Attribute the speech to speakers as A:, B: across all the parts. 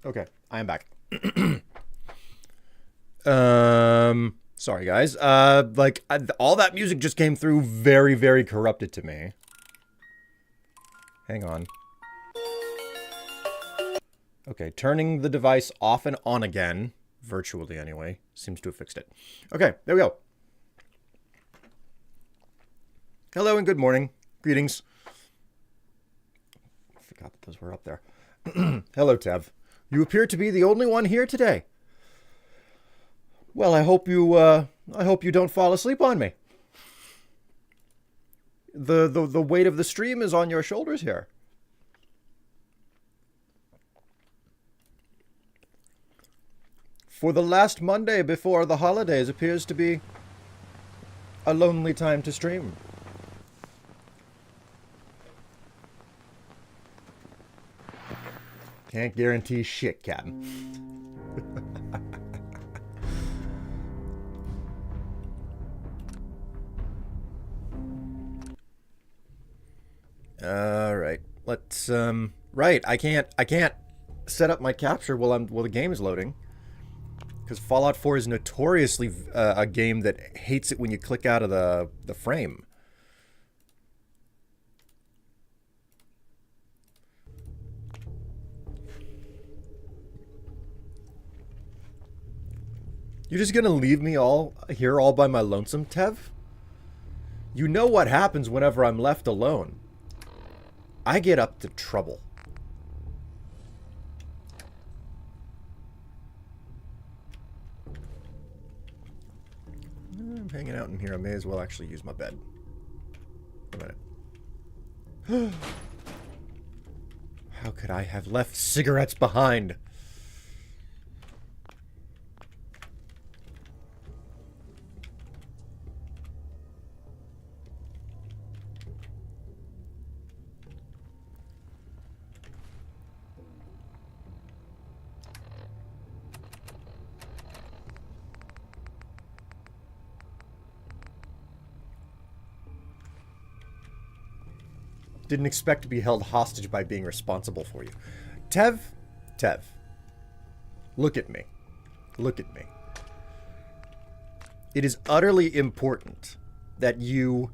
A: Okay, I am back. Sorry guys. All that music just came through very, very corrupted to me. Hang on. Okay, turning the device off and on again, virtually anyway, seems to have fixed it. Okay, there we go. Hello and good morning. Greetings. I forgot that those were up there. Hello, Tev. You appear to be the only one here today. Well, I hope you don't fall asleep on me. The weight of the stream is on your shoulders here. For the last Monday before the holidays appears to be a lonely time to stream. Can't guarantee shit, Captain. All right. Let's right, I can't set up my capture while the game is loading. Cuz Fallout 4 is notoriously a game that hates it when you click out of the frame. You're just gonna leave me all here all by my lonesome, Tev? You know what happens whenever I'm left alone. I get up to trouble. I'm hanging out in here. I may as well actually use my bed. A minute. How could I have left cigarettes behind? Didn't expect to be held hostage by being responsible for you. Tev, look at me. Look at me. It is utterly important that you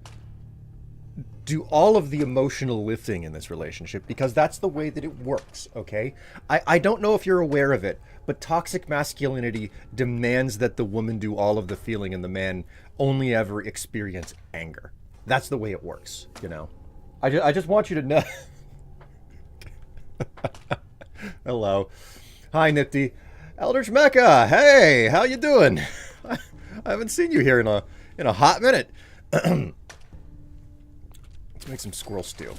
A: do all of the emotional lifting in this relationship because that's the way that it works, okay? I don't know if you're aware of it, but toxic masculinity demands that the woman do all of the feeling and the man only ever experience anger. That's the way it works, you know? I just want you to know. Hello. Hi, Nifty. Eldritch Mecca. Hey, how you doing? I haven't seen you here in a hot minute. Let's make some squirrel stew.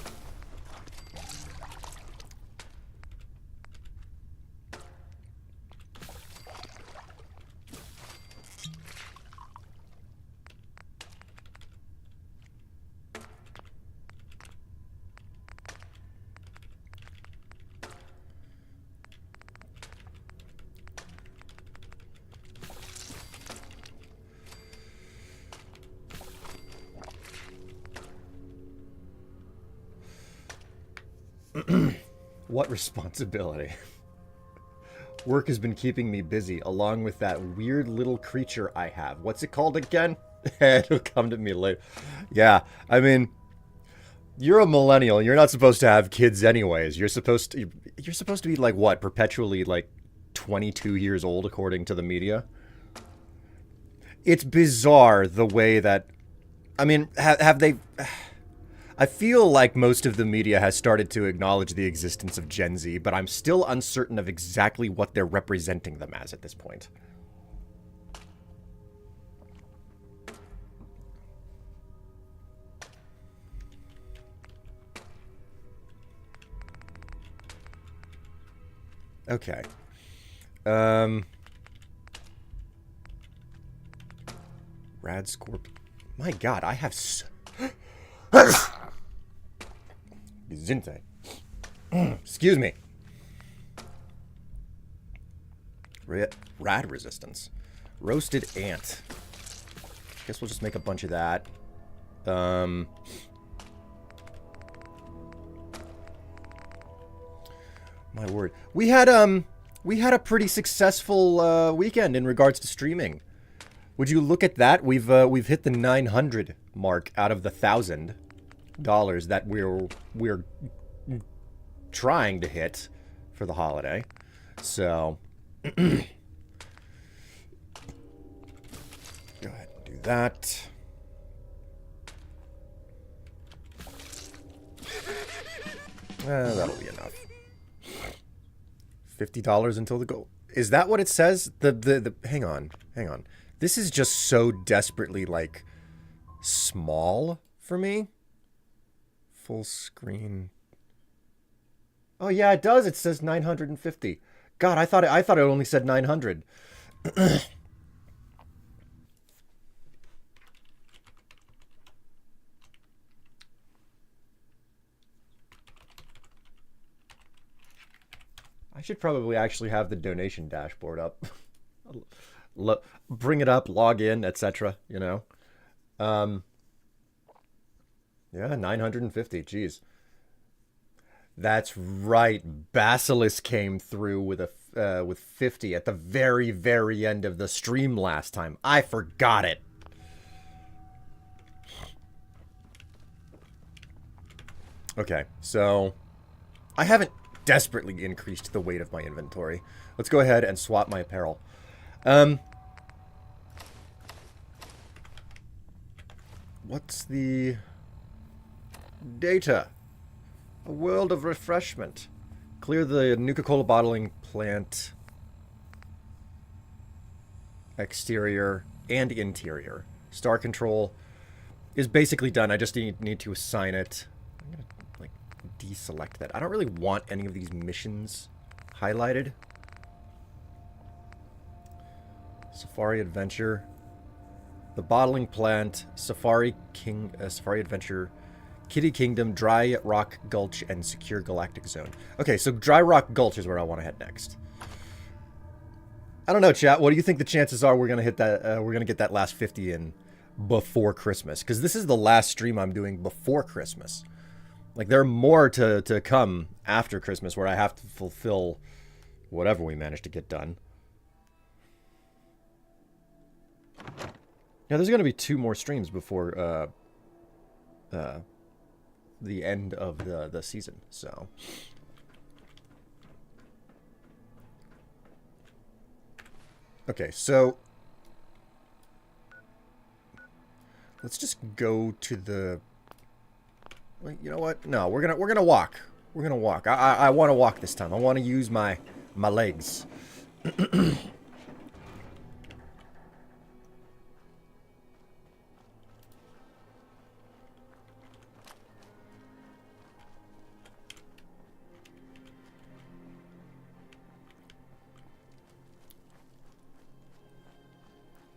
A: What responsibility? Work has been keeping me busy, along with that weird little creature I have. What's it called again? It'll come to me later. Yeah, I mean, you're a millennial. You're not supposed to have kids anyways. You're supposed to be like what? Perpetually like 22 years old according to the media. It's bizarre the way that I mean, have they I feel like most of the media has started to acknowledge the existence of Gen Z, but I'm still uncertain of exactly what they're representing them as at this point. Okay. Rad Scorpion. My god, I have Gesundheit. Excuse me. Rad resistance. Roasted ant. Guess we'll just make a bunch of that. My word. We had We had a pretty successful weekend in regards to streaming. Would you look at that? We've hit the 900 mark out of the $1,000 that we're trying to hit for the holiday. So go ahead and do that. That'll be enough. $50 until the goal. Is that what it says? The hang on. This is just so desperately like small for me. Full screen. Oh yeah, it does. It says 950. God, I thought it only said 900. I should probably actually have the donation dashboard up. Bring it up, log in, etc. You know, yeah, 950. Jeez, that's right. Basilisk came through with a with 50 at the very end of the stream last time. I forgot it. Okay, so I haven't desperately increased the weight of my inventory. Let's go ahead and swap my apparel. What's the data? A world of refreshment. Clear the Nuka Cola bottling plant exterior and interior. Star control is basically done. I just need to assign it. I'm gonna like deselect that. I don't really want any of these missions highlighted. Safari Adventure, the bottling plant, Safari Adventure, Kitty Kingdom, Dry Rock Gulch, and Secure Galactic Zone. Okay, so Dry Rock Gulch is where I want to head next. I don't know, chat. What do you think the chances are we're gonna hit that? We're gonna get that last 50 in before Christmas? Because this is the last stream I'm doing before Christmas. Like, there are more to come after Christmas where I have to fulfill whatever we manage to get done. Yeah, there's going to be 2 more streams before the end of the season, so. Okay, so let's just go to the. Well, you know what? No, we're gonna walk. We're gonna walk. I want to walk this time. I want to use my legs.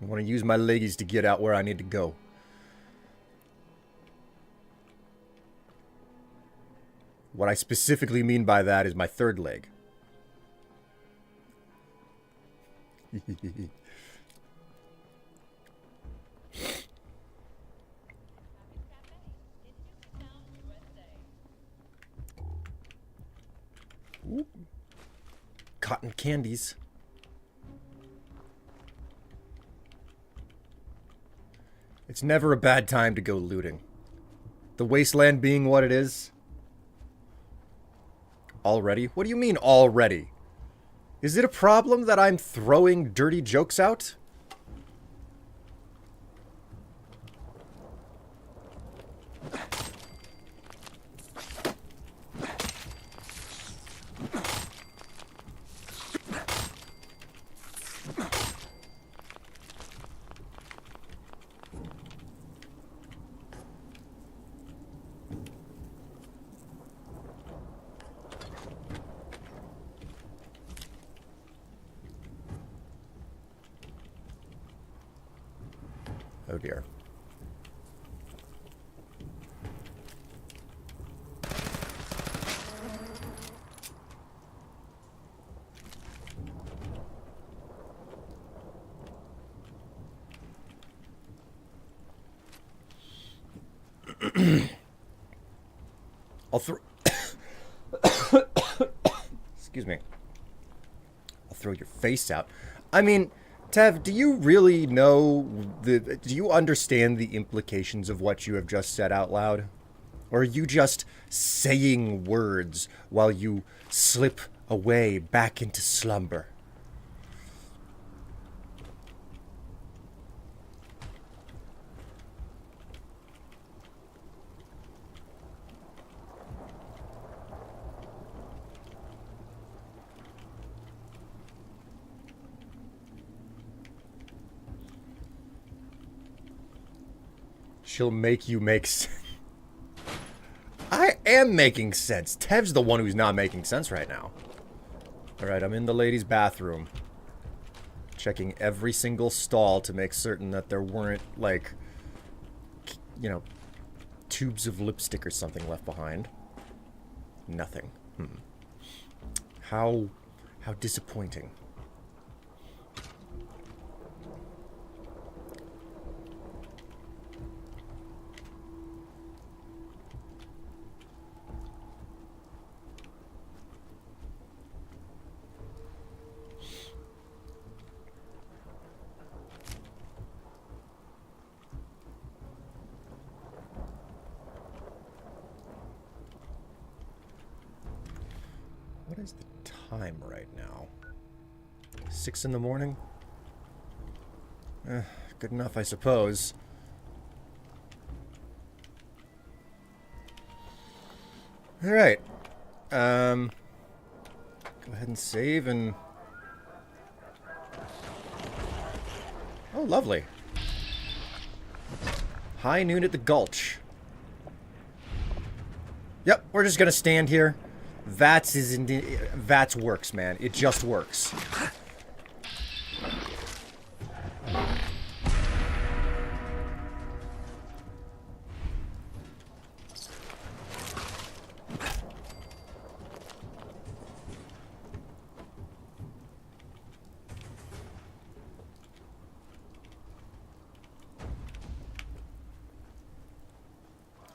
A: I want to use my leggies to get out where I need to go. What I specifically mean by that is my third leg. Ooh. Cotton candies. It's never a bad time to go looting. The wasteland being what it is. Already? What do you mean already? Is it a problem that I'm throwing dirty jokes out? Oh dear. I'll throw. Excuse me. throw your face out. I mean, Tev, do you really know do you understand the implications of what you have just said out loud? Or are you just saying words while you slip away back into slumber? She'll make you make sense. I am making sense. Tev's the one who's not making sense right now. Alright, I'm in the ladies' bathroom. Checking every single stall to make certain that there weren't, like, you know, tubes of lipstick or something left behind. Nothing. How disappointing. What is the time right now? 6 in the morning? Good enough, I suppose. Alright. Go ahead and save and... Oh, lovely. High noon at the Gulch. Yep, we're just gonna stand here. Vats works, man. It just works.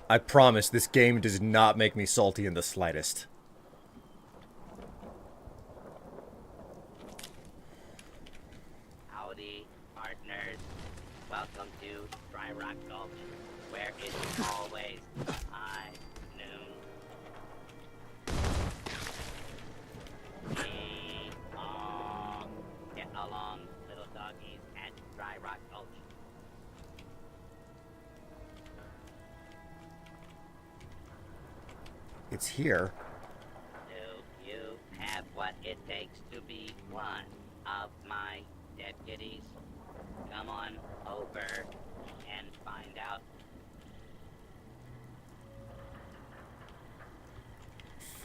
A: I promise this game does not make me salty in the slightest.
B: Howdy, partners. Welcome to Dry Rock Gulch, where it's always high noon. Get along, little doggies, at Dry Rock Gulch.
A: It's here.
B: Do you have what it takes to be one of my deputies? Come on over and find out.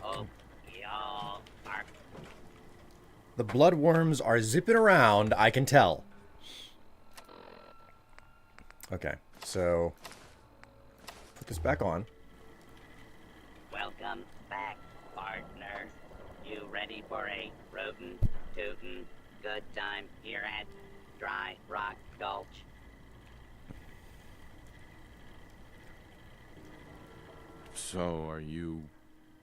B: Oh, y'all are...
A: The bloodworms are zipping around, I can tell. Okay, so... put this back on.
B: Welcome back, partner. You ready for a rootin' tootin' good time here at Dry Rock Gulch?
C: So, are you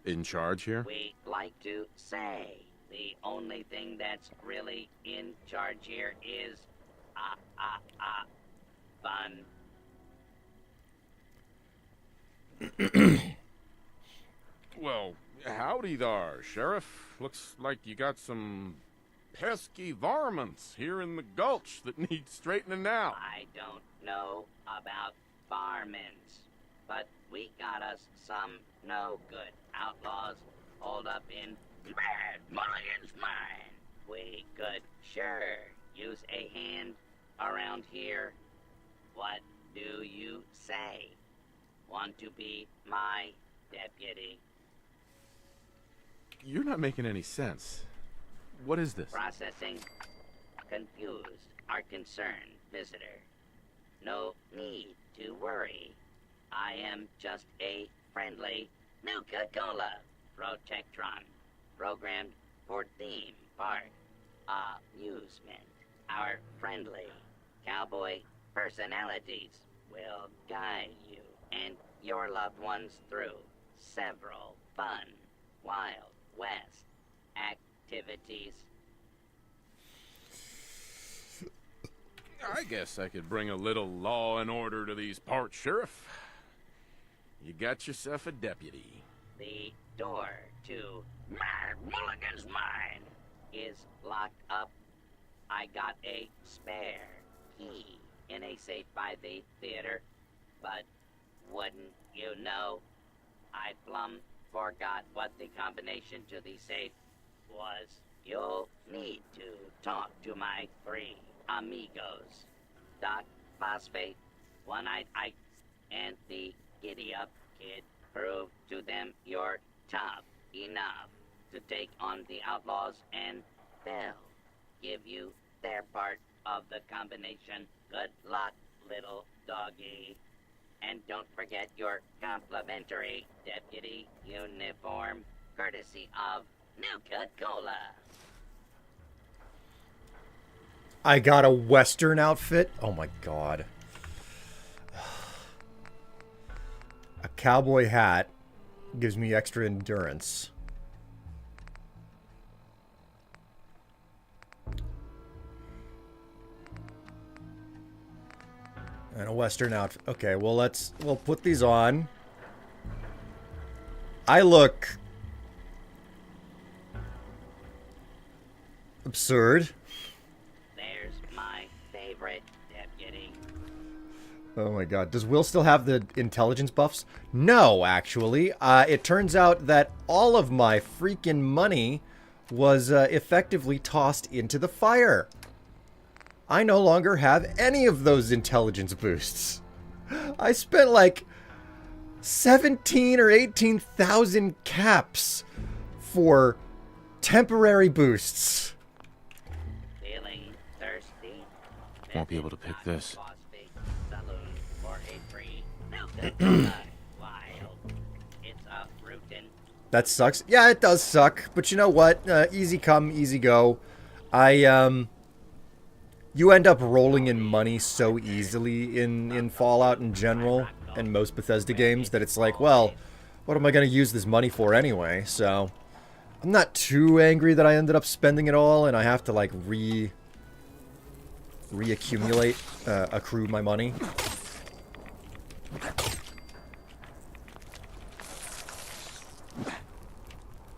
C: in charge here?
B: We like to say the only thing that's really in charge here is fun.
C: Well, howdy there, Sheriff. Looks like you got some pesky varmints here in the gulch that need straightening out.
B: I don't know about varmints, but we got us some no good outlaws holed up in Mad Mulligan's mine. We could sure use a hand around here. What do you say? Want to be my deputy?
C: You're not making any sense. What is this?
B: Processing. Confused. Our concerned visitor. No need to worry. I am just a friendly Nuka Cola Protectron, programmed for theme park amusement. Our friendly cowboy personalities will guide you and your loved ones through several fun Wild West activities.
C: Guess I could bring a little law and order to these parts, Sheriff. You got yourself a deputy.
B: The door to Mad Mulligan's mine is locked up. I got a spare key in a safe by the theater, but wouldn't you know, I plumb forgot what the combination to the safe was. You'll need to talk to my 3 amigos, Doc, Phosphate, One-Eyed Ike, and the Giddy-Up Kid. Prove to them you're tough enough to take on the outlaws, and they'll give you their part of the combination. Good luck, little doggy. And don't forget your complimentary deputy uniform, courtesy of Nuka Cola.
A: I got a Western outfit? Oh my god. A cowboy hat gives me extra endurance. And a Western outfit. Okay, well we'll put these on. I look absurd.
B: There's my favorite deputy.
A: Oh my god. Does Will still have the intelligence buffs? No, actually. It turns out that all of my freaking money was effectively tossed into the fire. I no longer have any of those intelligence boosts. I spent like 17 or 18,000 caps for temporary boosts.
B: Feeling thirsty?
C: Won't be able to pick this.
A: That sucks. Yeah, it does suck. But you know what? Easy come, easy go. You end up rolling in money so easily in Fallout in general, and most Bethesda games, that it's like, well, what am I going to use this money for anyway? So, I'm not too angry that I ended up spending it all, and I have to, like, reaccumulate, accrue my money.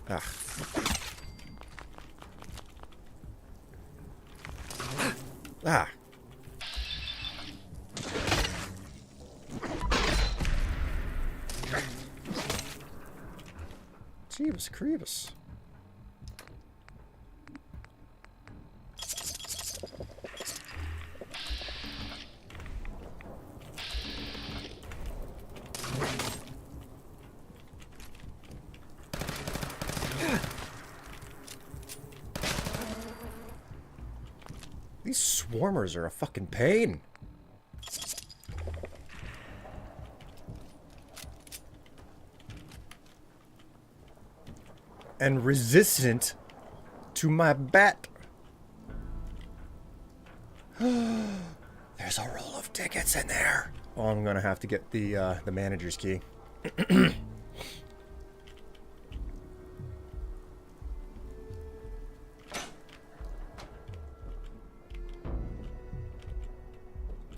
A: Ah. Ah. Jeebus Creebus. These swarmers are a fucking pain. And resistant to my bat. There's a roll of tickets in there. Oh, I'm gonna have to get the manager's key.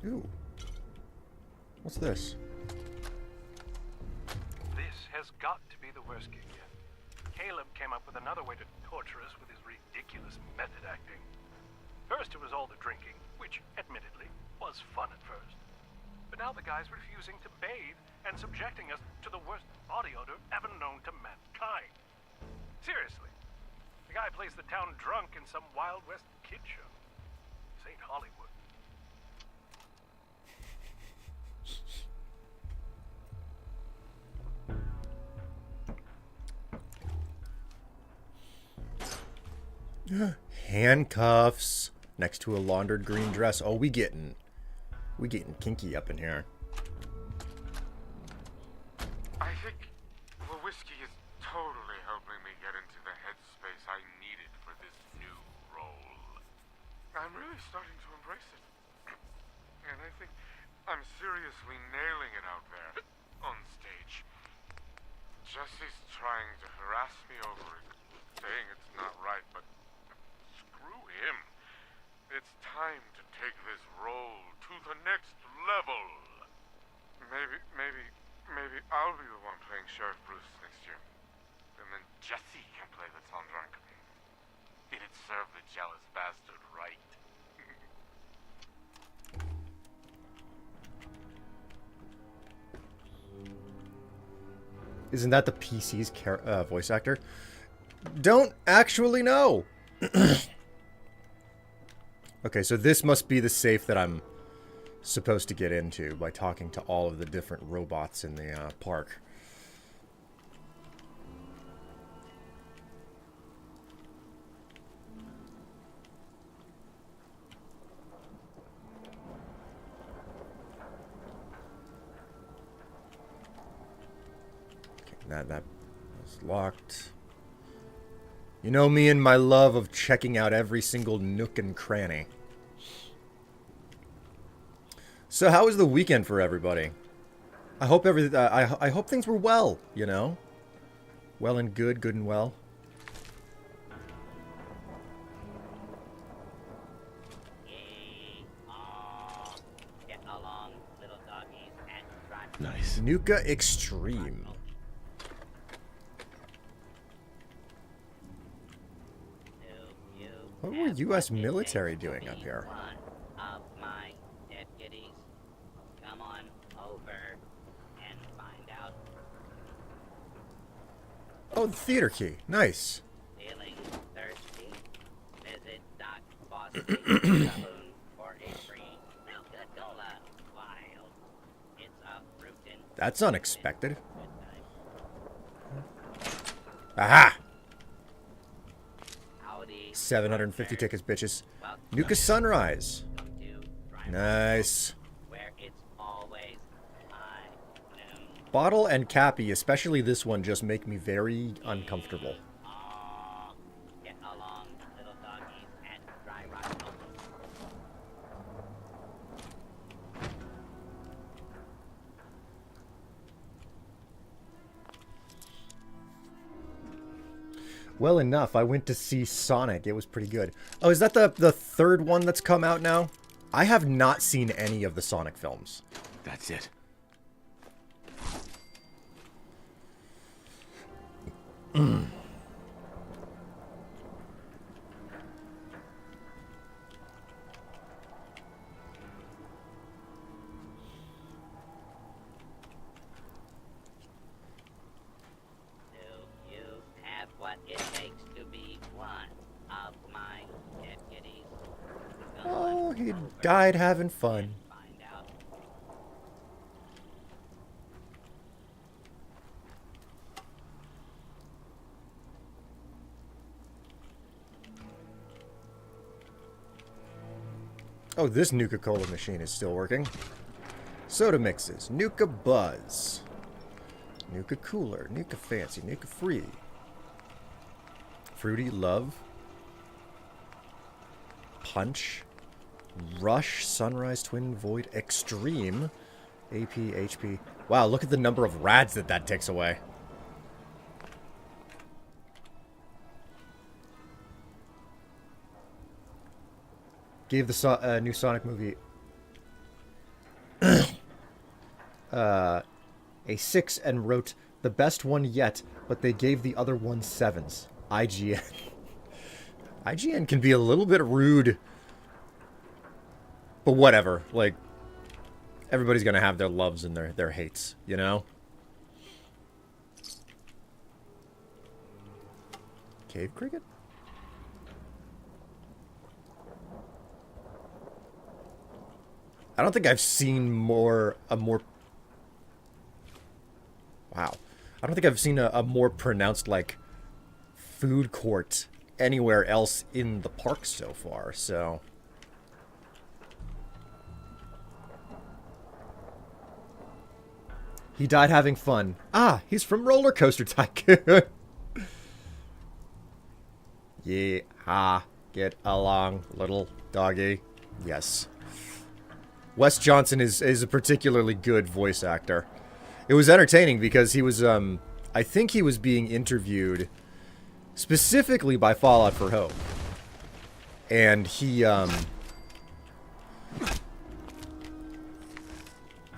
A: Ooh. What's this?
D: This has got to be the worst gig yet. Caleb came up with another way to torture us with his ridiculous method acting. First it was all the drinking, which, admittedly, was fun at first. But now the guy's refusing to bathe and subjecting us to the worst body odor ever known to mankind. Seriously. The guy plays the town drunk in some Wild West kid show. This ain't Hollywood.
A: Handcuffs next to a laundered green dress. Oh, we getting kinky up in here.
E: I think the whiskey is totally helping me get into the headspace I needed for this new role. I'm really starting to embrace it. And I think I'm seriously nailing it out there on stage. Jesse's trying to harass me over it, saying it's not right, but screw him. It's time to take this role to the next level. Maybe I'll be the one playing Sheriff Bruce next year. And then Jesse can play the town drunk. It'd serve the jealous bastard right.
A: Isn't that the PC's voice actor? Don't actually know. Okay, so this must be the safe that I'm supposed to get into by talking to all of the different robots in the park. Okay, that was locked. You know me and my love of checking out every single nook and cranny. So how was the weekend for everybody? I hope I hope things were well, you know? Well and good, good and well.
B: Get along, little doggies, and Strife.
F: Nice.
A: Nuka Extreme. What were U.S. military doing up here?
B: One of my deputies. Come on over and find out.
A: Oh, the theater key. Nice.
B: Feeling thirsty? Visit Doc Boston's Saloon for a free Nuka Cola. Wild. It's a fruitin'.
A: That's unexpected.
B: Good time.
A: Aha!
B: Howdy.
A: 750 tickets, bitches.
B: Welcome
A: Nuka Sunrise.
B: to Drive
A: Nice.
B: where it's always high noon.
A: Bottle and Cappy, especially this one, just make me very uncomfortable.
B: Aw, get along, little doggies, and dry rot.
A: Well enough, I went to see Sonic. It was pretty good. Oh, is that the third one that's come out now? I have not seen any of the Sonic films.
F: That's it.
B: Do you have what it takes to be one of my deputies? Go
A: Oh,
B: on
A: he
B: over
A: died having
B: and
A: fun.
B: find out.
A: Oh, this Nuka Cola machine is still working. Soda mixes. Nuka Buzz. Nuka Cooler. Nuka Fancy. Nuka Free. Fruity Love. Punch. Rush. Sunrise. Twin Void. Extreme. AP. HP. Wow, look at the number of rads that takes away. Gave the new Sonic movie a 6 and wrote the best one yet, but they gave the other one 7s. IGN. IGN can be a little bit rude, but whatever. Like, everybody's gonna have their loves and their hates, you know? Cave cricket? I don't think I've seen a more wow. I don't think I've seen a more pronounced, like, food court anywhere else in the park so far, so. He died having fun. Ah, he's from Roller Coaster Tycoon. Yeah, get along, little doggy. Yes. Wes Johnson is a particularly good voice actor. It was entertaining because he was, I think he was being interviewed specifically by Fallout for Hope. And he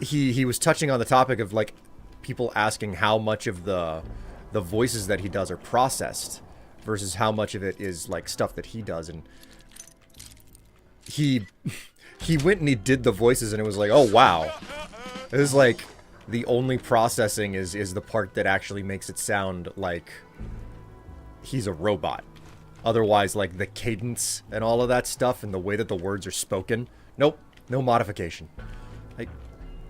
A: he was touching on the topic of like people asking how much of the voices that he does are processed versus how much of it is like stuff that he does, and he went and he did the voices and it was like, oh wow, it was like the only processing is the part that actually makes it sound like he's a robot. Otherwise, like the cadence and all of that stuff and the way that the words are spoken, nope, no modification. Like,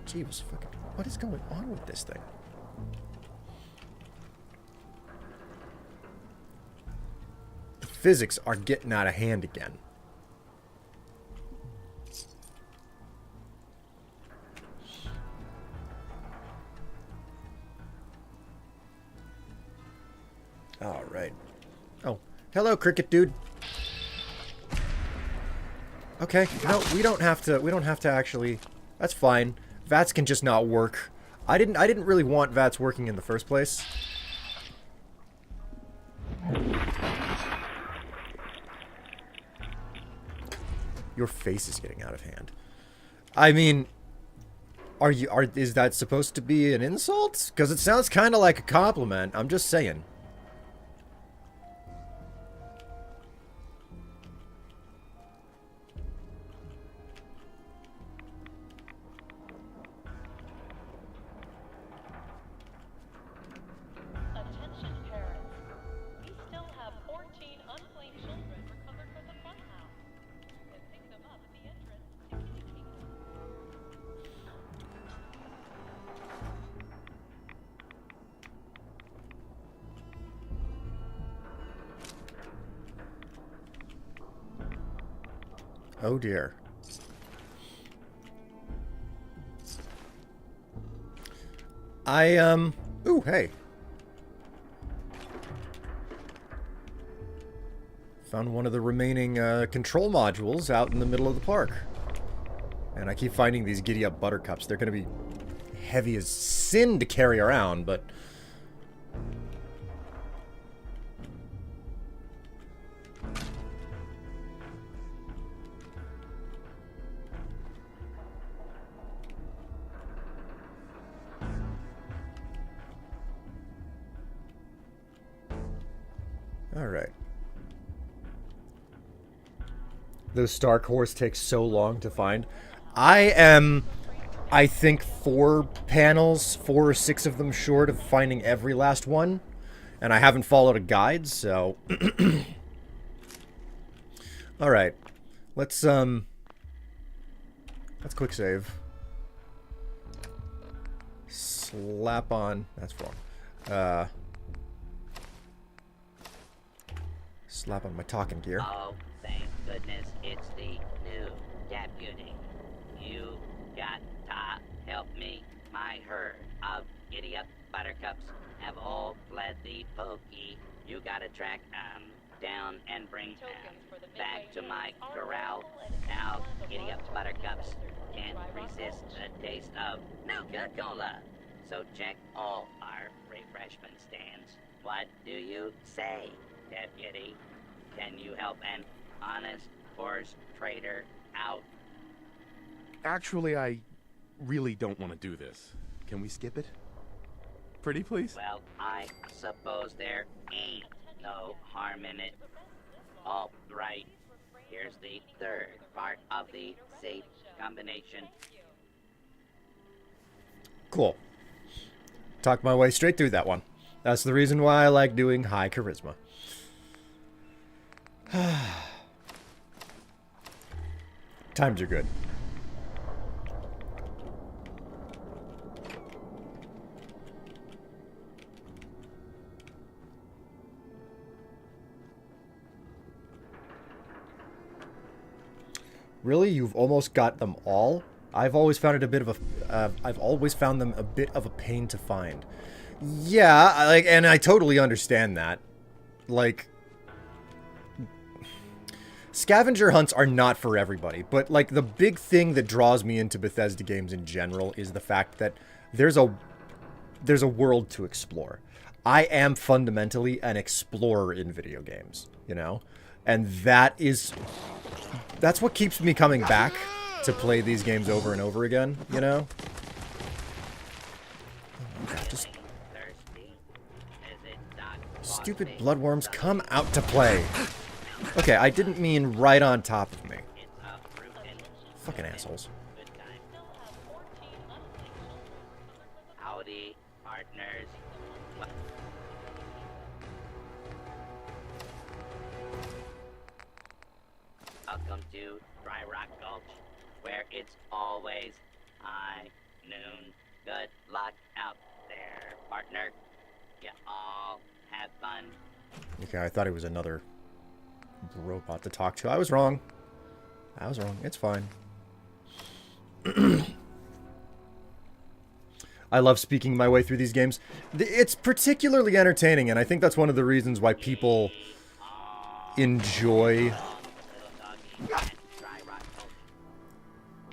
A: gee, what is going on with this thing? The physics are getting out of hand again. All right. Oh, hello, cricket dude. Okay, no, we don't have to actually. That's fine. VATS can just not work. I didn't really want VATS working in the first place. Your face is getting out of hand. I mean, is that supposed to be an insult? Because it sounds kind of like a compliment. I'm just saying.
F: Attention parents. We still have 14 unclaimed children recovered from the funhouse. You can pick them up at the entrance to Kitty Kingdom.
A: Oh dear. Ooh, hey. Found one of the remaining control modules out in the middle of the park. And I keep finding these giddy-up buttercups. They're going to be heavy as sin to carry around, but... Alright. Those Star Cores take so long to find. I think 4 or 6 of them short of finding every last one. And I haven't followed a guide, so... Alright. Let's quick save. Slap on... That's wrong. Slap on my talking gear.
B: Oh, thank goodness it's the new deputy. You got to help me. My herd of giddy-up buttercups have all fled the pokey. You gotta track down and bring back to my corral. Now, giddy-up buttercups can't resist the taste of Nuka Cola. So check all our refreshment stands. What do you say, deputy? Can you help an honest horse trader out?
C: Actually, I really don't want to do this. Can we skip it? Pretty please?
B: Well, I suppose there ain't no harm in it. All right, here's the third part of the safe combination.
A: Cool. Talked my way straight through that one. That's the reason why I like doing high charisma. Times are good. Really? You've almost got them all? I've always found it a bit of a... I've always found them a bit of a pain to find. Yeah, and I totally understand that. Like... Scavenger hunts are not for everybody, but like the big thing that draws me into Bethesda games in general is the fact that there's a world to explore. I am fundamentally an explorer in video games, you know? And that's what keeps me coming back to play these games over and over again, you know? God, just
B: Thirsty? Is it Doc
A: stupid
B: Phosphate?
A: bloodworms come out to play. Okay, I didn't mean right on top of me.
B: It's a fruitin'.
A: Fucking assholes.
B: Good time.
F: Still have 14 unclaimed children recovered from the
B: Howdy, partners. What? Welcome to Dry Rock Gulch, where it's always high noon. Good luck out there, partner. You all have fun.
A: Okay, I thought it was another robot to talk to. I was wrong. I was wrong. It's fine. I love speaking my way through these games. It's particularly entertaining, and I think that's one of the reasons why people enjoy...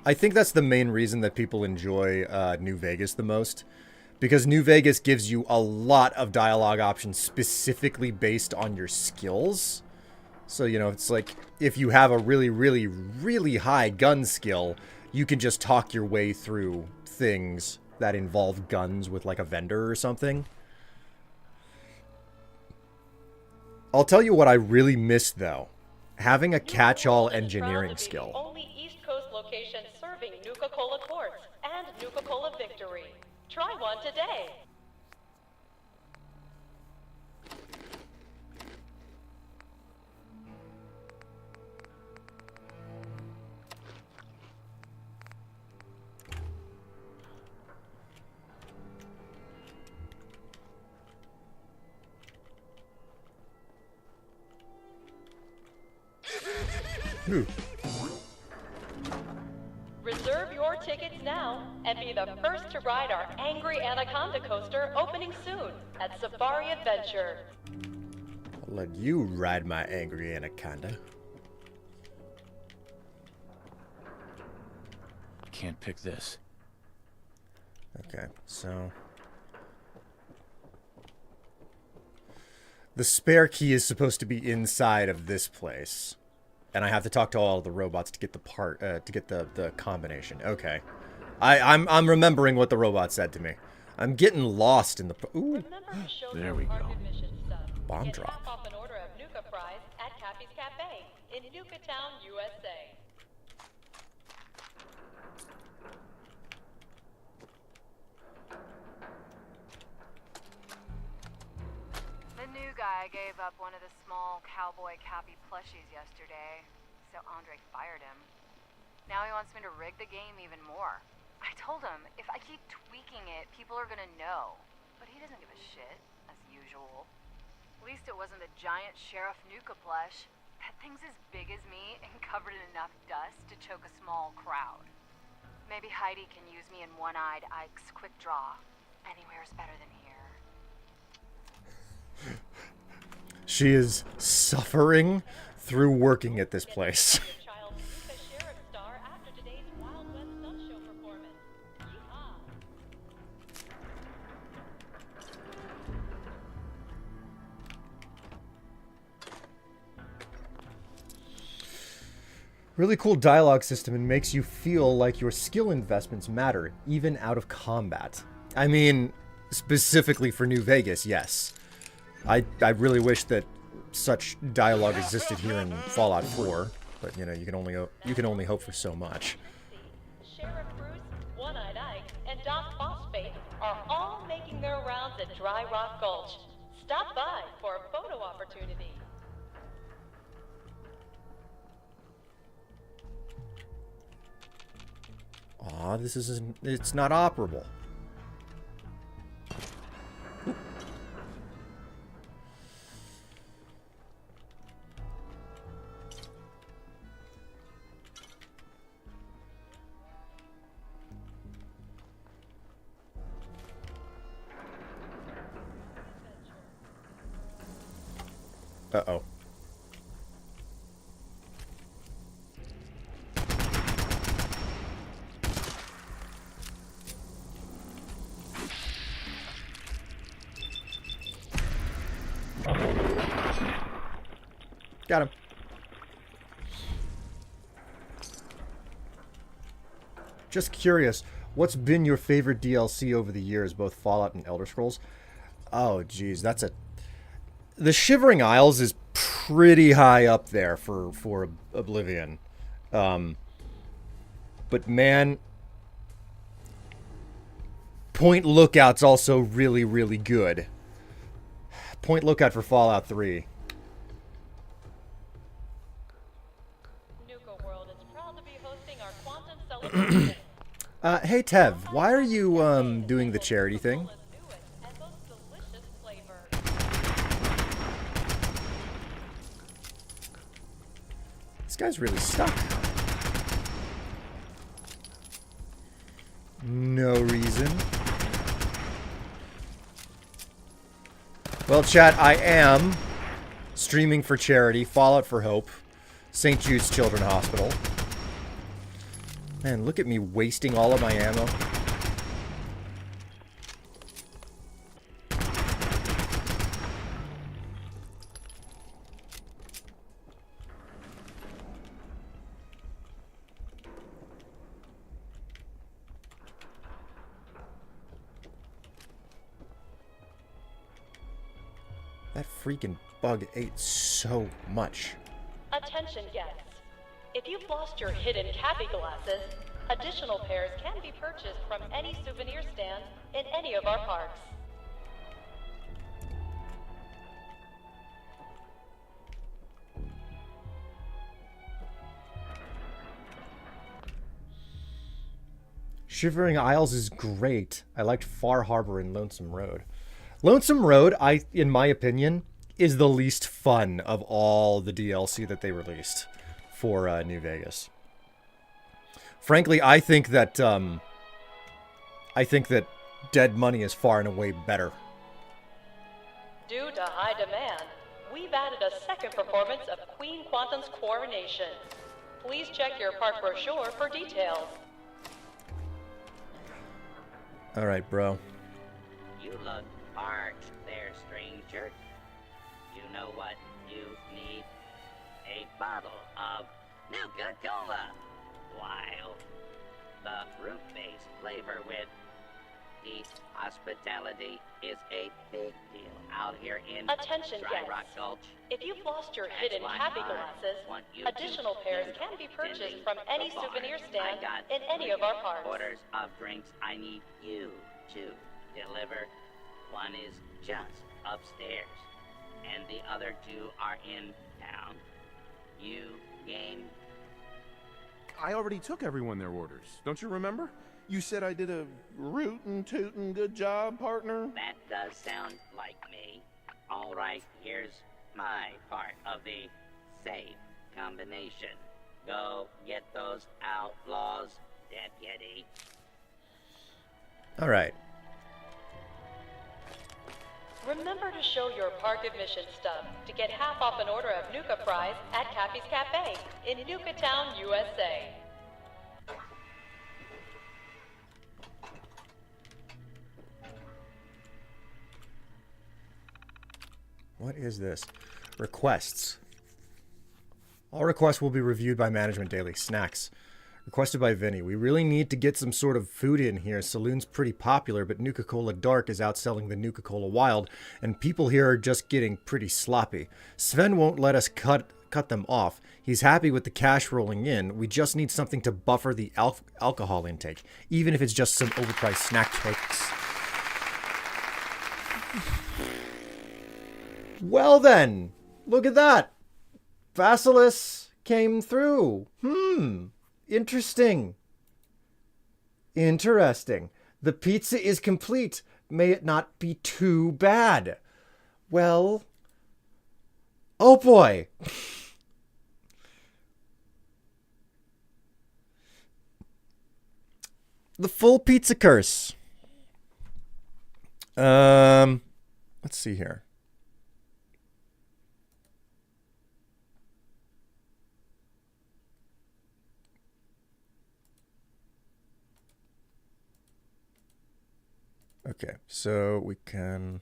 A: I think that's the main reason that people enjoy New Vegas the most. Because New Vegas gives you a lot of dialogue options specifically based on your skills. So, you know, it's like, if you have a really, really, really high gun skill, you can just talk your way through things that involve guns with, like, a vendor or something. I'll tell you what I really miss, though. Having a catch-all engineering skill.
F: Only East Coast location serving Nuka Cola Quartz and Nuka Cola Victory. Try one today.
A: Ooh.
F: Reserve your tickets now and be the first to ride our Angry Anaconda coaster opening soon at Safari Adventure.
A: I'll let you ride my angry anaconda.
G: Can't pick this.
A: Okay, so... the spare key is supposed to be inside of this place. And I have to talk to all the robots to get the part, to get the combination. Okay. I'm remembering what the robot said to me. I'm getting lost in the... Ooh.
F: Remember to show
G: There
F: your
G: we
F: park
G: go.
F: admission stuff.
A: Bomb
F: Get
A: drop.
F: half off an order of Nuka fries at Cappy's Cafe in Nuka Town, USA.
H: The new guy gave up one of the small cowboy Cappy plushies yesterday, so Andre fired him. Now he wants me to rig the game even more. I told him, if I keep tweaking it, people are gonna know. But he doesn't give a shit, as usual. At least it wasn't the giant Sheriff Nuka plush. That thing's as big as me and covered in enough dust to choke a small crowd. Maybe Heidi can use me in One-Eyed Ike's quick draw. Anywhere's better than here.
A: She is suffering through working at this place.
F: Your child's Nuka Sheriff star after today's Wild West Stunt Show performance. Yeehaw!
A: Really cool dialogue system and makes you feel like your skill investments matter, even out of combat. I mean, specifically for New Vegas, yes. I really wish that such dialogue existed here in Fallout 4, but you know, you can only hope for so much.
F: Sheriff Bruce, One-Eyed Ike, and Doc Phosphate are all making their rounds at Dry Rock Gulch. Stop by for a photo opportunity.
A: Aw, it's not operable. Uh-oh. Got him. Just curious, What's been your favorite DLC over the years, both Fallout and Elder Scrolls? Oh, geez, that's a... The Shivering Isles is pretty high up there for Oblivion. But man, Point Lookout's also really, really good. Point Lookout for Fallout 3.
F: Nuka World is proud to be hosting our Quantum celebration.
A: Hey Tev, why are you doing the charity thing?
F: And most delicious flavor.
A: This guy's really stuck. No reason. Well, chat, I am streaming for charity, Fallout for Hope, St. Jude's Children's Hospital. Man, look at me wasting all of my ammo. That freaking bug ate so much.
F: Attention guests. If you've lost your hidden Cappy glasses, additional pairs can be purchased from any souvenir stand in any of our parks.
A: Shivering Isles is great. I liked Far Harbor and Lonesome Road. Lonesome Road, in my opinion, is the least fun of all the DLC that they released for New Vegas. Frankly, I think that Dead Money is far and away better.
F: Due to high demand, we've added a second performance of Queen Quantum's Coronation. Please check your park brochure for details.
A: All right, bro.
B: You look parched there, stranger. You know what you need? A bottle of Nuka Cola. While the fruit-based flavor with the hospitality is a big deal out here in
F: Attention
B: Dry
F: guests.
B: Rock Gulch.
F: If you've lost your
B: That's
F: hidden
B: why
F: Cappy
B: I
F: glasses,
B: want you to
F: additional pairs
B: use
F: can be purchased
B: Dilly
F: from any
B: the bar.
F: souvenir
B: I
F: stand
B: got
F: in any of our
B: 3
F: parks.
B: orders of drinks I need you to deliver. One is just upstairs, and the other 2 are in town. You game?
C: I already took everyone their orders. Don't you remember? You said I did a rootin' tootin' good job, partner.
B: That does sound like me. All right, here's my part of the safe combination. Go get those outlaws, deputy.
A: All right.
F: Remember to show your park admission stub to get half off an order of Nuka fries at Cappy's Cafe in Nuka Town, USA.
A: What is this? Requests. All requests will be reviewed by management daily. Snacks. Requested by Vinny. We really need to get some sort of food in here. Saloon's pretty popular, but Nuka Cola Dark is outselling the Nuka Cola Wild, and people here are just getting pretty sloppy. Sven won't let us cut them off. He's happy with the cash rolling in. We just need something to buffer the alcohol intake, even if it's just some overpriced snack cakes. Well then, look at that. Basilis came through. Interesting. Interesting. The pizza is complete. May it not be too bad. Well, oh boy. The full pizza curse. Let's see here. Okay, so we can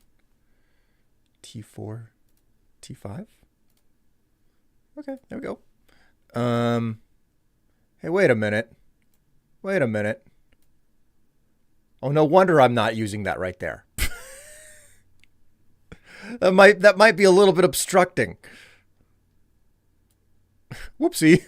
A: T4, T5. Okay, there we go. Hey, wait a minute. Wait a minute. Oh, no wonder I'm not using that right there. That might be a little bit obstructing. Whoopsie.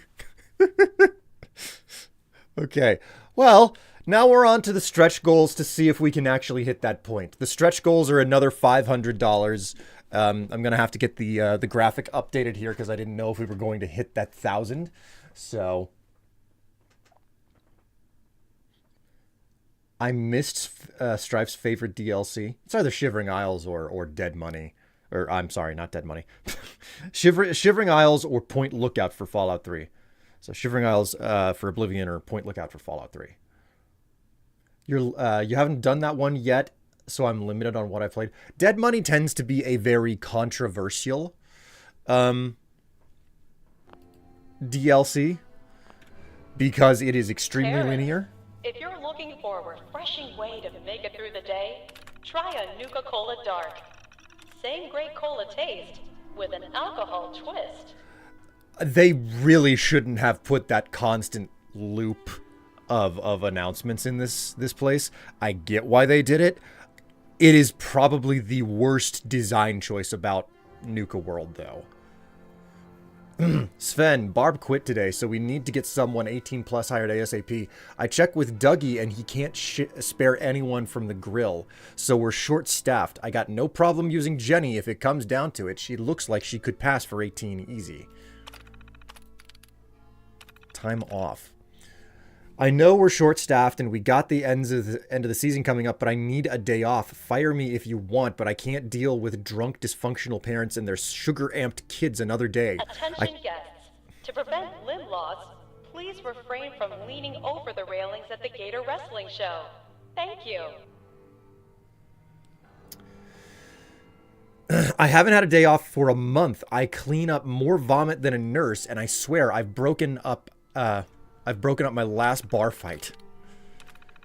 A: Okay. Well, now we're on to the stretch goals to see if we can actually hit that point. The stretch goals are another $500. I'm going to have to get the graphic updated here because I didn't know if we were going to hit that 1,000. So I missed Strife's favorite DLC. It's either Shivering Isles or Dead Money. Or, I'm sorry, not Dead Money. Shivering Isles or Point Lookout for Fallout 3. So Shivering Isles for Oblivion or Point Lookout for Fallout 3. You haven't done that one yet, so I'm limited on what I played. Dead Money tends to be a very controversial DLC because it is extremely
F: Parents,
A: linear.
F: If you're looking for a refreshing way to make it through the day, try a Nuka Cola Dark. Same great cola taste with an alcohol twist.
A: They really shouldn't have put that constant loop of announcements in this place. I get why they did it. It is probably the worst design choice about Nuka World, though. Sven, Barb quit today, so we need to get someone 18 plus hired ASAP. I checked with Dougie, and he can't spare anyone from the grill, so we're short-staffed. I got no problem using Jenny if it comes down to it. She looks like she could pass for 18 easy. Time off. I know we're short-staffed and we got the end of the season coming up, but I need a day off. Fire me if you want, but I can't deal with drunk, dysfunctional parents and their sugar-amped kids another day.
F: Attention guests. To prevent limb loss, please refrain from leaning over the railings at the Gator Wrestling Show. Thank you.
A: I haven't had a day off for a month. I clean up more vomit than a nurse, and I swear I've broken up my last bar fight.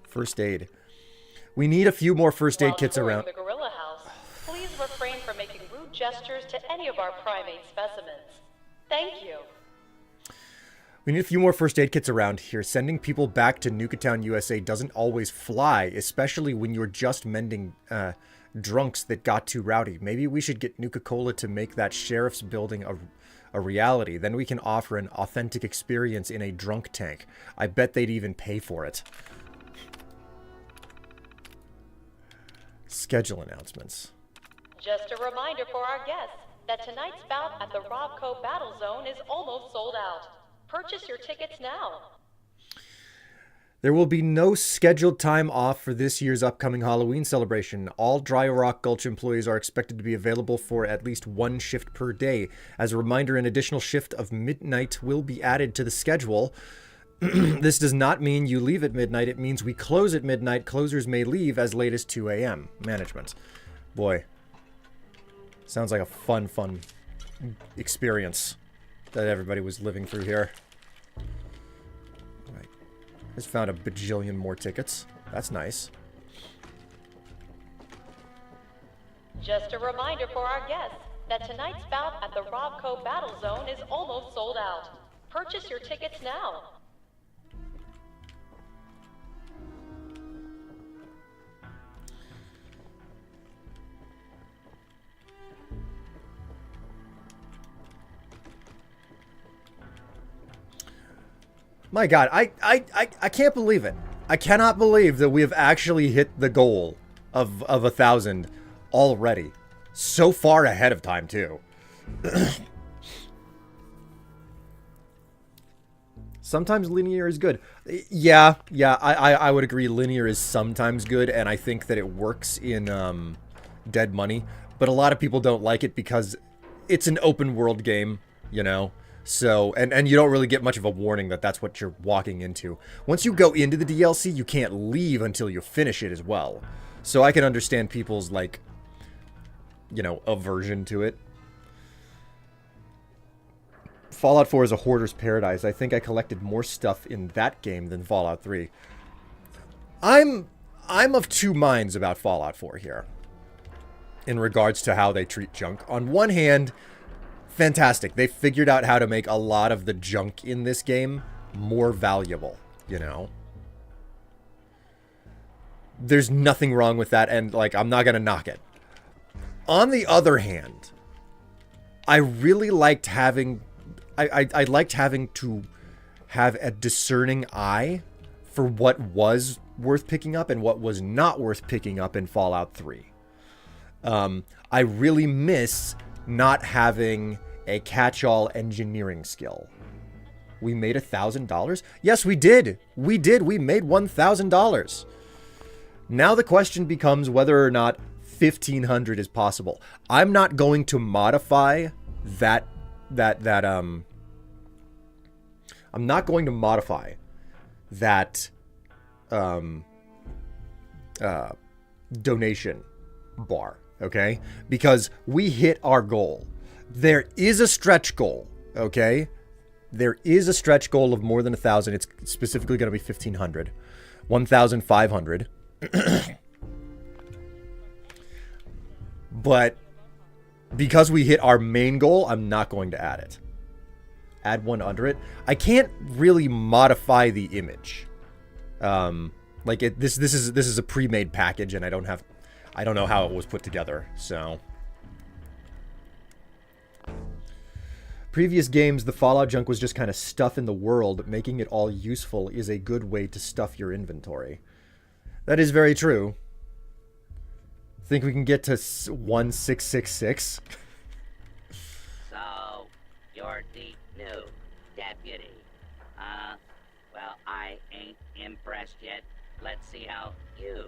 A: First aid. We need a few more first aid kits around.
F: The Gorilla House, please refrain from making rude gestures to any of our primate specimens. Thank you.
A: We need a few more first aid kits around here. Sending people back to Nuketown, USA doesn't always fly, especially when you're just mending drunks that got too rowdy. Maybe we should get Nuka Cola to make that sheriff's building a reality. Then we can offer an authentic experience in a drunk tank. I bet they'd even pay for it. Schedule announcements.
F: Just a reminder for our guests that tonight's bout at the Robco Battle Zone is almost sold out. Purchase your tickets now.
A: There will be no scheduled time off for this year's upcoming Halloween celebration. All Dry Rock Gulch employees are expected to be available for at least one shift per day. As a reminder, an additional shift of midnight will be added to the schedule. This does not mean you leave at midnight. It means we close at midnight. Closers may leave as late as 2 a.m. Management. Boy. Sounds like a fun experience that everybody was living through here. Just found a bajillion more tickets. That's nice.
F: Just a reminder for our guests that tonight's bout at the Robco Battle Zone is almost sold out. Purchase your tickets now.
A: My God, I can't believe it. I cannot believe that we have actually hit the goal of 1,000 already. So far ahead of time, too. Sometimes linear is good. Yeah, I would agree linear is sometimes good, and I think that it works in Dead Money. But a lot of people don't like it because it's an open world game, you know? So, and you don't really get much of a warning that that's what you're walking into. Once you go into the DLC, you can't leave until you finish it as well. So I can understand people's, like, you know, aversion to it. Fallout 4 is a hoarder's paradise. I think I collected more stuff in that game than Fallout 3. I'm of two minds about Fallout 4 here. In regards to how they treat junk. On one hand, fantastic. They figured out how to make a lot of the junk in this game more valuable, you know? There's nothing wrong with that, and, like, I'm not gonna knock it. On the other hand, I really liked having... I liked having to have a discerning eye for what was worth picking up and what was not worth picking up in Fallout 3. I really miss not having a catch-all engineering skill. We made $1,000? Yes, we did. We did. We made $1,000. Now the question becomes whether or not 1,500 is possible. I'm not going to modify I'm not going to modify that donation bar, okay? Because we hit our goal. There is a stretch goal, okay? There is a stretch goal of more than 1,000. It's specifically going to be 1,500. 1,500. But because we hit our main goal, I'm not going to add it. Add one under it. I can't really modify the image. This is a pre-made package, and I don't know how it was put together. So, previous games, the Fallout junk was just kind of stuff in the world. Making it all useful is a good way to stuff your inventory. That is very true. Think we can get to 1666?
B: So, you're the new deputy. Well, I ain't impressed yet. Let's see how you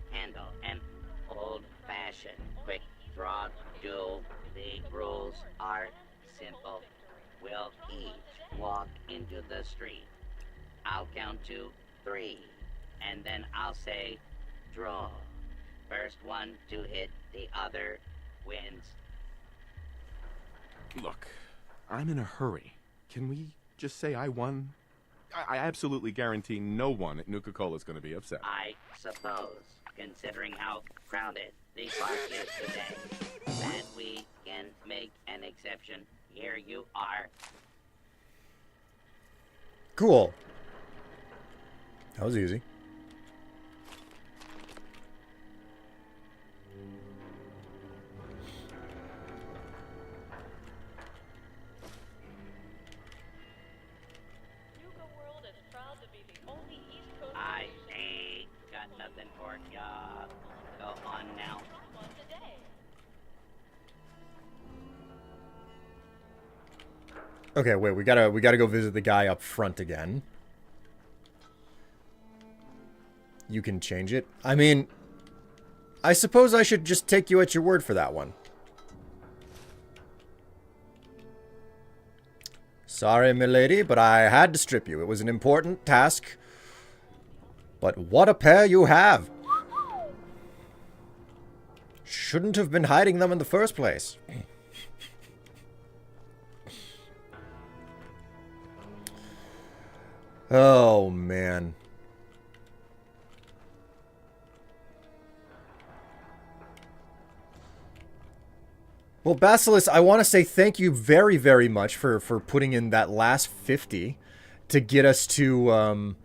B: handle an old-fashioned quick draw duel. The rules are simple. We'll each walk into the street. I'll count to 3, and then I'll say, draw. First one to hit the other wins.
C: Look, I'm in a hurry. Can we just say I won? I absolutely guarantee no one at Nuka Cola is going to be upset.
B: I suppose, considering how crowded the park is today, that we can make an exception. Here you are.
A: Cool. That was easy.
F: Nuka World is proud to be the only East Coast
B: I
F: station
B: ain't got nothing for ya. Go on now.
F: on today.
A: Okay, wait, we gotta go visit the guy up front again. You can change it. I mean, I suppose I should just take you at your word for that one. Sorry, milady, but I had to strip you. It was an important task. But what a pair you have! Shouldn't have been hiding them in the first place. Oh, man. Well, Basilisk, I want to say thank you very, very much for putting in that last 50 to get us to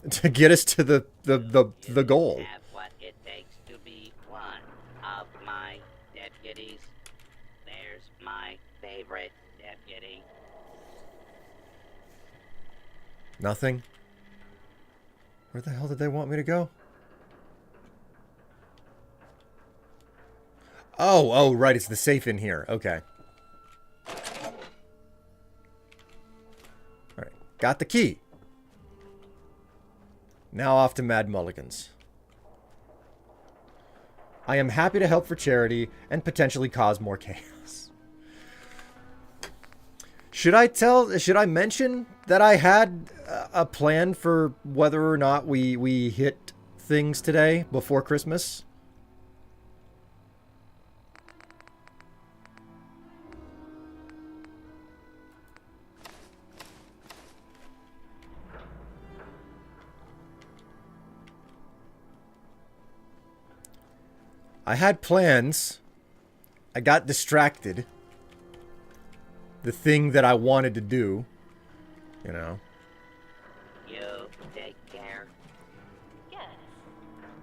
A: the goal.
B: Have what it takes to be one of my deputies. There's my favorite deputy.
A: Nothing. Where the hell did they want me to go? Oh, right, it's the safe in here. Okay. Alright, got the key. Now off to Mad Mulligan's. I am happy to help for charity and potentially cause more chaos. Should I mention that I had a plan for whether or not we hit things today before Christmas? I had plans. I got distracted. The thing that I wanted to do, you know.
B: You take care.
F: Yes.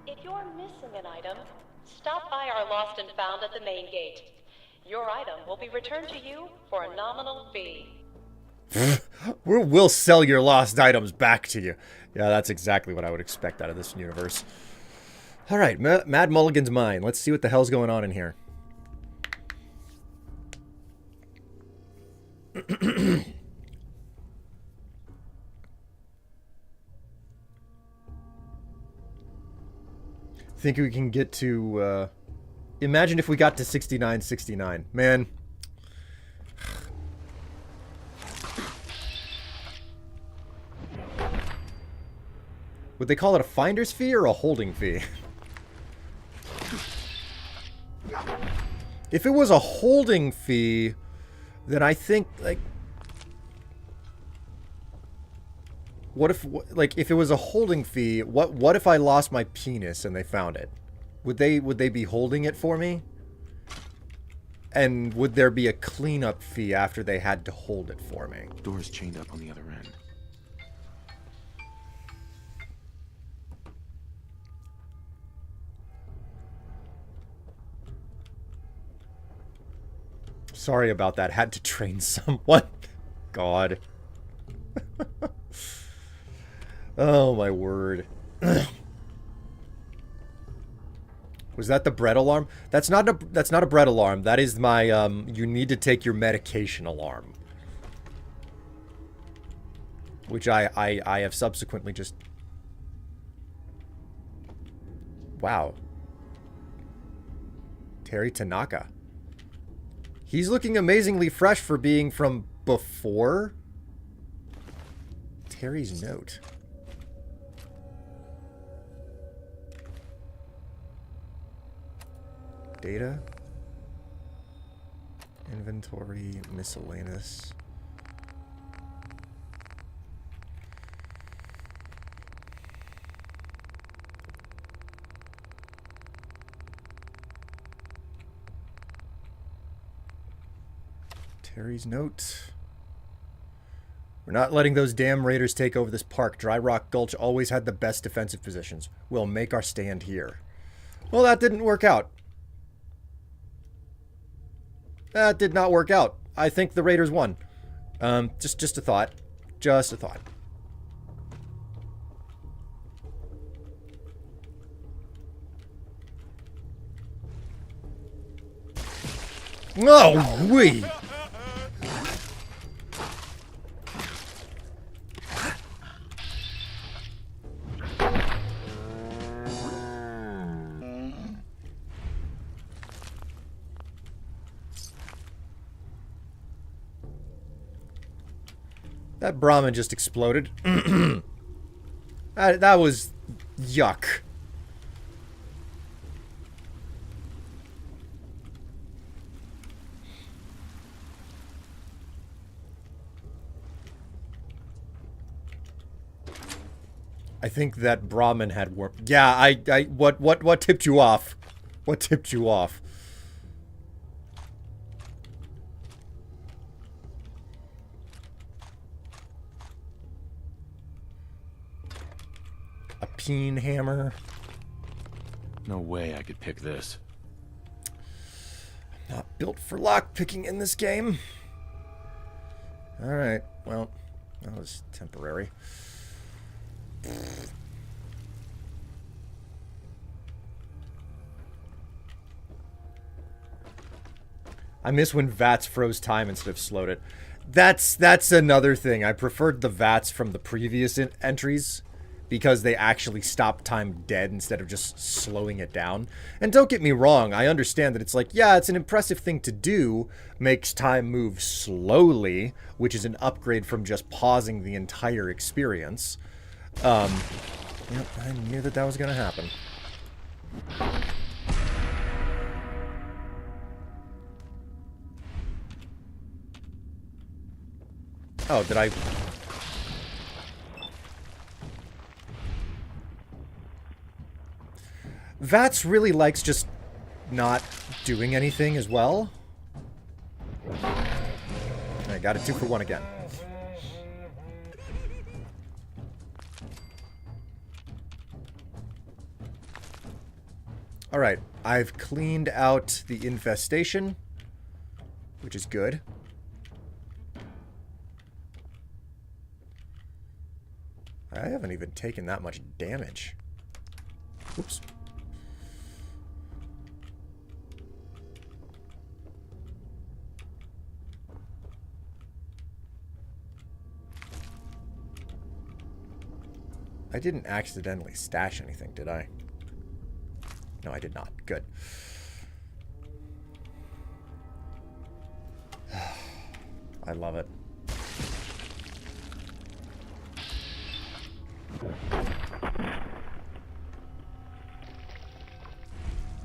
F: It you're missing an item, stop by our Lost and Found at the main gate. Your item will be returned to you for a nominal fee.
A: We'll sell your lost items back to you. Yeah, that's exactly what I would expect out of this universe. Alright, Mad Mulligan's mine. Let's see what the hell's going on in here. Think we can get to, imagine if we got to 6969. Man. Would they call it a finder's fee or a holding fee? If it was a holding fee, then I think, like... What if, like, if it was a holding fee, what if I lost my penis and they found it? Would they be holding it for me? And would there be a cleanup fee after they had to hold it for me?
G: Door's chained up on the other end.
A: Sorry about that. Had to train someone. God. Oh my word. Was that the bread alarm? That's not a bread alarm. That is my you need to take your medication alarm. Which I have subsequently just... Wow. Terry Tanaka. He's looking amazingly fresh for being from before. Terry's note. Data. Inventory. Miscellaneous. Terry's note. We're not letting those damn raiders take over this park. Dry Rock Gulch always had the best defensive positions. We'll make our stand here. Well, that didn't work out. That did not work out. I think the raiders won. Just a thought. Just a thought. Oh, wee! That Brahmin just exploded. that was yuck. I think that Brahmin had warp. Yeah, what tipped you off? What tipped you off? A peen hammer.
G: No way I could pick this.
A: I'm not built for lockpicking in this game. Alright, well, that was temporary. I miss when VATS froze time instead of slowed it. That's another thing. I preferred the VATS from the previous entries because they actually stopped time dead instead of just slowing it down. And don't get me wrong, I understand that it's like, yeah, it's an impressive thing to do, makes time move slowly, which is an upgrade from just pausing the entire experience. Yep, I knew that was gonna happen. Oh, did I... VATS really likes just not doing anything as well. I got a 2-for-1 again. Alright, I've cleaned out the infestation, which is good. I haven't even taken that much damage. Oops. I didn't accidentally stash anything, did I? No, I did not. Good. I love it.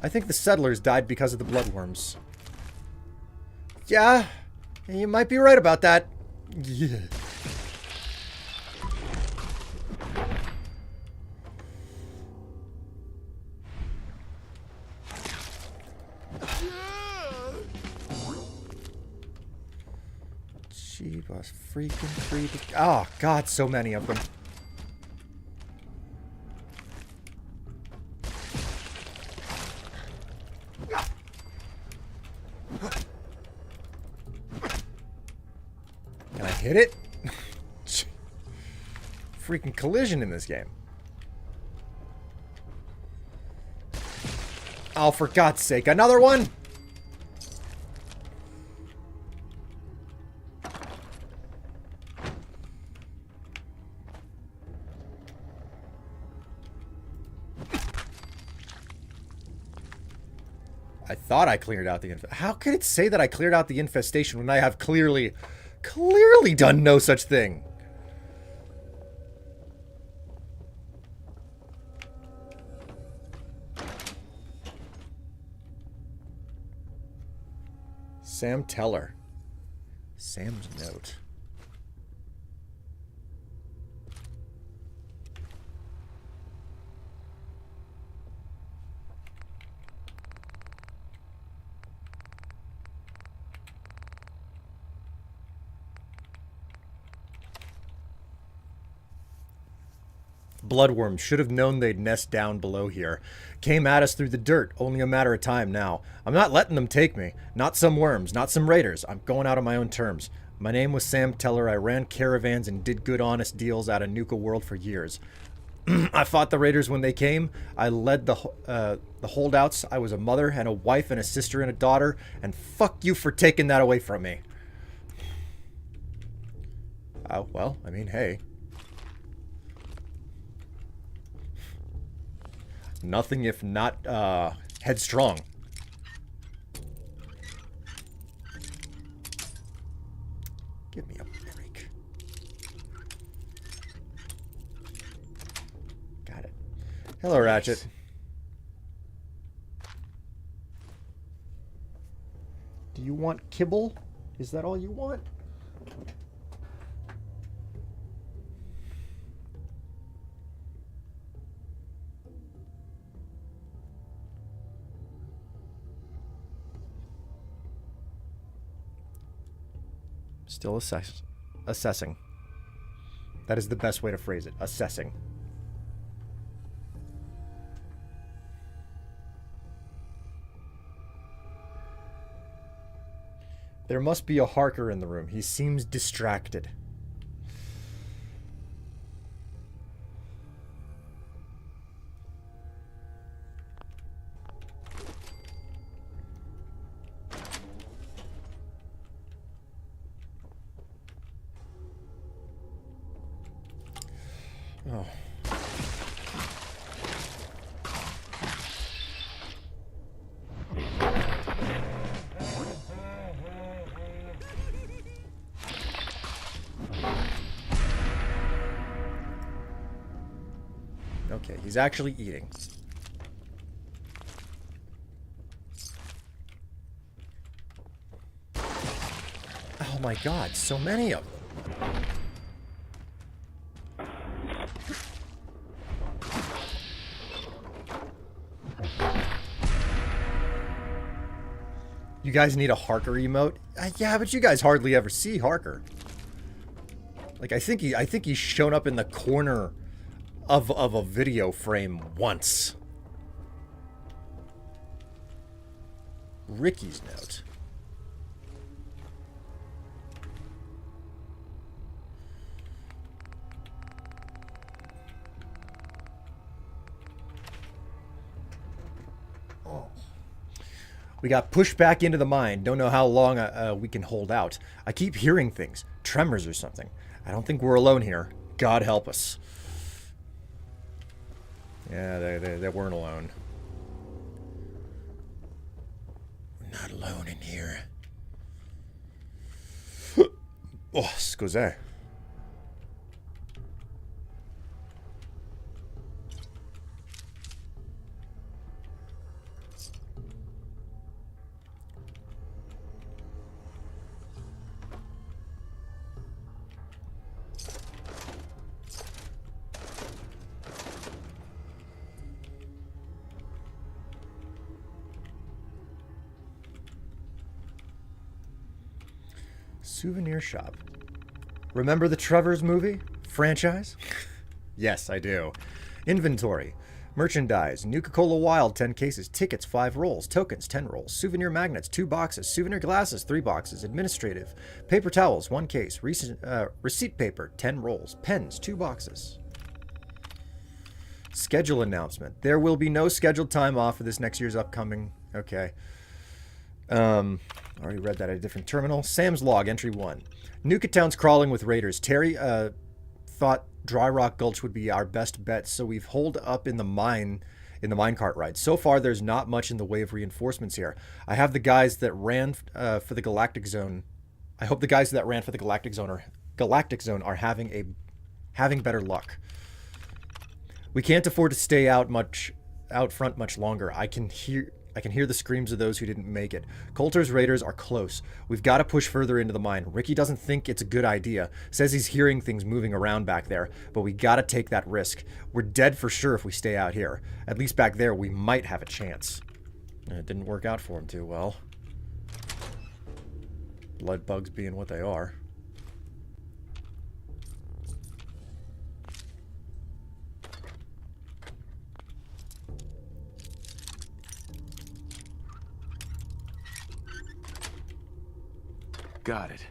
A: I think the settlers died because of the bloodworms. Yeah, you might be right about that. Yeah. Jeebus freaking creepy. Oh, God, so many of them. Can I hit it? Freaking collision in this game. Oh, for God's sake, another one? I thought I cleared out the infestation. How could it say that I cleared out the infestation when I have clearly done no such thing? Sam Teller. Sam's note. Bloodworms should have known they'd nest down below here. Came at us through the dirt, only a matter of time now. I'm not letting them take me. Not some worms, not some raiders. I'm going out on my own terms. My name was Sam Teller. I ran caravans and did good honest deals out of Nuka World for years. I fought the raiders when they came. I led the holdouts. I was a mother and a wife and a sister and a daughter. And fuck you for taking that away from me. Well, I mean, hey. Nothing if not headstrong. Give me a break. Got it. Hello, Ratchet. Do you want kibble? Is that all you want? Still assessing. That is the best way to phrase it. Assessing. There must be a Harker in the room. He seems distracted. Oh. Okay, he's actually eating. Oh my God, so many of them. You guys need a Harker emote? Yeah, but you guys hardly ever see Harker. Like, I think he's shown up in the corner of a video frame once. Ricky's note. Oh. We got pushed back into the mine. Don't know how long we can hold out. I keep hearing things. Tremors or something. I don't think we're alone here. God help us. Yeah, they weren't alone. We're not alone in here. Oh, scusate. Souvenir shop. Remember the Trevor's movie? Franchise? Yes, I do. Inventory. Merchandise. Nuka Cola Wild, 10 cases. Tickets, 5 rolls. Tokens, 10 rolls. Souvenir magnets, 2 boxes. Souvenir glasses, 3 boxes. Administrative. Paper towels, 1 case. Receipt paper, 10 rolls. Pens, 2 boxes. Schedule announcement. There will be no scheduled time off for this next year's upcoming... Okay. Already read that at a different terminal. Sam's log, entry 1. Nuka Town's crawling with raiders. Terry thought Dry Rock Gulch would be our best bet, so we've holed up in the minecart ride. So far, there's not much in the way of reinforcements here. I have the guys that ran for the Galactic Zone. I hope the guys that ran for the Galactic Zone are having better luck. We can't afford to stay out front much longer. I can hear the screams of those who didn't make it. Coulter's raiders are close. We've got to push further into the mine. Ricky doesn't think it's a good idea. Says he's hearing things moving around back there, but we got to take that risk. We're dead for sure if we stay out here. At least back there, we might have a chance. It didn't work out for him too well. Blood bugs being what they are.
G: Got it.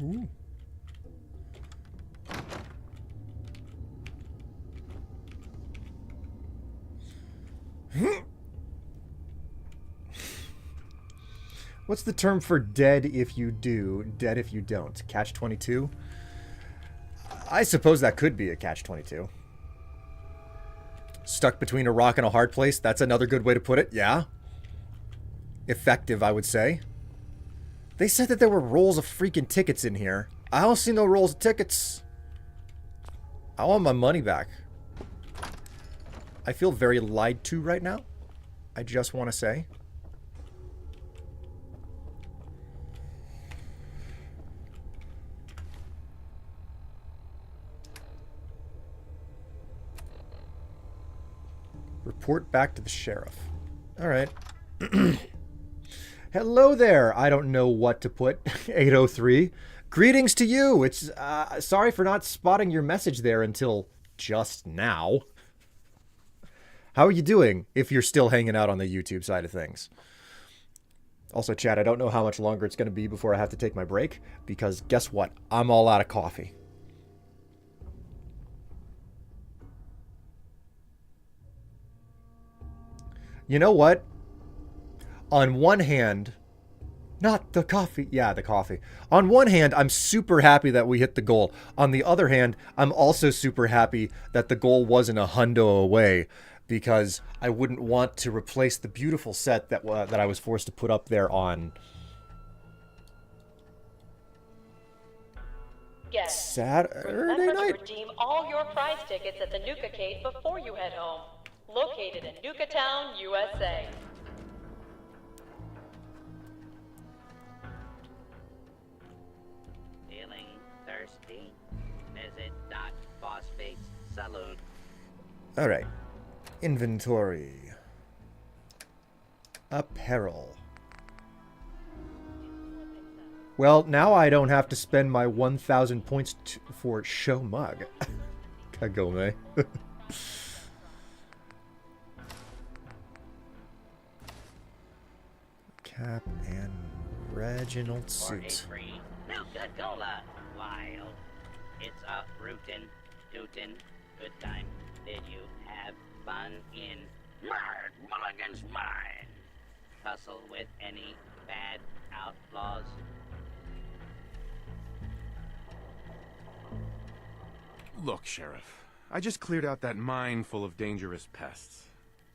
A: Ooh. What's the term for dead if you do, dead if you don't? Catch-22? I suppose that could be a catch-22. Stuck between a rock and a hard place? That's another good way to put it, yeah. Effective, I would say. They said that there were rolls of freaking tickets in here. I don't see no rolls of tickets. I want my money back. I feel very lied to right now. I just want to say. Report back to the sheriff. All right. Hello there. I don't know what to put. 803. Greetings to you. It's sorry for not spotting your message there until just now. How are you doing if you're still hanging out on the YouTube side of things? Also, chat, I don't know how much longer it's going to be before I have to take my break, because guess what? I'm all out of coffee. You know what? On one hand, not the coffee. Yeah, the coffee. On one hand, I'm super happy that we hit the goal. On the other hand, I'm also super happy that the goal wasn't a hundo away, because I wouldn't want to replace the beautiful set that I was forced to put up there on Saturday
F: Remember
A: night.
F: to redeem all your prize tickets at the Nuka Cave before you head home. Located in Nuka Town, USA.
B: Feeling thirsty? Visit Doc Phosphate's saloon.
A: All right. Inventory. Apparel. Well, now I don't have to spend my 1,000 points for show mug. Kagome. Cap and Reginald
B: For a
A: suit.
B: free Nuka Cola. Wild. It's a rootin', tootin', good time. Did you have fun in Mad Mulligan's mine? Tussle with any bad outlaws?
C: Look, Sheriff. I just cleared out that mine full of dangerous pests.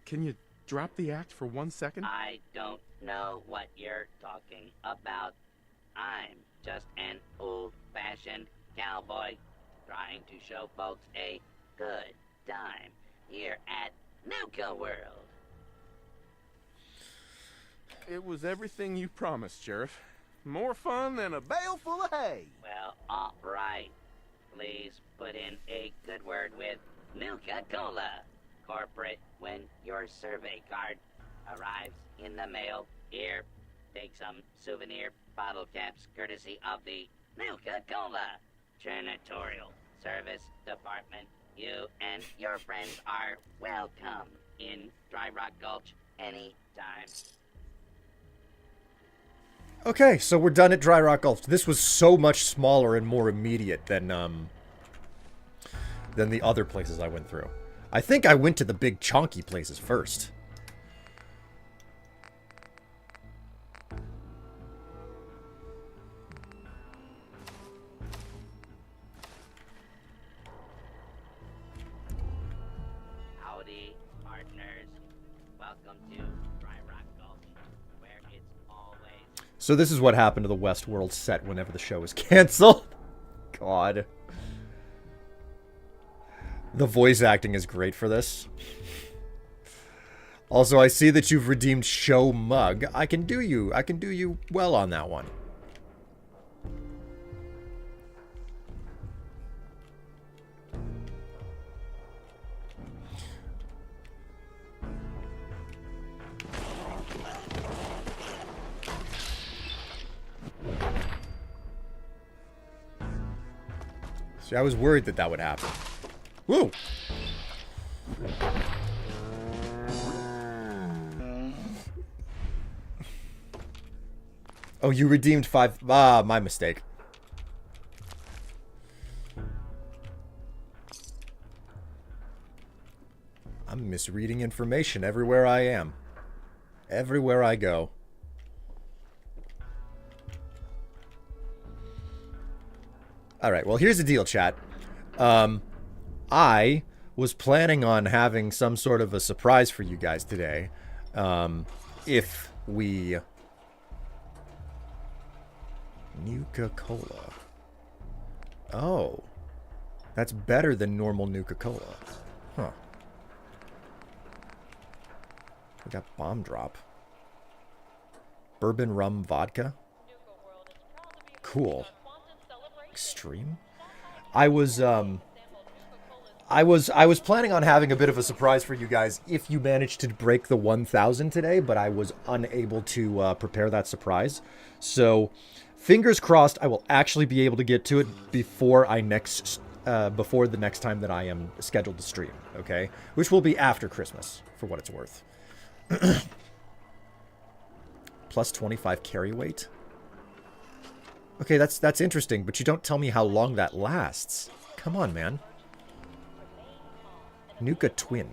C: Can you drop the act for 1 second?
B: I don't know what you're talking about. I'm just an old-fashioned cowboy trying to show folks a good time here at Nuka World.
C: It was everything you promised, Sheriff. More fun than a bale full of hay.
B: Well, all right. Please put in a good word with Nuka Cola. Corporate, when your survey card arrives in the mail, here, take some souvenir bottle caps courtesy of the Nuka Cola Janitorial Service Department. You and your friends are welcome in Dry Rock Gulch anytime.
A: Okay, so we're done at Dry Rock Gulch. This was so much smaller and more immediate than the other places I went through. I think I went to the big chonky places first.
B: Howdy, partners. Welcome to Dry Rock Gulch, where it's always...
A: So this is what happened to the Westworld set whenever the show was canceled. God. The voice acting is great for this. Also, I see that you've redeemed Show Mug. I can do you well on that one. See, I was worried that that would happen. Woo! Oh, you redeemed 5. Ah, my mistake. I'm misreading information everywhere I am. Everywhere I go. Alright, well, here's the deal, chat. I was planning on having some sort of a surprise for you guys today. If we... Nuka Cola. Oh. That's better than normal Nuka Cola. Huh. We got Bomb Drop. Bourbon Rum Vodka. Cool. Extreme? I was planning on having a bit of a surprise for you guys if you managed to break the 1,000 today, but I was unable to prepare that surprise. So, fingers crossed, I will actually be able to get to it before before the next time that I am scheduled to stream. Okay, which will be after Christmas, for what it's worth. Plus 25 carry weight. Okay, that's interesting, but you don't tell me how long that lasts. Come on, man. Nuka Twin.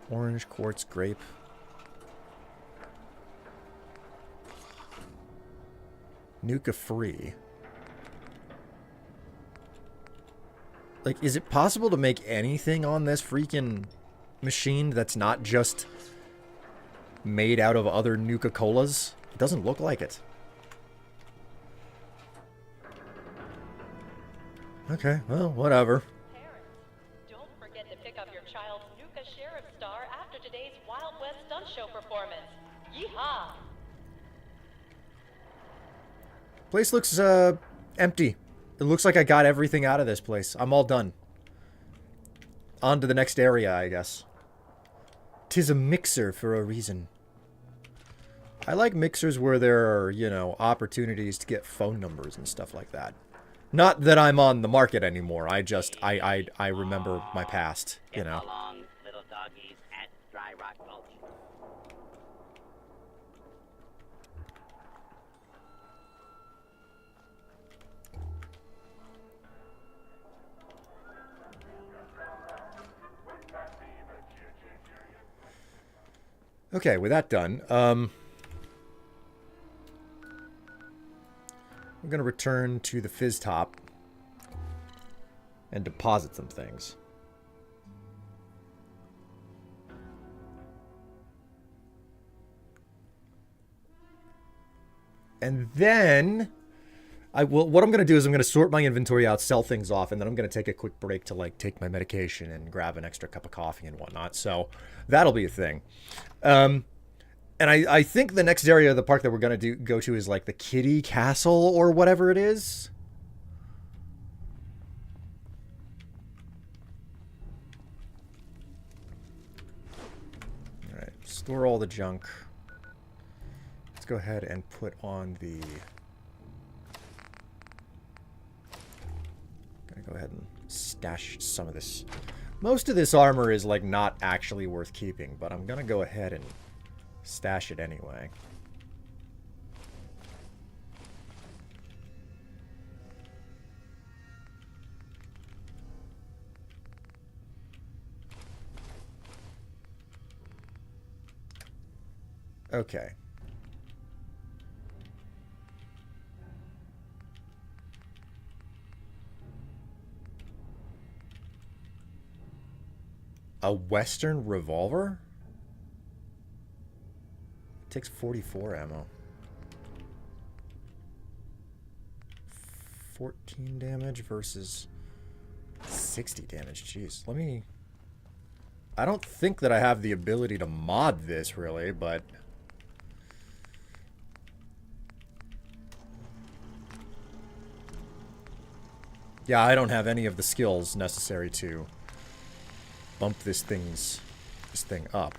A: Orange, quartz, grape. Nuka free. Like, is it possible to make anything on this freaking machine that's not just made out of other Nuka Colas? It doesn't look like it. Okay, well, whatever.
F: Parents, don't forget to pick up your child's Nuka Sheriff Star after today's Wild West Stunt Show performance. Yeehaw!
A: Place looks empty. It looks like I got everything out of this place. I'm all done. on to the next area, I guess. 'Tis a mixer for a reason. I like mixers where there are, you know, opportunities to get phone numbers and stuff like that. Not that I'm on the market anymore. I just, I remember my past, you
B: Get
A: know.
B: along, little doggies, at Dry Rock Gulch.
A: Okay, with that done, we're going to return to the fizz top and deposit some things. And then what I'm going to do is I'm going to sort my inventory out, sell things off, and then I'm going to take a quick break to like take my medication and grab an extra cup of coffee and whatnot. So that'll be a thing. And I think the next area of the park that we're going to go to is like the Kitty Castle or whatever it is. All right, store all the junk. Let's go ahead and put on the... Gonna go ahead and stash some of this. Most of this armor is like not actually worth keeping, but I'm gonna go ahead and stash it anyway. Okay. A Western revolver? It takes 44 ammo. 14 damage versus 60 damage. Jeez, let me... I don't think that I have the ability to mod this, really, but... Yeah, I don't have any of the skills necessary to bump this thing up.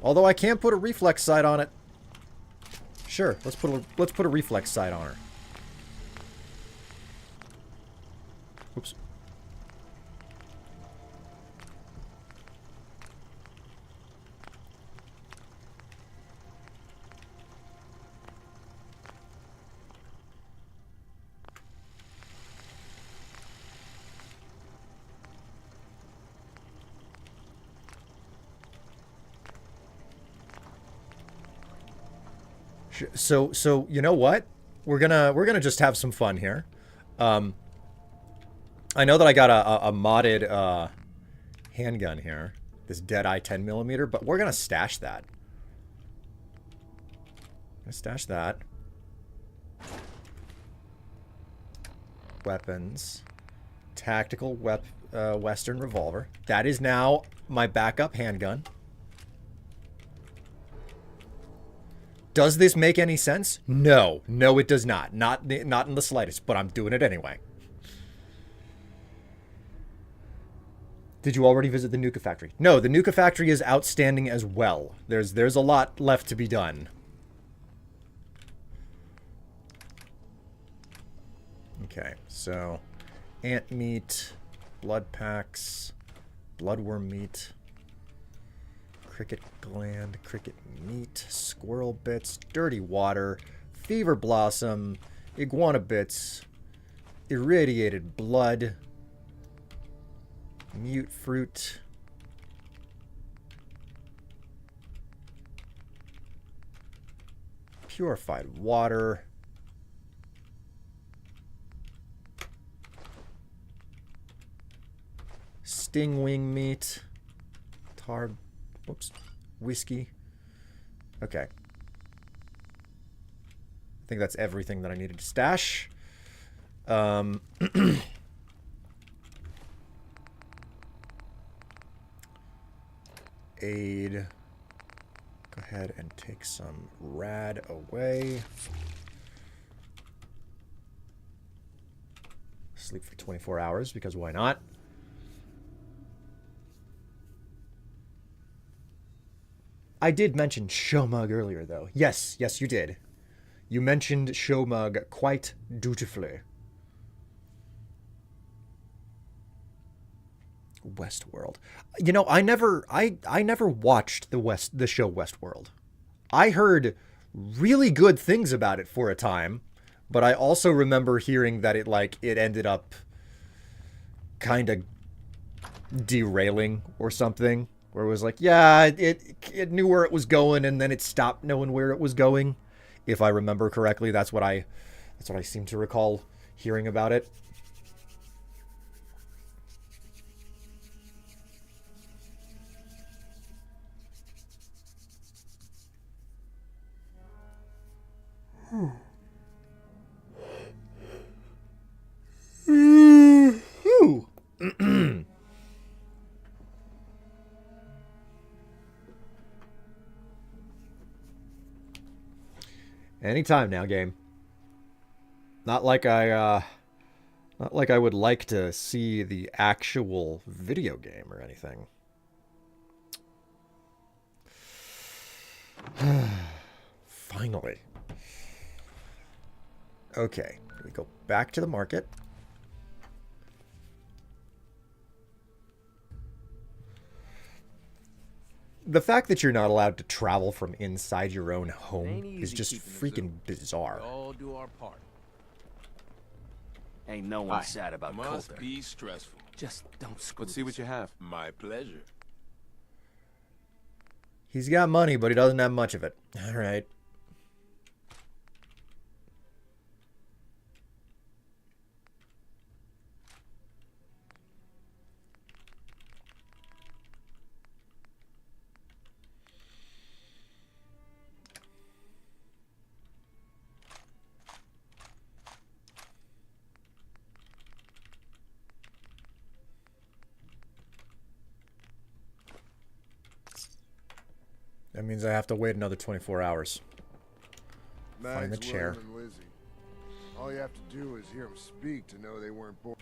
A: Although I can put a reflex sight on it. Sure, let's put a reflex sight on her. Oops. So you know what? We're gonna just have some fun here. I know that I got a modded handgun here, this Deadeye 10mm, but we're gonna stash that. Gonna stash that. Weapons, tactical Western revolver. That is now my backup handgun. Does this make any sense? No. No, it does not. Not in the slightest, but I'm doing it anyway. Did you already visit the Nuka factory? No, the Nuka factory is outstanding as well. There's a lot left to be done. Okay, so ant meat, blood packs, bloodworm meat, cricket gland, cricket meat, squirrel bits, dirty water, fever blossom, iguana bits, irradiated blood, mute fruit, purified water, stingwing meat, tar, whoops, whiskey. Okay. I think that's everything that I needed to stash. Aid. Go ahead and take some rad away. sleep for 24 hours, because why not? I did mention Showmug earlier, though. Yes, you did. You mentioned Showmug quite dutifully. Westworld. You know, I never watched the show Westworld. I heard really good things about it for a time, but I also remember hearing that it ended up kind of derailing or something, where it was like, yeah, it knew where it was going and then it stopped knowing where it was going. If I remember correctly, that's what I seem to recall hearing about it. Anytime now, game. Not like I would like to see the actual video game or anything. Finally. Okay, we go back to the market. The fact that you're not allowed to travel from inside your own home is just freaking bizarre.
I: All do our part.
J: Ain't no one sad about
I: Must
J: Coulter.
I: be stressful.
J: Just don't screw
G: Let's see what you have.
I: My pleasure.
A: He's got money, but he doesn't have much of it. All right. That means I have to wait another 24 hours. Find the chair.
K: William, and Lizzie. All you have to do is hear them speak to know they weren't born.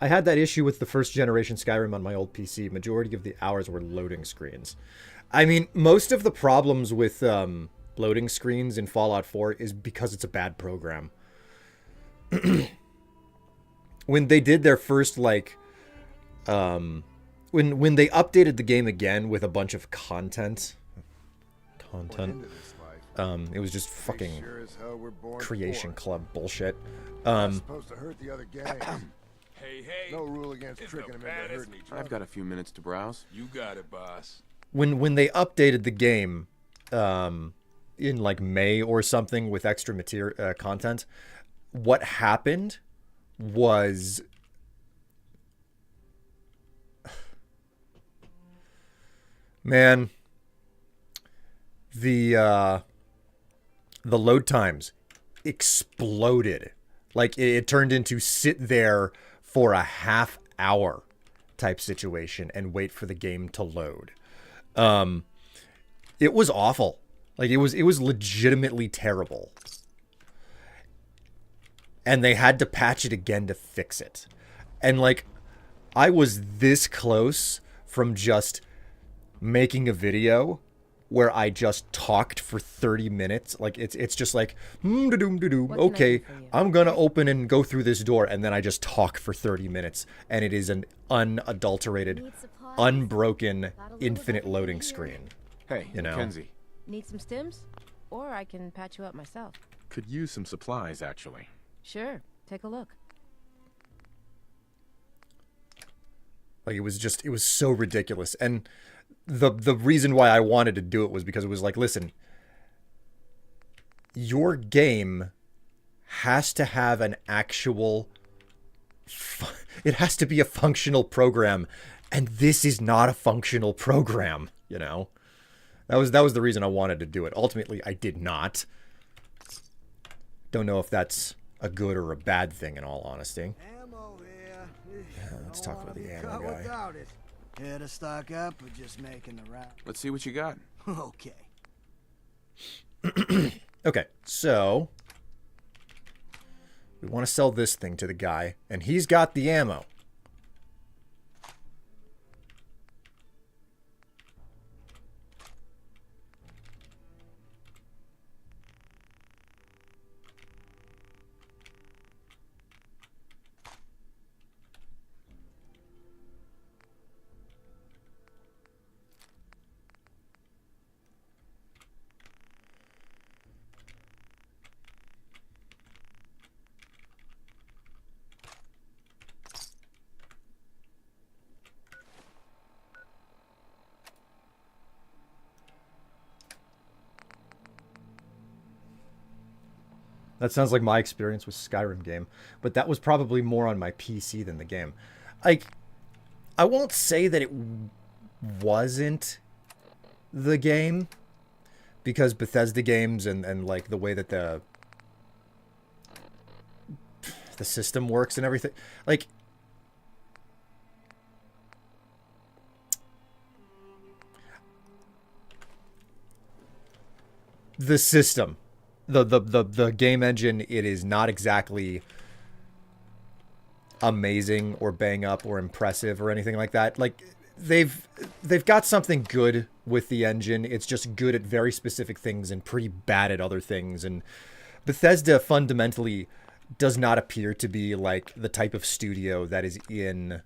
A: I had that issue with the first generation Skyrim on my old PC. Majority of the hours were loading screens. I mean, most of the problems with loading screens in Fallout 4 is because it's a bad program. When they did their first, like... when they updated the game again with a bunch of content, it was just fucking Creation Club bullshit.
K: Supposed to hurt the other gang.
I: Hey,
K: No rule against tricking them into hurting each other.
G: I've got a few minutes to browse.
I: You got it, boss.
A: When they updated the game, in like May or something with extra material content, what happened was man, the load times exploded. Like it turned into sit there for a half hour type situation and wait for the game to load. It was awful. Like it was legitimately terrible. And they had to patch it again to fix it. And like I was this close from just making a video where I just talked for 30 minutes. Like it's just like okay, I'm gonna open and go through this door, and then I just talk for 30 minutes, and it is an unadulterated, unbroken, infinite loading screen.
G: Hey,
A: you know?
G: Mackenzie.
L: Need some stims? Or I can patch you up myself.
G: Could use some supplies, actually.
L: Sure, take a look.
A: Like it was so ridiculous. And the reason why I wanted to do it was because it was like, listen, your game has to have an actual it has to be a functional program, and this is not a functional program, you know. That was the reason I wanted to do it. Ultimately, I did not. Don't know if that's a good or a bad thing, in all honesty.
M: Ammo here.
A: Yeah, let's talk about the ammo guy.
M: Without it. Here to stock up or just making the round?
G: Let's see what you got.
M: Okay.
A: Okay, so we want to sell this thing to the guy, and he's got the ammo. That sounds like my experience with Skyrim game, but that was probably more on my PC than the game. I won't say that it wasn't the game, because Bethesda games and like the way that the system works and everything, like the system, the game engine, it is not exactly amazing or bang up or impressive or anything like that. Like they've got something good with the engine. It's just good at very specific things and pretty bad at other things. And Bethesda fundamentally does not appear to be like the type of studio that is in.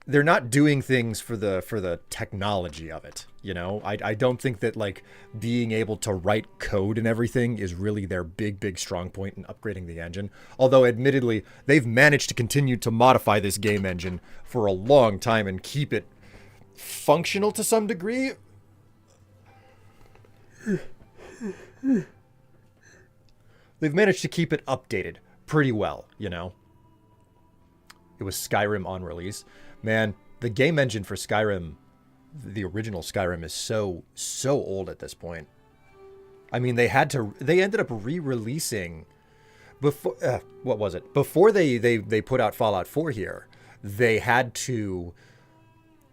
A: They're not doing things for the technology of it, you know? I don't think that, like, being able to write code and everything is really their big strong point in upgrading the engine. Although, admittedly, they've managed to continue to modify this game engine for a long time and keep it functional to some degree. They've managed to keep it updated pretty well, you know? It was Skyrim on release. Man, the game engine for Skyrim, the original Skyrim, is so old at this point. I mean, they ended up re-releasing before, what was it? Before they put out Fallout 4 here, they had to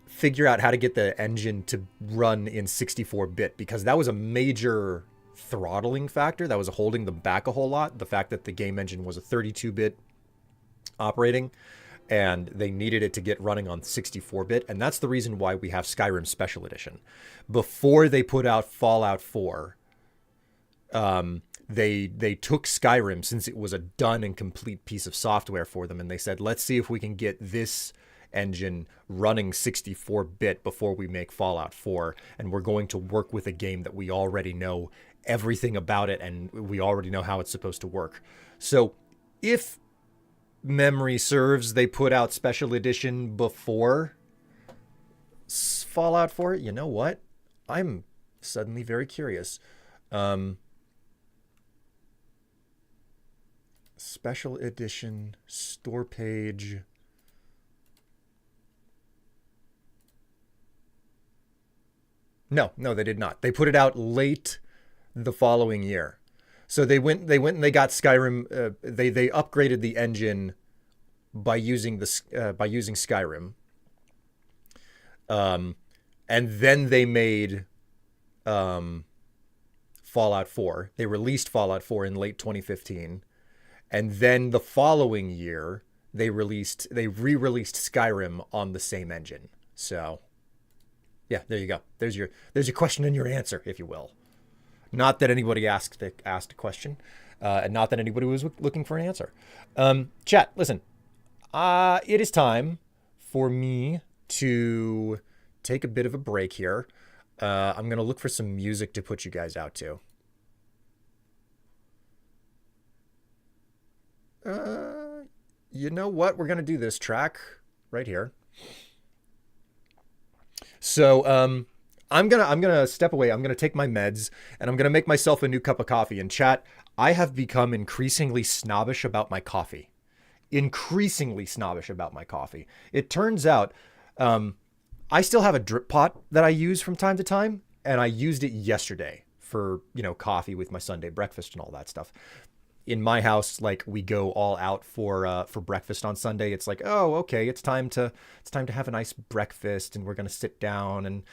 A: figure out how to get the engine to run in 64-bit, because that was a major throttling factor that was holding them back a whole lot. The fact that the game engine was a 32-bit operating, and they needed it to get running on 64-bit, and that's the reason why we have Skyrim Special Edition. Before they put out Fallout 4, they took Skyrim, since it was a done and complete piece of software for them, and they said, let's see if we can get this engine running 64-bit before we make Fallout 4, and we're going to work with a game that we already know everything about it, and we already know how it's supposed to work. So if memory serves, they put out Special Edition before Fallout 4. You know what? I'm suddenly very curious. Special Edition store page. No, they did not. They put it out late the following year. So they went and they got Skyrim. They upgraded the engine by using Skyrim, and then they made Fallout 4. They released Fallout 4 in late 2015, and then the following year they re-released Skyrim on the same engine. So, yeah, there you go. There's your question and your answer, if you will. Not that anybody asked a question, and not that anybody was looking for an answer. Chat, listen. It is time for me to take a bit of a break here. I'm going to look for some music to put you guys out to. You know what? We're going to do this track right here. So, I'm gonna step away. I'm gonna take my meds, and I'm gonna make myself a new cup of coffee. And chat, I have become increasingly snobbish about my coffee. Increasingly snobbish about my coffee. It turns out, I still have a drip pot that I use from time to time, and I used it yesterday for, coffee with my Sunday breakfast and all that stuff. In my house, like, we go all out for breakfast on Sunday. It's like, oh, okay, it's time to have a nice breakfast, and we're gonna sit down and,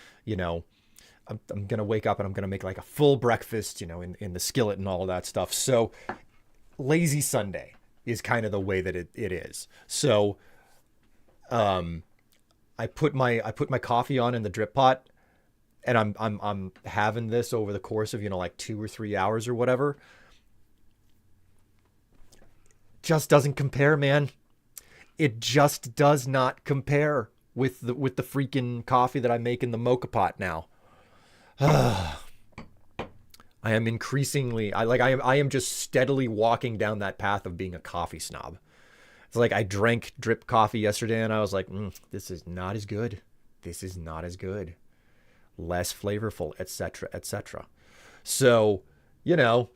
A: I'm gonna wake up and I'm gonna make like a full breakfast, you know, in the skillet and all of that stuff. So lazy Sunday is kind of the way that it is. So I put my coffee on in the drip pot, and I'm having this over the course of, you know, like 2 or 3 hours or whatever. Just doesn't compare, man. It just does not compare with the freaking coffee that I make in the mocha pot now. I am increasingly, I am just steadily walking down that path of being a coffee snob. It's like I drank drip coffee yesterday and I was like, this is not as good. This is not as good. Less flavorful, etc., etc. So, you know,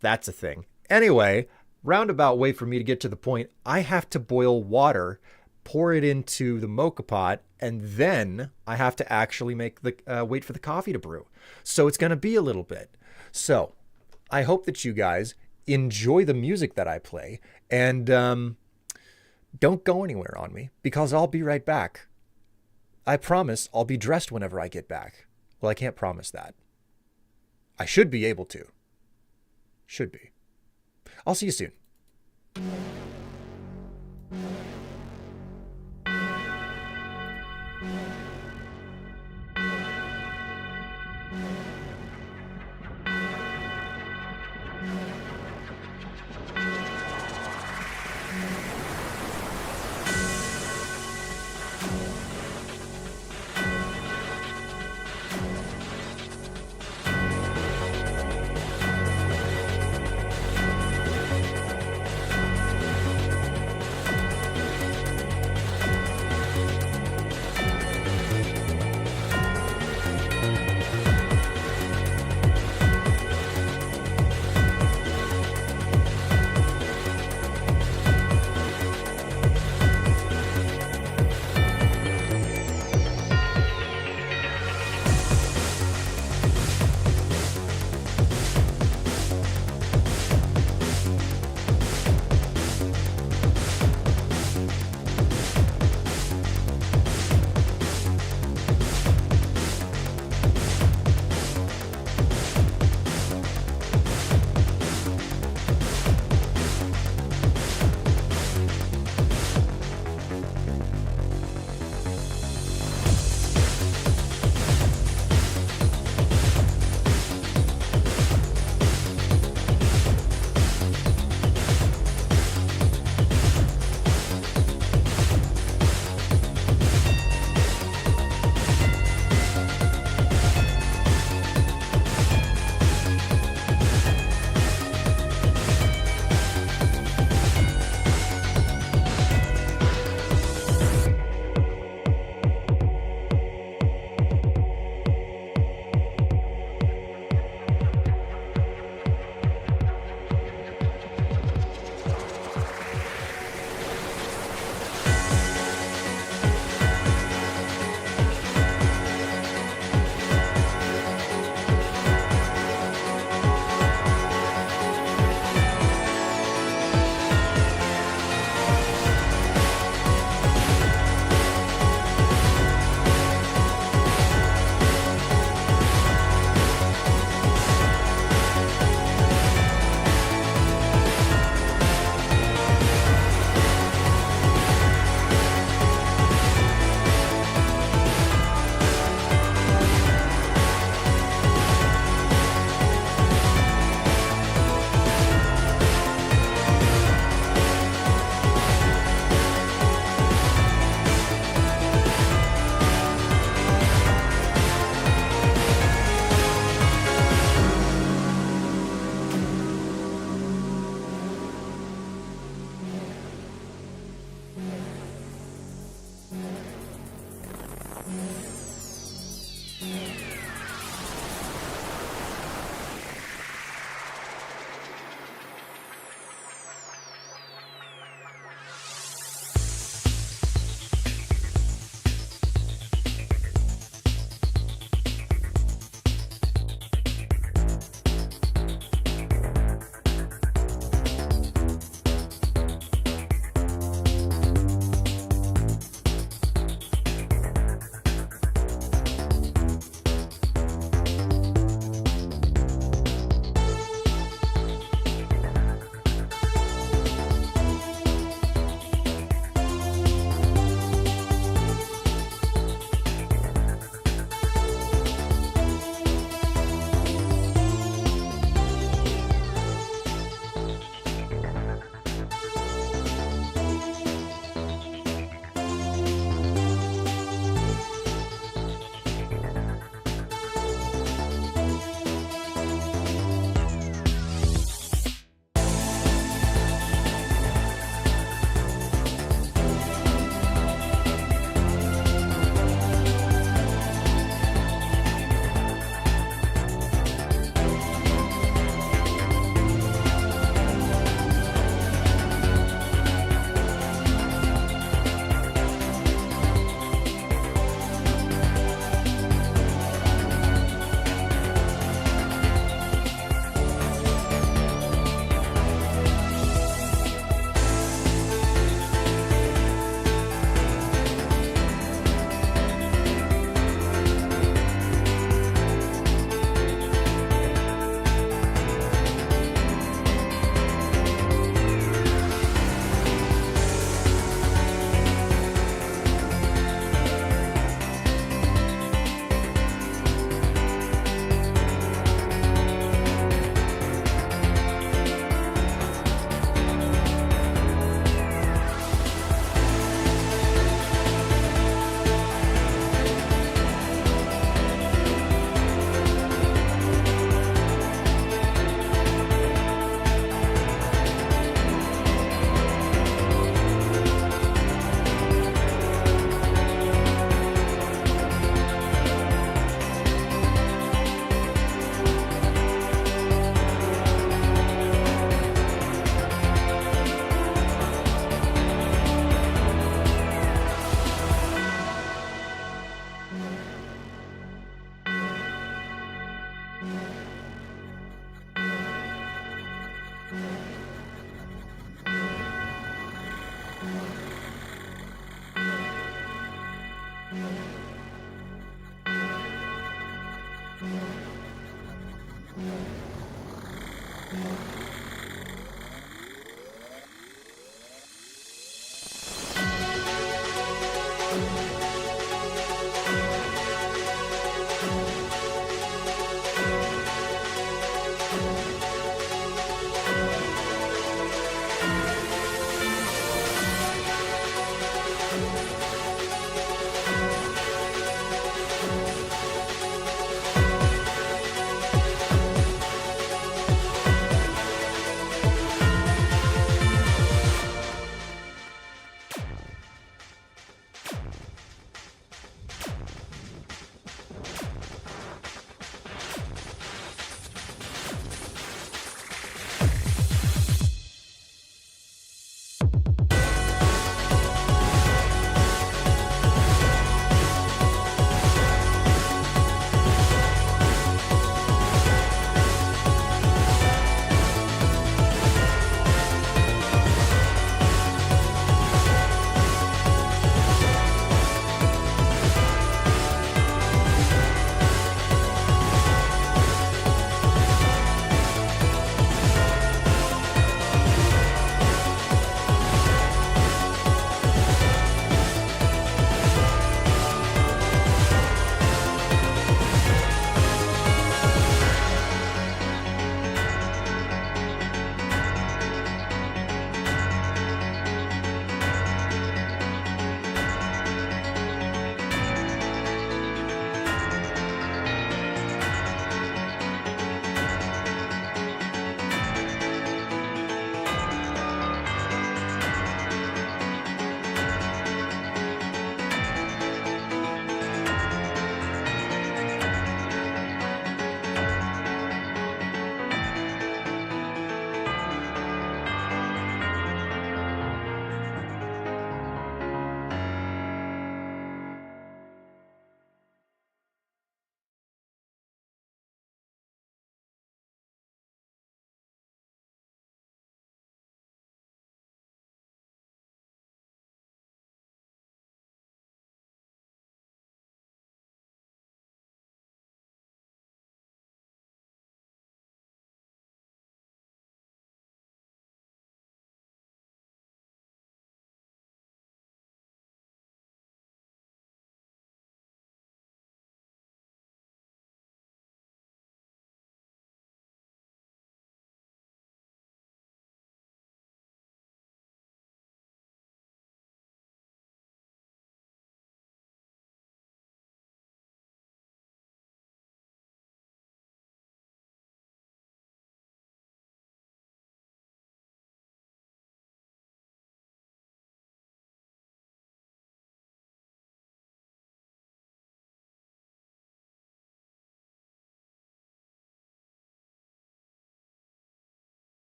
A: that's a thing. Anyway, roundabout way for me to get to the point, I have to boil water, pour it into the mocha pot, and then I have to actually make the wait for the coffee to brew. So it's going to be a little bit. So I hope that you guys enjoy the music that I play, and don't go anywhere on me, because I'll be right back. I promise I'll be dressed whenever I get back. Well, I can't promise that. I should be able to. Should be. I'll see you soon.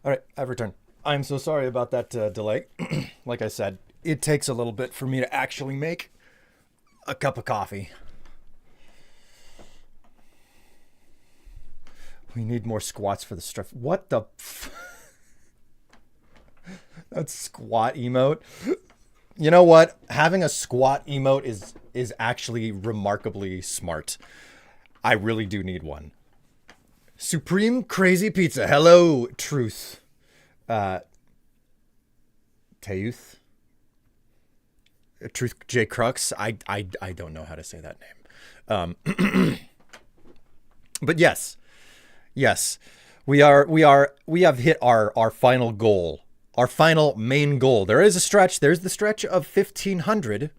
A: All right, I've returned. I'm so sorry about that delay. Like I said, it takes a little bit for me to actually make a cup of coffee. We need more squats for the Strife. What the? That squat emote. You know what? Having a squat emote is actually remarkably smart. I really do need one. Supreme Crazy Pizza. Hello, Truth. Teuth. Truth J Crux. I don't know how to say that name. But yes. Yes. We have hit our final goal. Our final main goal. There is a stretch. There's the stretch of 1,500,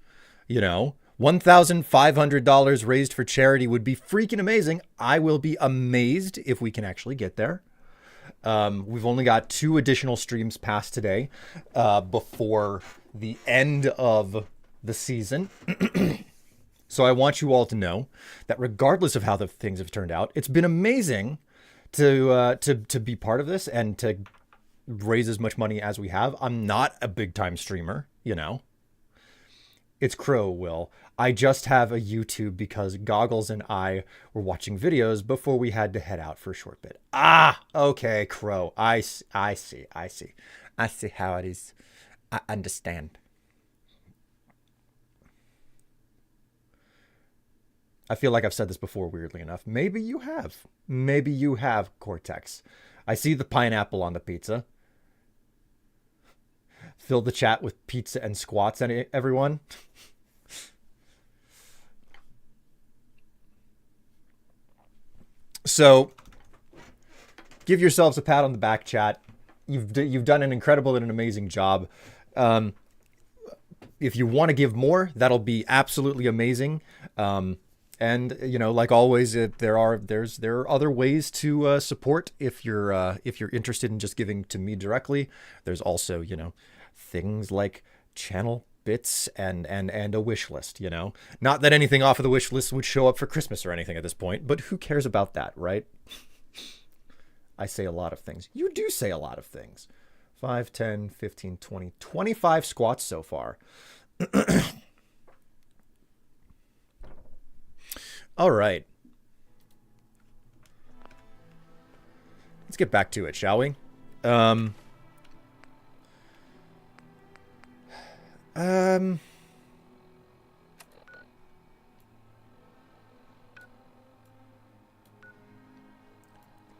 A: you know. $1,500 raised for charity would be freaking amazing. I will be amazed if we can actually get there. We've only got 2 additional streams past today before the end of the season. So I want you all to know that regardless of how the things have turned out, it's been amazing to be part of this and to raise as much money as we have. I'm not a big time streamer, you know. It's Crow, Will. I just have a YouTube because Goggles and I were watching videos before we had to head out for a short bit. Ah, okay, Crow. I see. I see how it is. I understand. I feel like I've said this before, weirdly enough. Maybe you have. Maybe you have, Cortex. I see the pineapple on the pizza. Fill the chat with pizza and squats, everyone. So, give yourselves a pat on the back, chat. You've done an incredible and an amazing job. If you want to give more, that'll be absolutely amazing. And you know, like always, there are other ways to support if you're interested in just giving to me directly. There's also, you know, things like channel bits and a wish list, you know. Not that anything off of the wish list would show up for Christmas or anything at this point, but who cares about that, right? I say a lot of things. You do say a lot of things. 5, 10, 15, 20, 25 squats so far. All right. Let's get back to it, shall we?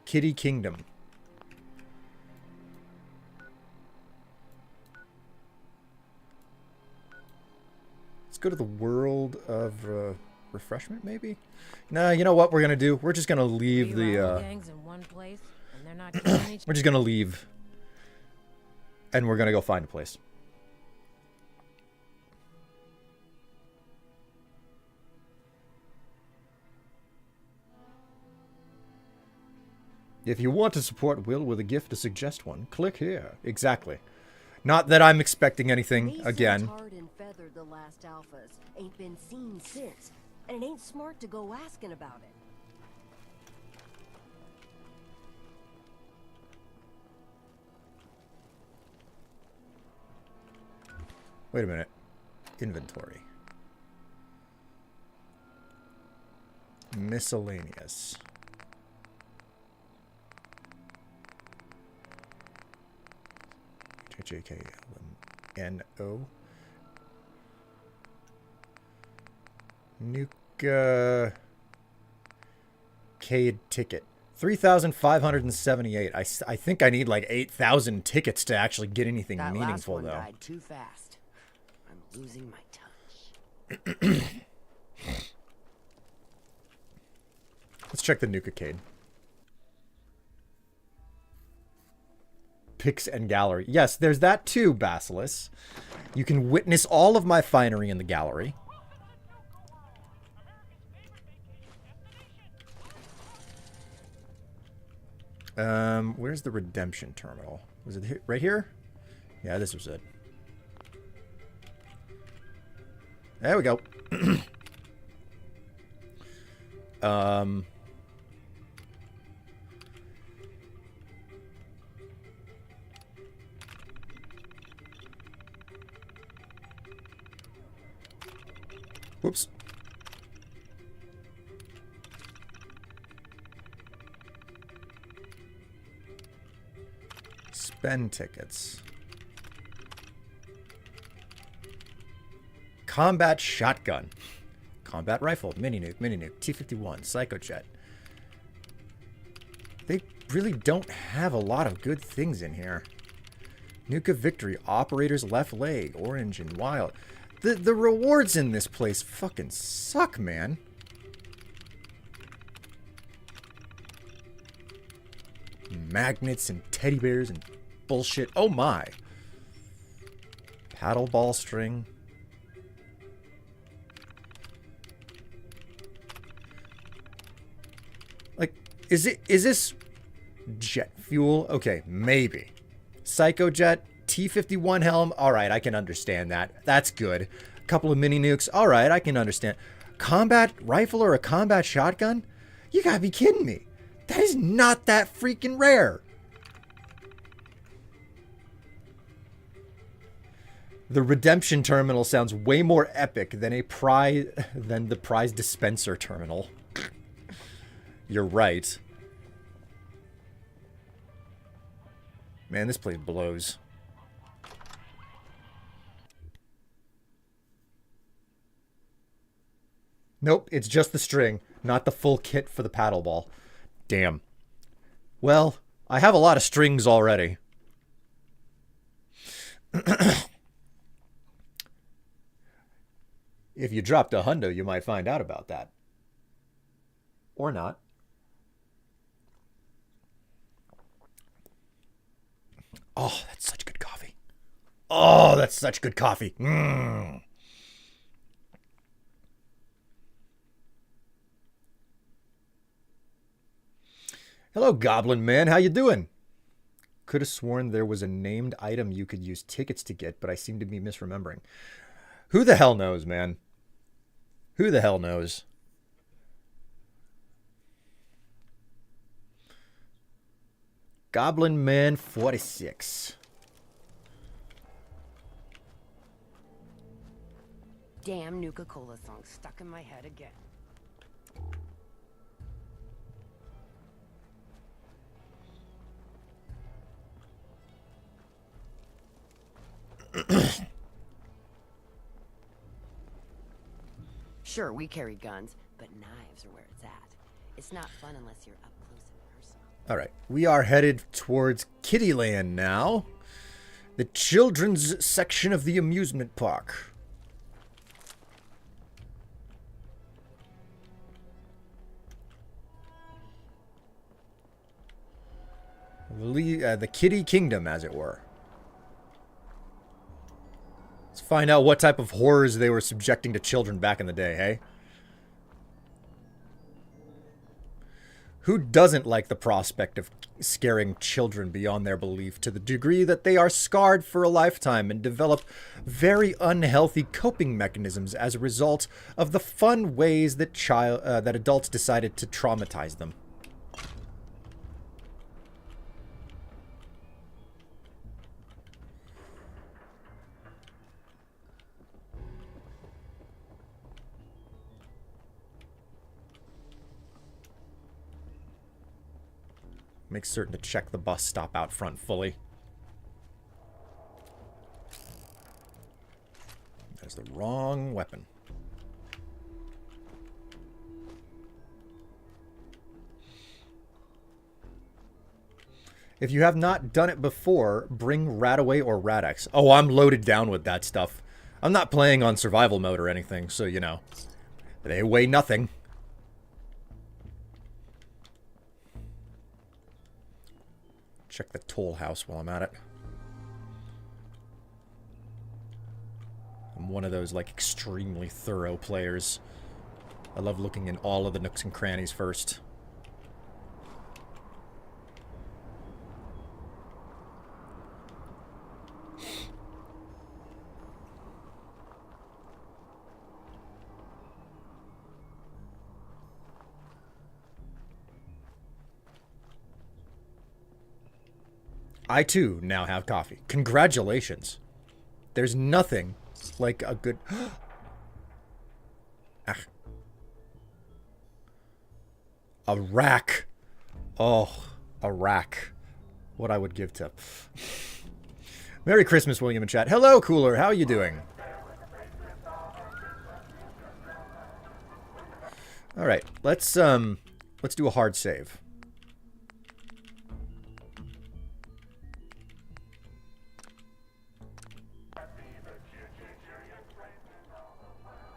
A: Kitty Kingdom. Let's go to the world of refreshment, maybe? Nah, you know what we're gonna do? We're just gonna leave the
L: gangs in one place, and they're not killing each
A: we're just gonna leave. And we're gonna go find a place. If you want to support Will with a gift to suggest one, click here. Exactly. Not that I'm expecting anything again.
N: Tarred and feathered the last alphas. Ain't been seen since. And it ain't smart to go asking about it.
A: Wait a minute. Inventory. Miscellaneous. JKLNO. Nuka Cade ticket. 3,578. I think I need like 8,000 tickets to actually get anything
N: That
A: meaningful,
N: last one
A: though.
N: died too fast. I'm losing my touch.
A: Let's check the Nuka Cade. Picks and gallery. Yes, there's that too, Basilis. You can witness all of my finery in the gallery. Where's the redemption terminal? Was it right here? Yeah, this was it. There we go. Whoops. Spend tickets. Combat shotgun. Combat rifle. Mini nuke. T-51. Psychojet. They really don't have a lot of good things in here. Nuka Victory. Operator's left leg. Orange and wild. The rewards in this place fucking suck, man. Magnets and teddy bears and bullshit. Oh my. Paddle ball string. Like, is this jet fuel? Okay, maybe. Psychojet, T-51 helm. All right, I can understand that. That's good. A couple of mini nukes. All right, I can understand. Combat rifle or a combat shotgun? You gotta be kidding me. That is not that freaking rare. The redemption terminal sounds way more epic than the prize dispenser terminal. You're right. Man, this place blows. Nope, it's just the string, not the full kit for the paddle ball. Damn. Well, I have a lot of strings already. If you dropped a hundo, you might find out about that. Or not. Oh, that's such good coffee. Oh, that's such good coffee. Mmm. Hello, Goblin Man. How you doing? Could have sworn there was a named item you could use tickets to get, but I seem to be misremembering. Who the hell knows, man? Who the hell knows? Goblin Man 46.
N: Damn Nuka Cola song stuck in my head again. Sure, we carry guns, but knives are where it's at. It's not fun unless you're up close and personal.
A: All right, we are headed towards Kittyland now. The children's section of the amusement park. The Kitty Kingdom, as it were. Let's find out what type of horrors they were subjecting to children back in the day, hey? Who doesn't like the prospect of scaring children beyond their belief to the degree that they are scarred for a lifetime and develop very unhealthy coping mechanisms as a result of the fun ways that adults decided to traumatize them? Make certain to check the bus stop out front fully. That's the wrong weapon. If you have not done it before, bring Radaway or Rad-X. Oh, I'm loaded down with that stuff. I'm not playing on survival mode or anything, so, you know. They weigh nothing. Check the toll house while I'm at it. I'm one of those, like, extremely thorough players. I love looking in all of the nooks and crannies first. I, too, now have coffee. Congratulations. There's nothing like a good... A rack. Oh, a rack. What I would give to... Merry Christmas, William in chat. Hello, Cooler. How are you doing? All right, let's do a hard save.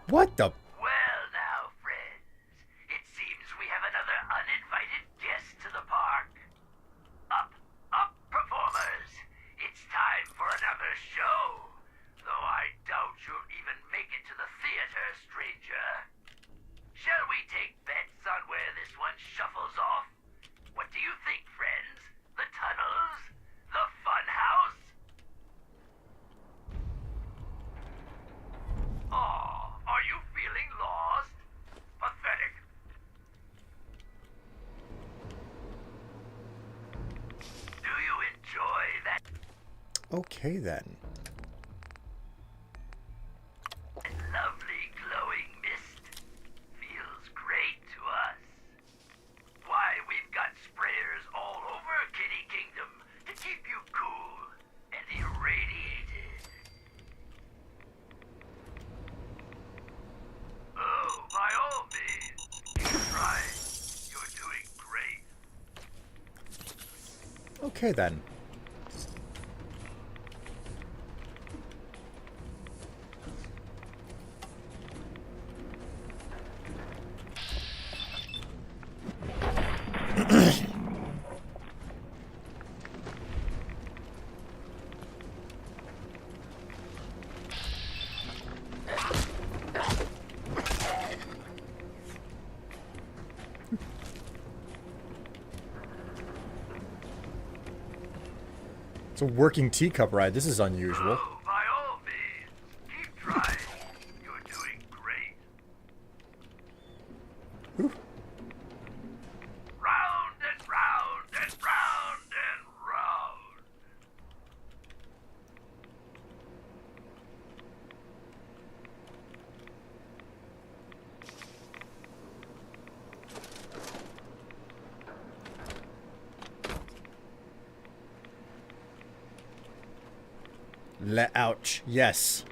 A: What the?
B: Well now, friends, it seems we have another uninvited guest to the park. Up, performers! It's time for another show. Though I doubt you'll even make it to the theater, stranger. Shall we take bets on where this one shuffles off? What do you think, friends? The tunnels? The fun house? Aw, are you feeling lost? Pathetic. Do you enjoy that?
A: Okay, then.
B: Lovely glowing mist. Feels great to us. Why, we've got sprayers all over Kitty Kingdom to keep you cool and irradiated. Oh, by all means, keep trying. You're doing great.
A: Okay, then. It's a working teacup ride. This is unusual.
B: Oh, by all means, keep trying. You're doing great.
A: Ooh.
B: Round and round and round and round.
A: Ouch. Yes.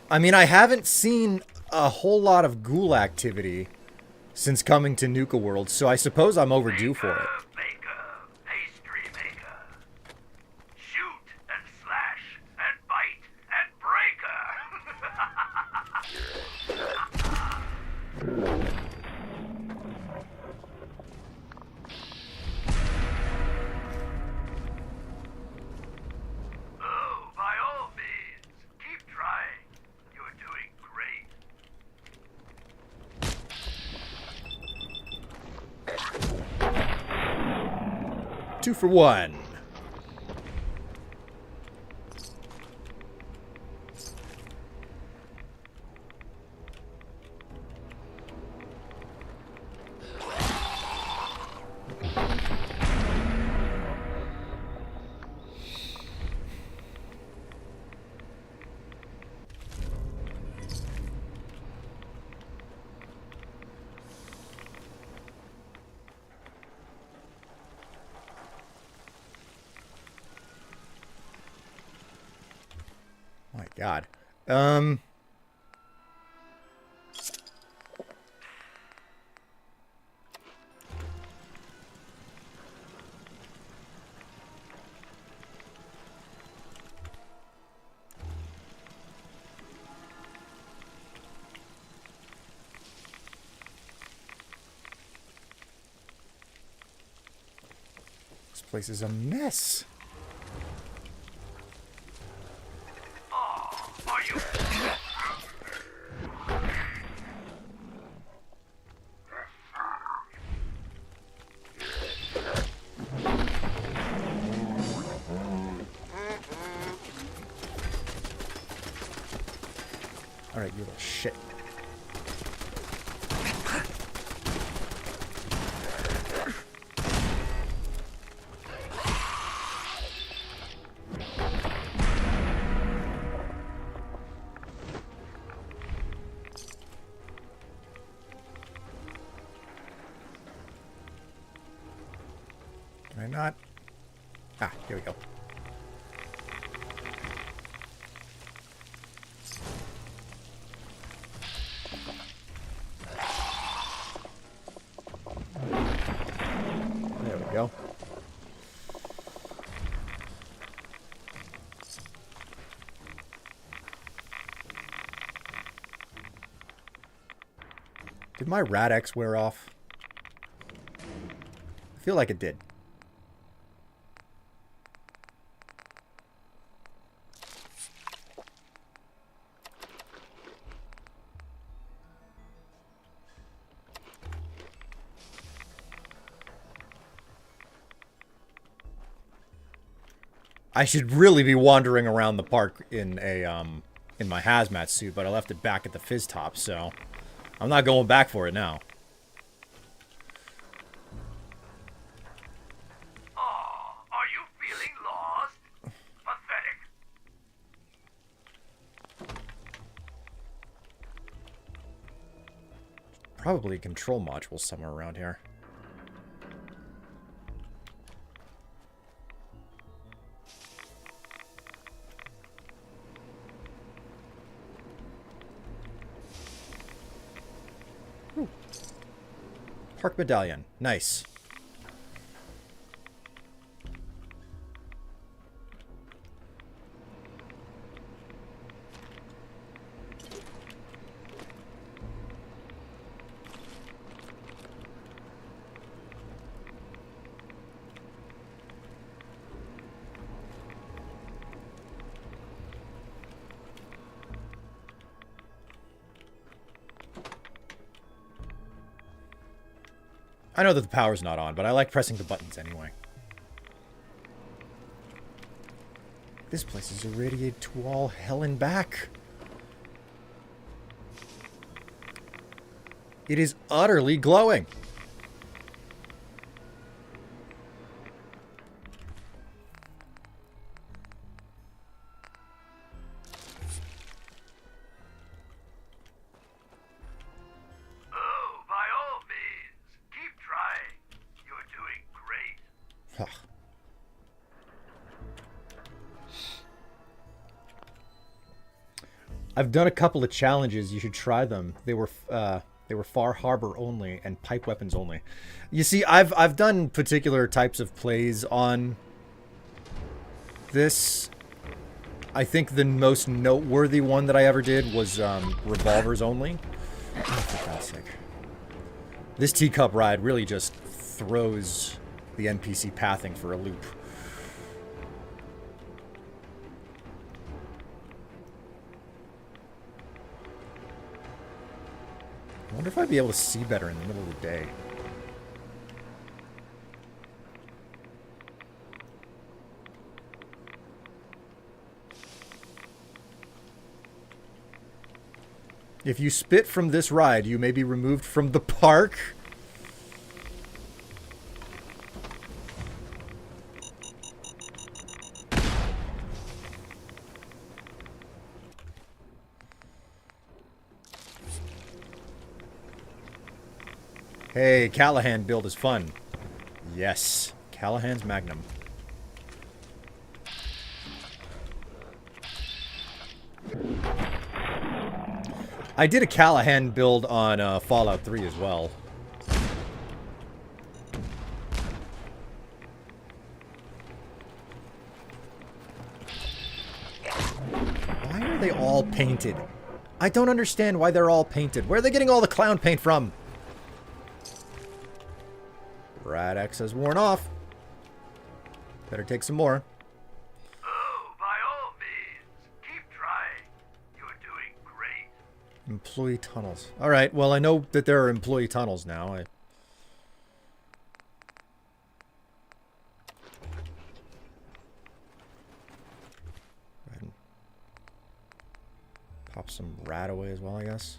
A: I mean, I haven't seen a whole lot of ghoul activity since coming to Nuka World, so I suppose I'm overdue for it.
B: Baker, pastry maker. Shoot and slash and bite and breaker. Oh, by all means, keep trying. You're doing great.
A: 2 for 1. My God. This place is a mess.
B: Are you?
A: All right, you little shit. not? Ah, here we go. There we go. Did my Rad-X wear off? I feel like it did. I should really be wandering around the park in a in my hazmat suit, but I left it back at the fizz top, so I'm not going back for it now.
D: Oh, are you feeling lost? Pathetic.
A: Probably a control module somewhere around here. Ooh. Park medallion. Nice. I know that the power's not on, but I like pressing the buttons anyway. This place is irradiated to all hell and back. It is utterly glowing.
D: Oh, by all means, keep trying. You're doing great.
A: Ugh. I've done a couple of challenges. You should try them. They were Far Harbor only and pipe weapons only. You see, I've done particular types of plays on this. I think the most noteworthy one that I ever did was revolvers only. Oh, for God's sake. This teacup ride really just throws the NPC pathing for a loop. I wonder if I'd be able to see better in the middle of the day. If you spit from this ride, you may be removed from the park. Hey, Callahan build is fun. Yes, Callahan's Magnum. I did a Callahan build on Fallout 3 as well. Why are they all painted? I don't understand why they're all painted. Where are they getting all the clown paint from? Rad-X has worn off. Better take some more.
D: Oh, by all means, keep trying. You're doing great.
A: Employee tunnels. Alright, well, I know that there are employee tunnels now. Go ahead and pop some rat away as well, I guess.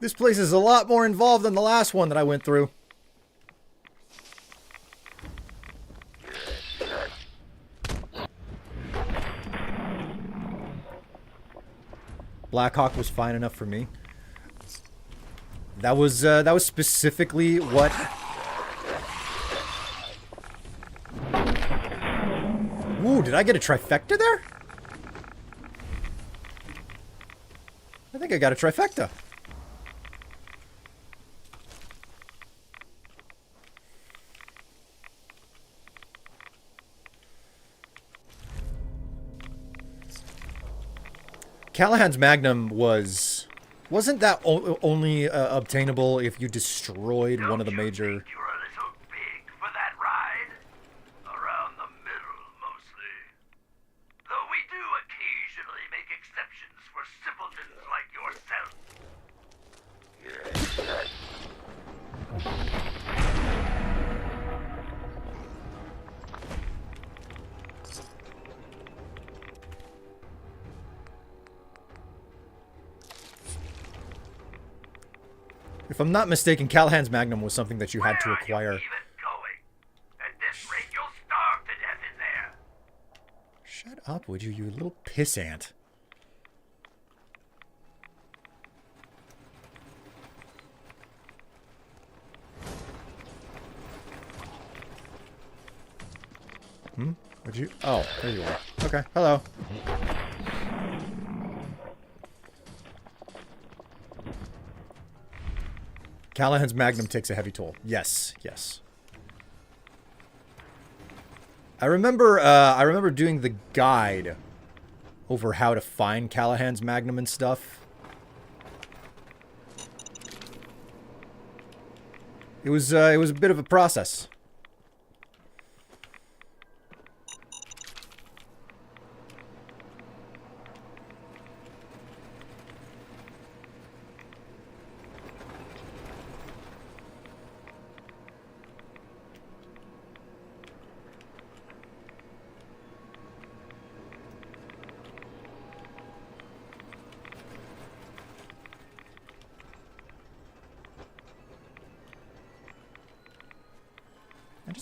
A: This place is a lot more involved than the last one that I went through. Blackhawk was fine enough for me. That was specifically what... Ooh, did I get a trifecta there? I think I got a trifecta. Callahan's Magnum wasn't that only obtainable if you destroyed one of the major... If I'm not mistaken, Callahan's Magnum was something that you had to acquire. Shut up, would you, you little pissant. Would you? Oh, there you are. Okay, hello. Callahan's Magnum takes a heavy toll. Yes, yes. I remember doing the guide over how to find Callahan's Magnum and stuff. It was a bit of a process.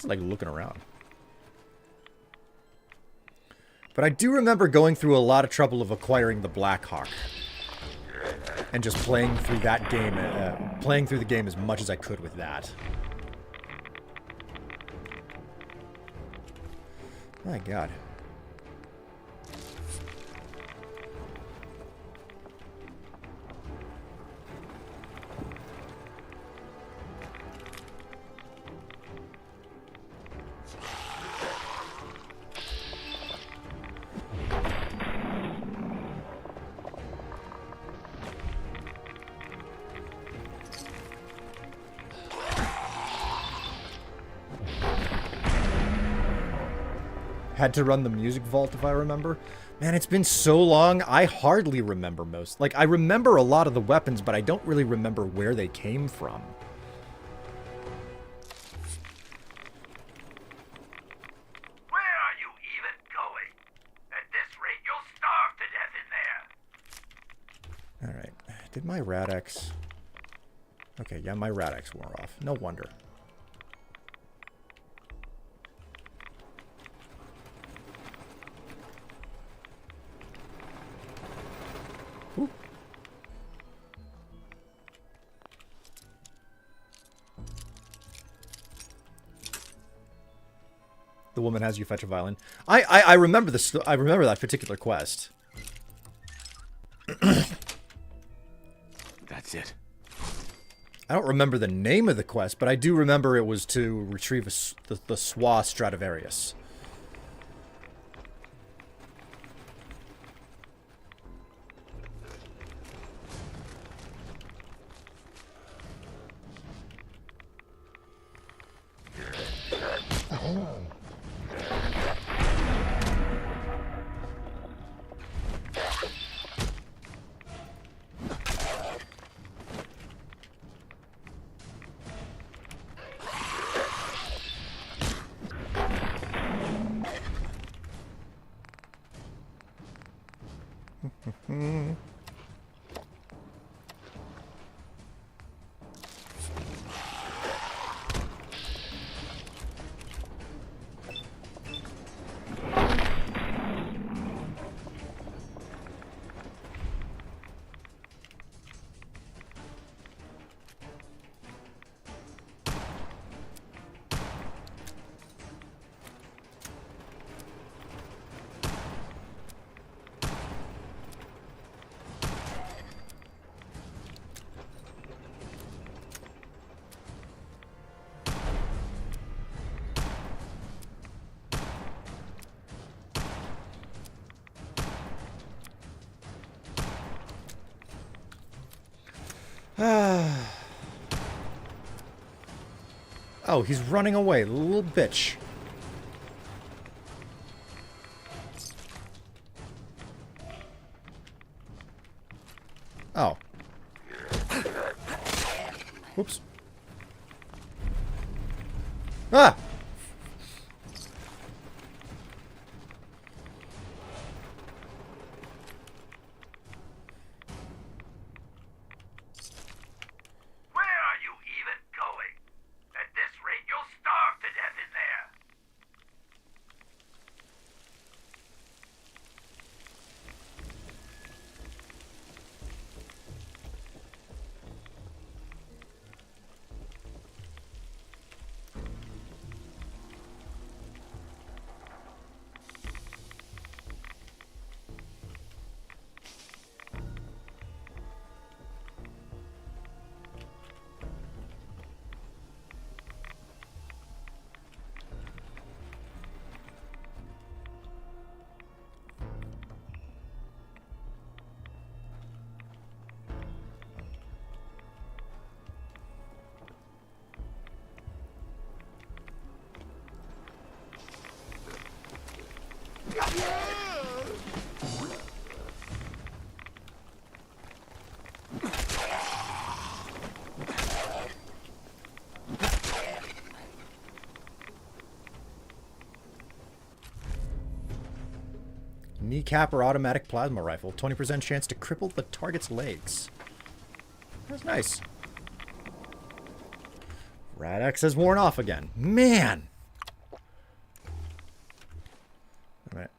A: Like looking around. But I do remember going through a lot of trouble of acquiring the Blackhawk. And just playing through that game, playing through the game as much as I could with that. My God. Had to run the music vault if I remember. Man, it's been so long, I hardly remember most. Like, I remember a lot of the weapons, but I don't really remember where they came from.
O: Where are you even going? At this rate, you'll starve to death in there.
A: Alright. Did my Rad-X... Okay, yeah, my Rad-X wore off. No wonder. Ooh. The woman has you fetch a violin. I remember this. I remember that particular quest.
J: That's it.
A: I don't remember the name of the quest, but I do remember it was to retrieve the Swa Stradivarius. Oh, he's running away, little bitch. Oh. Whoops. Ah!
O: Where are you even going? At this rate, you'll starve to death in there.
A: Kneecap or automatic plasma rifle. 20% chance to cripple the target's legs. That's nice. Rad-X has worn off again. Man! Alright.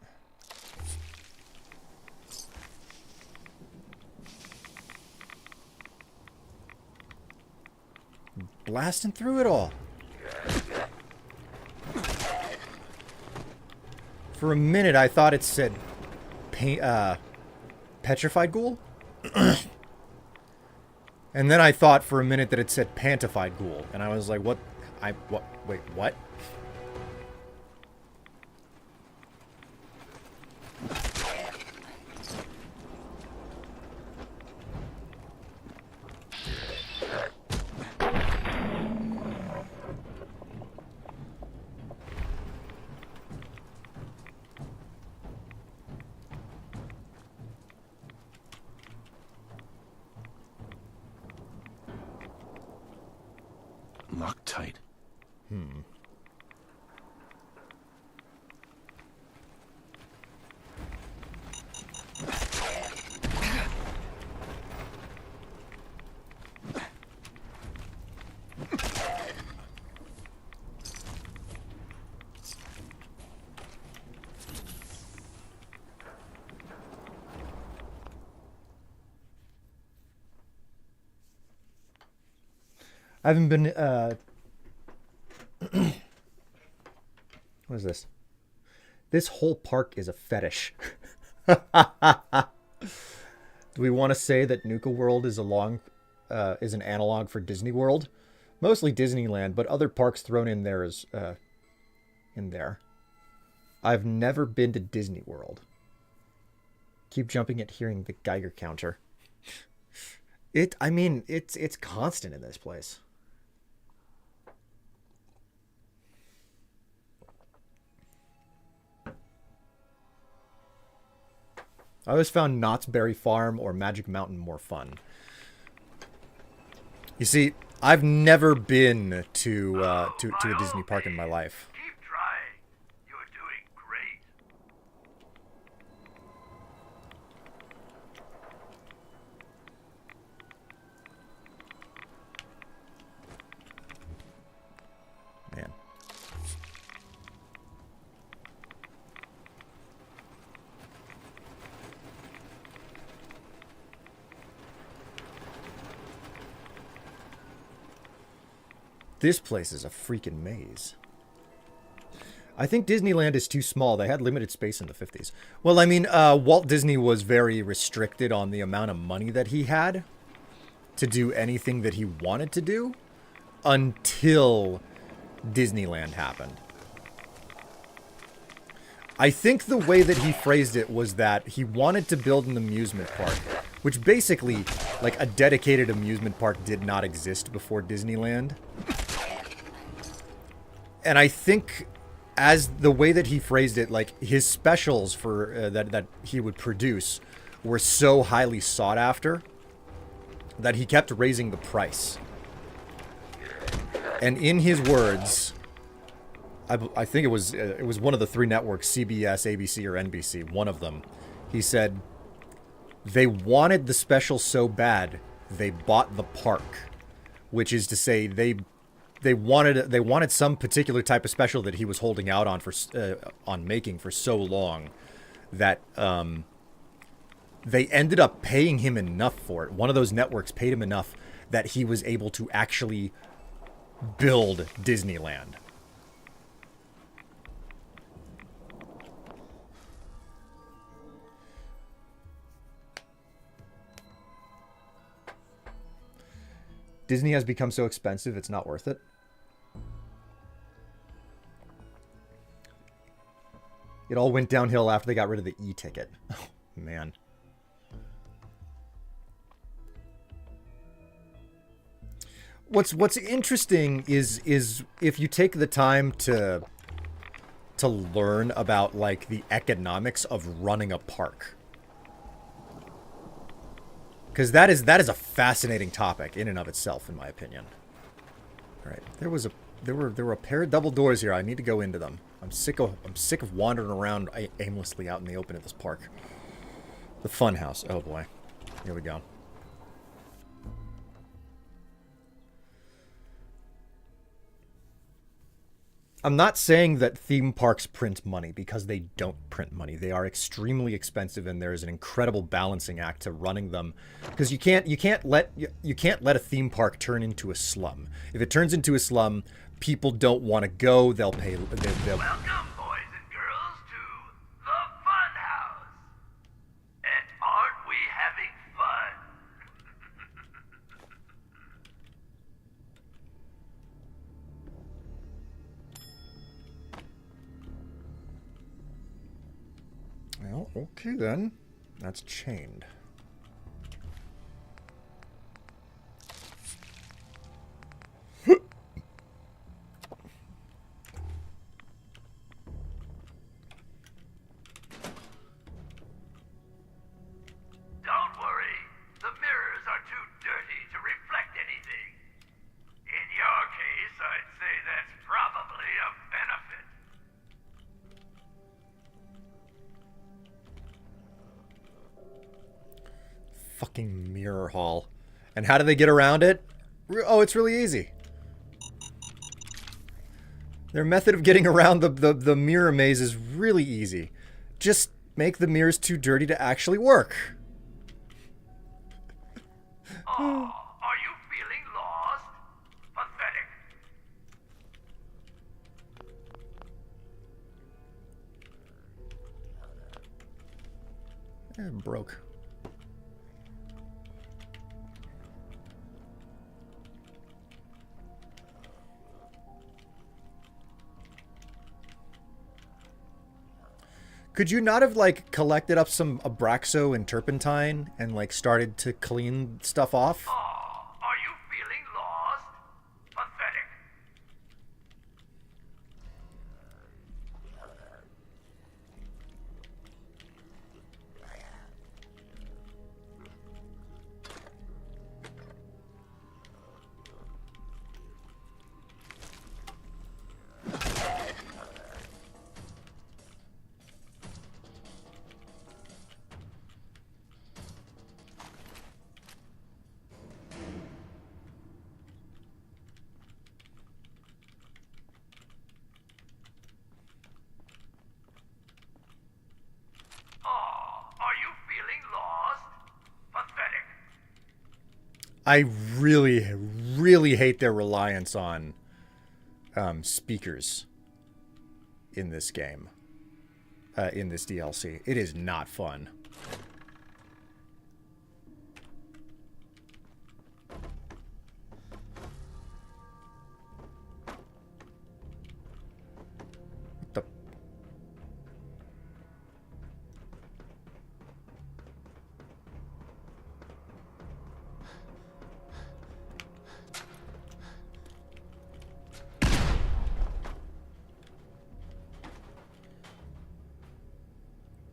A: Blasting through it all. For a minute, I thought it said petrified ghoul. And then I thought for a minute that it said pantified ghoul. And I was like, what? Wait, what?
J: Loctite.
A: I haven't been, what is this? This whole park is a fetish. Do we want to say that Nuka World is is an analog for Disney World? Mostly Disneyland, but other parks thrown in there as, in there. I've never been to Disney World. Keep jumping at hearing the Geiger counter. I mean, it's constant in this place. I always found Knott's Berry Farm or Magic Mountain more fun. You see, I've never been to a Disney park in my life.
O: Keep trying. You're doing great.
A: Man. This place is a freaking maze. I think Disneyland is too small. They had limited space in the 50s. Well, I mean, Walt Disney was very restricted on the amount of money that he had to do anything that he wanted to do until Disneyland happened. I think the way that he phrased it was that he wanted to build an amusement park, which basically, like, a dedicated amusement park did not exist before Disneyland. And I think, as the way that he phrased it, like, his specials for that he would produce were so highly sought after that he kept raising the price. And in his words, I think it was one of the three networks, CBS, ABC, or NBC, one of them. He said they wanted the special so bad they bought the park, which is to say they wanted some particular type of special that he was holding out on making for so long that they ended up paying him enough for it. One of those networks paid him enough that he was able to actually build Disneyland. Disney has become so expensive, it's not worth it. It all went downhill after they got rid of the e-ticket. Oh, man. What's interesting is if you take the time to learn about, like, the economics of running a park. Because that is a fascinating topic in and of itself, in my opinion. All right, there were a pair of double doors here. I need to go into them. I'm sick of wandering around aimlessly out in the open at this park. The fun house. Oh boy, here we go. I'm not saying that theme parks print money, because they don't print money. They are extremely expensive, and there is an incredible balancing act to running them, because you can't let a theme park turn into a slum. If it turns into a slum, people don't want to go. They'll pay. They'll...
O: Welcome, boys and girls, to the Fun House. And aren't we having fun?
A: Well, okay then. That's chained.
O: Don't worry, the mirrors are too dirty to reflect anything. In your case, I'd say that's probably a benefit.
A: Fucking mirror hall. And how do they get around it? Oh, it's really easy. Their method of getting around the mirror maze is really easy. Just make the mirrors too dirty to actually work.
O: Oh, are you feeling lost? Pathetic.
A: Broke. Could you not have, like, collected up some Abraxo and turpentine and, like, started to clean stuff off?
O: Oh, are you feeling lost? Pathetic.
A: I really, really hate their reliance on speakers in this game, in this DLC. It is not fun.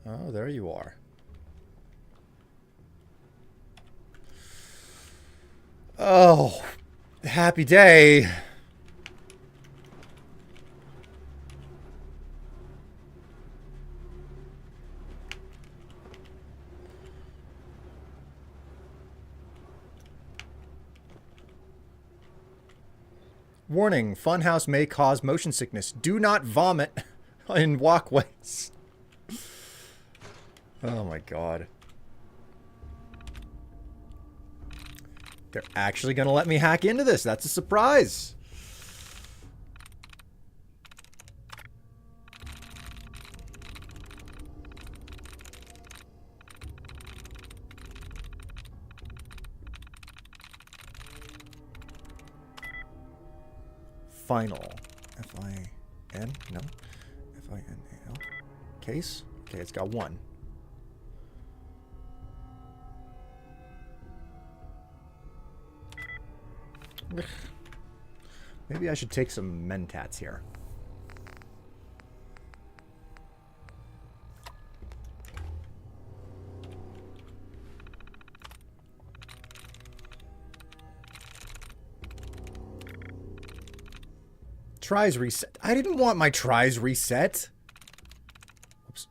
A: Oh, there you are. Oh, happy day. Warning, funhouse may cause motion sickness. Do not vomit in walkways. Oh my god. They're actually going to let me hack into this. That's a surprise. Final. F-I-N? No. F-I-N-A-L. Case? Okay, it's got one. Maybe I should take some mentats here. Tries reset. I didn't want my tries reset. Oops.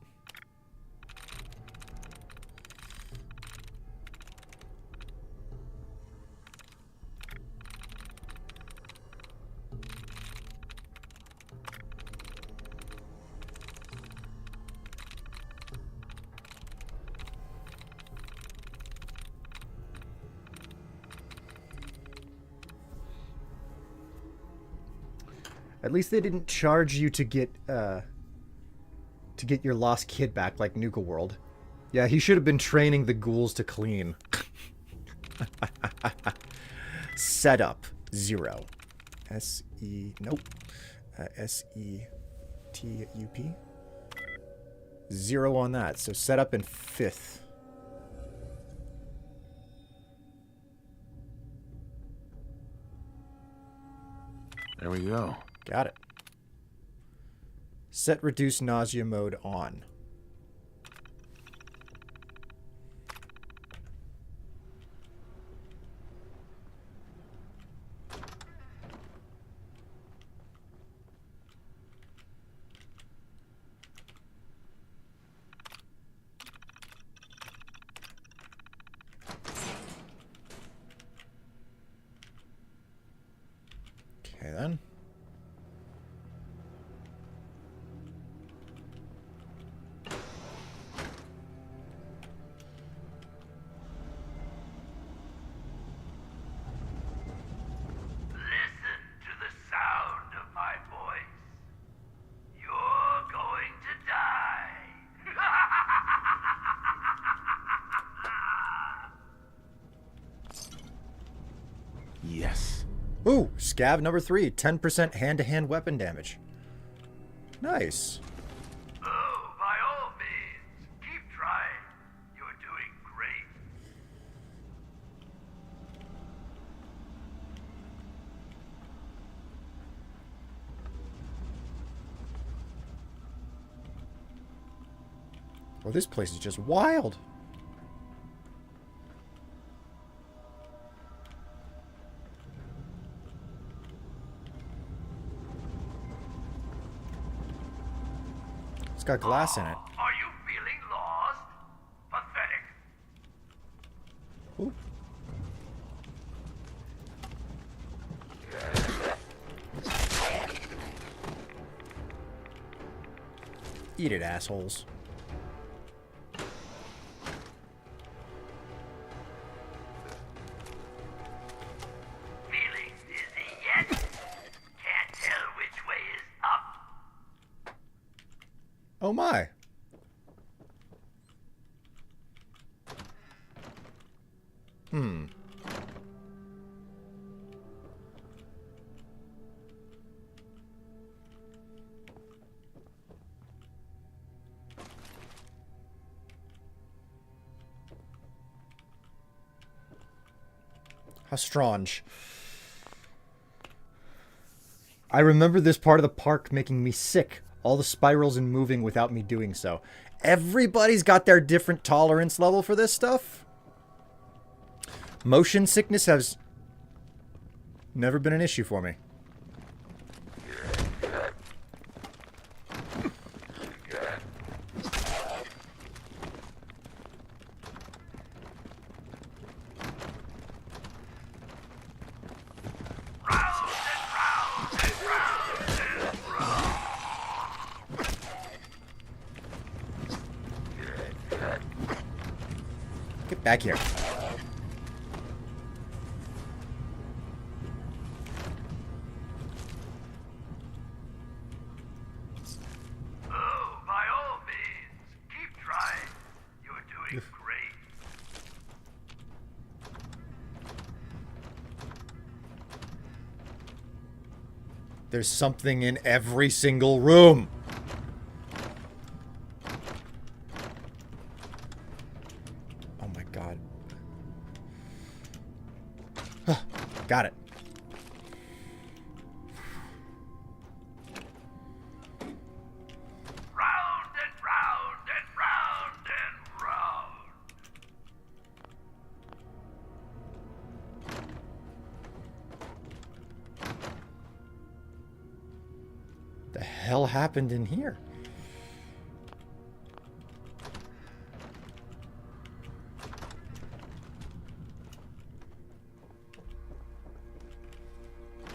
A: At least they didn't charge you to get your lost kid back like Nuka World. Yeah, he should have been training the ghouls to clean. Setup 0. Nope. S-E-T-U-P. 0 on that. So setup in 5th.
G: There we go.
A: Got it. Set reduce nausea mode on. Okay then.
G: Yes.
A: Ooh, scav number 3, 10% hand-to-hand weapon damage. Nice.
O: Oh, by all means, keep trying. You're doing great.
A: Well, this place is just wild. It's got glass in it.
O: Are you feeling lost? Pathetic.
A: Ooh. Eat it, assholes.
O: Feeling dizzy yet? Can't tell which way is up.
A: Oh my. Hmm. How strange. I remember this part of the park making me sick All the spirals and moving without me doing so. Everybody's got their different tolerance level for this stuff. Motion sickness has never been an issue for me. Get back here.
O: Oh, by all means, keep trying. You're doing great.
A: There's something in every single room. Oh my god. Got it.
O: Round and round and round and round.
A: The hell happened in here?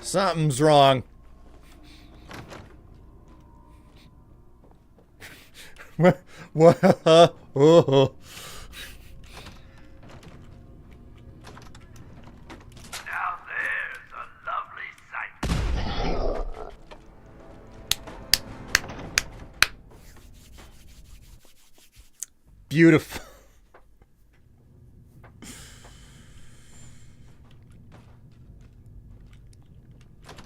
A: Something's wrong. What? Oh.
O: Now there's a lovely sight.
A: Beautiful.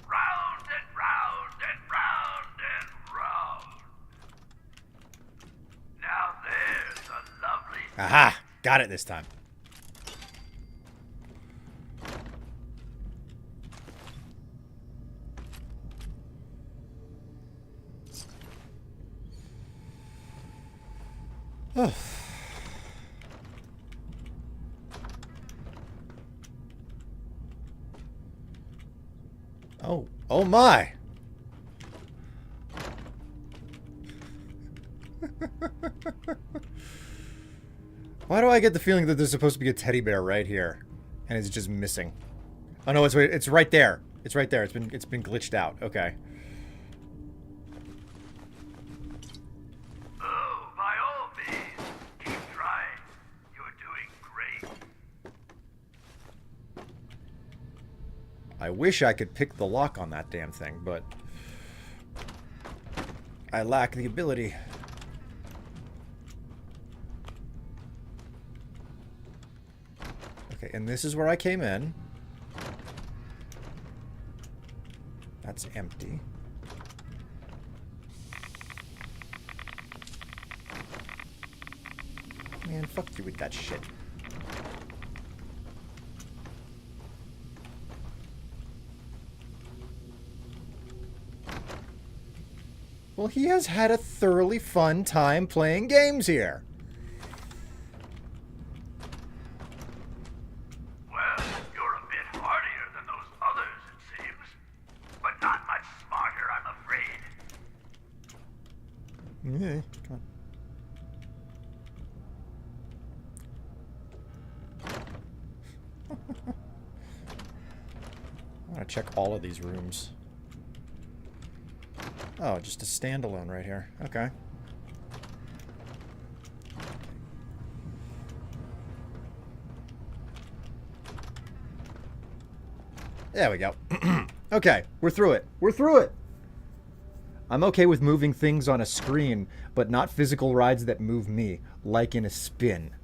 O: Round and round and round and round. Now there's a lovely
A: Aha! Got it this time. Oh. Oh my! Why do I get the feeling that there's supposed to be a teddy bear right here, and it's just missing? Oh no, it's right there. It's right there. It's been glitched out. Okay.
O: Oh, by all means, keep trying. You're doing great.
A: I wish I could pick the lock on that damn thing, but I lack the ability. Okay, and this is where I came in. That's empty. Man, fuck you with that shit. Well, he has had a thoroughly fun time playing games here.
O: Well, you're a bit hardier than those others, it seems. But not much smarter, I'm afraid.
A: Yeah, come on. I want to check all of these rooms. Oh, just a standalone right here. Okay. There we go. Okay, we're through it. We're through it! I'm okay with moving things on a screen, but not physical rides that move me, like in a spin.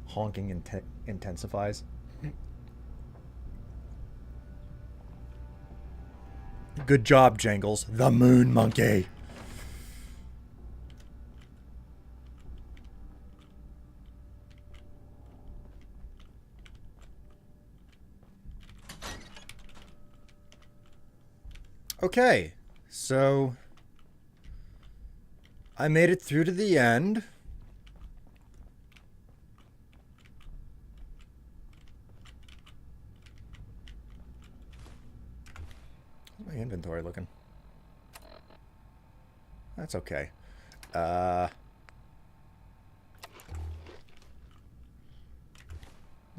A: Honking intensifies. Good job, Jangles. The moon monkey. Okay, so I made it through to the end. How's my inventory looking? That's okay. Go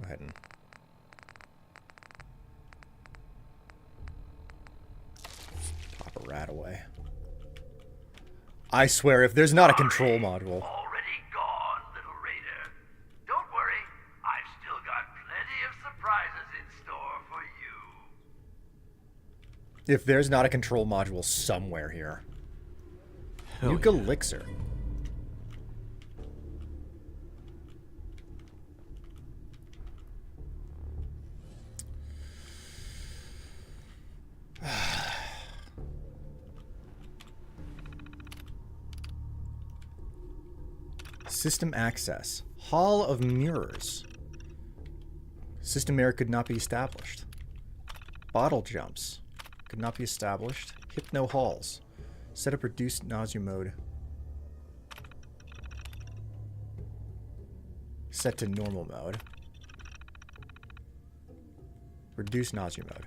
A: ahead and pop a rat away. I swear, if there's not a control module.
O: Already gone, little raider. Don't worry, I've still got plenty of surprises in store for you.
A: If there's not a control module somewhere here. Nuka Elixir. System access. Hall of Mirrors. System error could not be established. Bottle jumps. Could not be established. Hypno halls. Set up reduced nausea mode. Set to normal mode. Reduce nausea mode.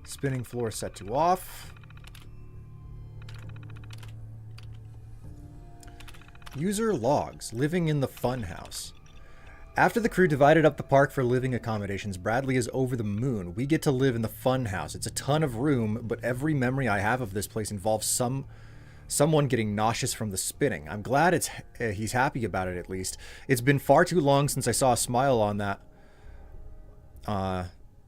A: Spinning floor set to off. User logs. Living in the funhouse. After the crew divided up the park for living accommodations, Bradley is over the moon. We get to live in the funhouse. It's a ton of room, but every memory I have of this place involves someone getting nauseous from the spinning. I'm glad he's happy about it, at least. It's been far too long since I saw a smile on that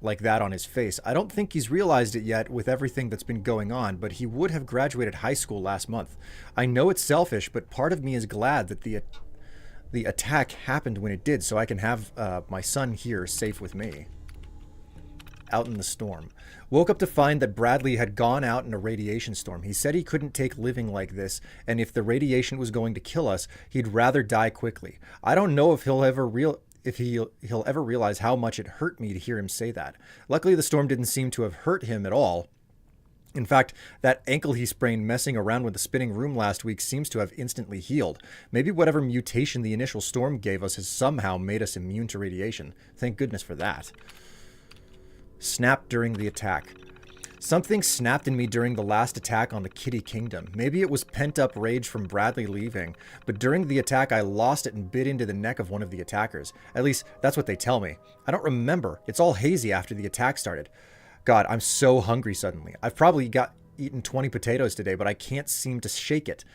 A: like that on his face. I don't think he's realized it yet with everything that's been going on, but he would have graduated high school last month. I know it's selfish, but part of me is glad that the attack happened when it did, so I can have my son here safe with me. Out in the storm. Woke up to find that Bradley had gone out in a radiation storm. He said he couldn't take living like this, and if the radiation was going to kill us, he'd rather die quickly. I don't know if he'll ever realize how much it hurt me to hear him say that. Luckily, the storm didn't seem to have hurt him at all. In fact, that ankle he sprained messing around with the spinning room last week seems to have instantly healed. Maybe whatever mutation the initial storm gave us has somehow made us immune to radiation. Thank goodness for that. Snapped during the attack. Something snapped in me during the last attack on the Kitty Kingdom. Maybe it was pent-up rage from Bradley leaving, but during the attack I lost it and bit into the neck of one of the attackers. At least, that's what they tell me. I don't remember. It's all hazy after the attack started. God, I'm so hungry suddenly. I've probably eaten 20 potatoes today, but I can't seem to shake it.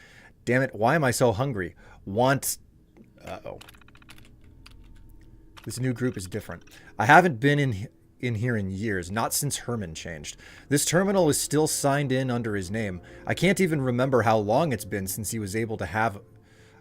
A: Damn it, why am I so hungry? Uh-oh. This new group is different. I haven't been in here in years, not since Herman changed. This terminal is still signed in under his name. I can't even remember how long it's been since he was able to have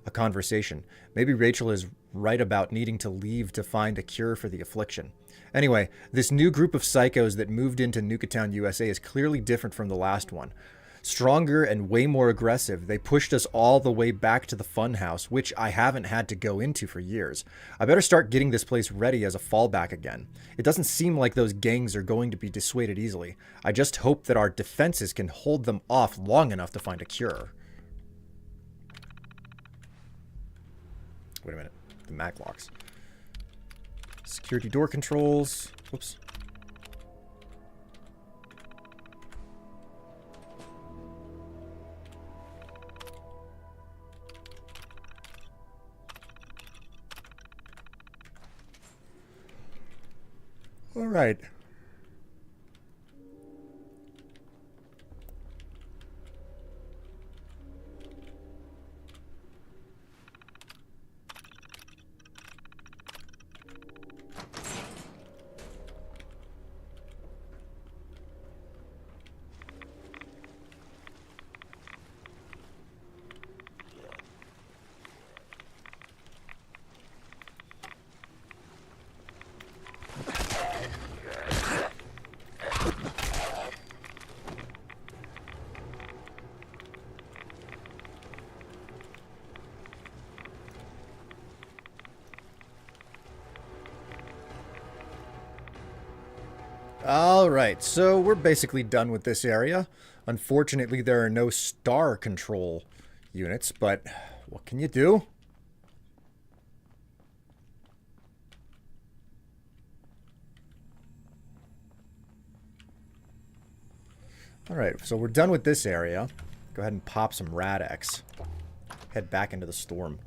A: a conversation. Maybe Rachel is right about needing to leave to find a cure for the affliction. Anyway, this new group of psychos that moved into Nuka Town, USA is clearly different from the last one. Stronger and way more aggressive. They pushed us all the way back to the funhouse, which I haven't had to go into for years. I better start getting this place ready as a fallback again. It doesn't seem like those gangs are going to be dissuaded easily. I just hope that our defenses can hold them off long enough to find a cure. Wait a minute. The mag locks. Security door controls. Whoops. All right. Alright, so we're basically done with this area. Unfortunately, there are no star control units, but what can you do? Alright, so we're done with this area. Go ahead and pop some Rad-X. Head back into the storm.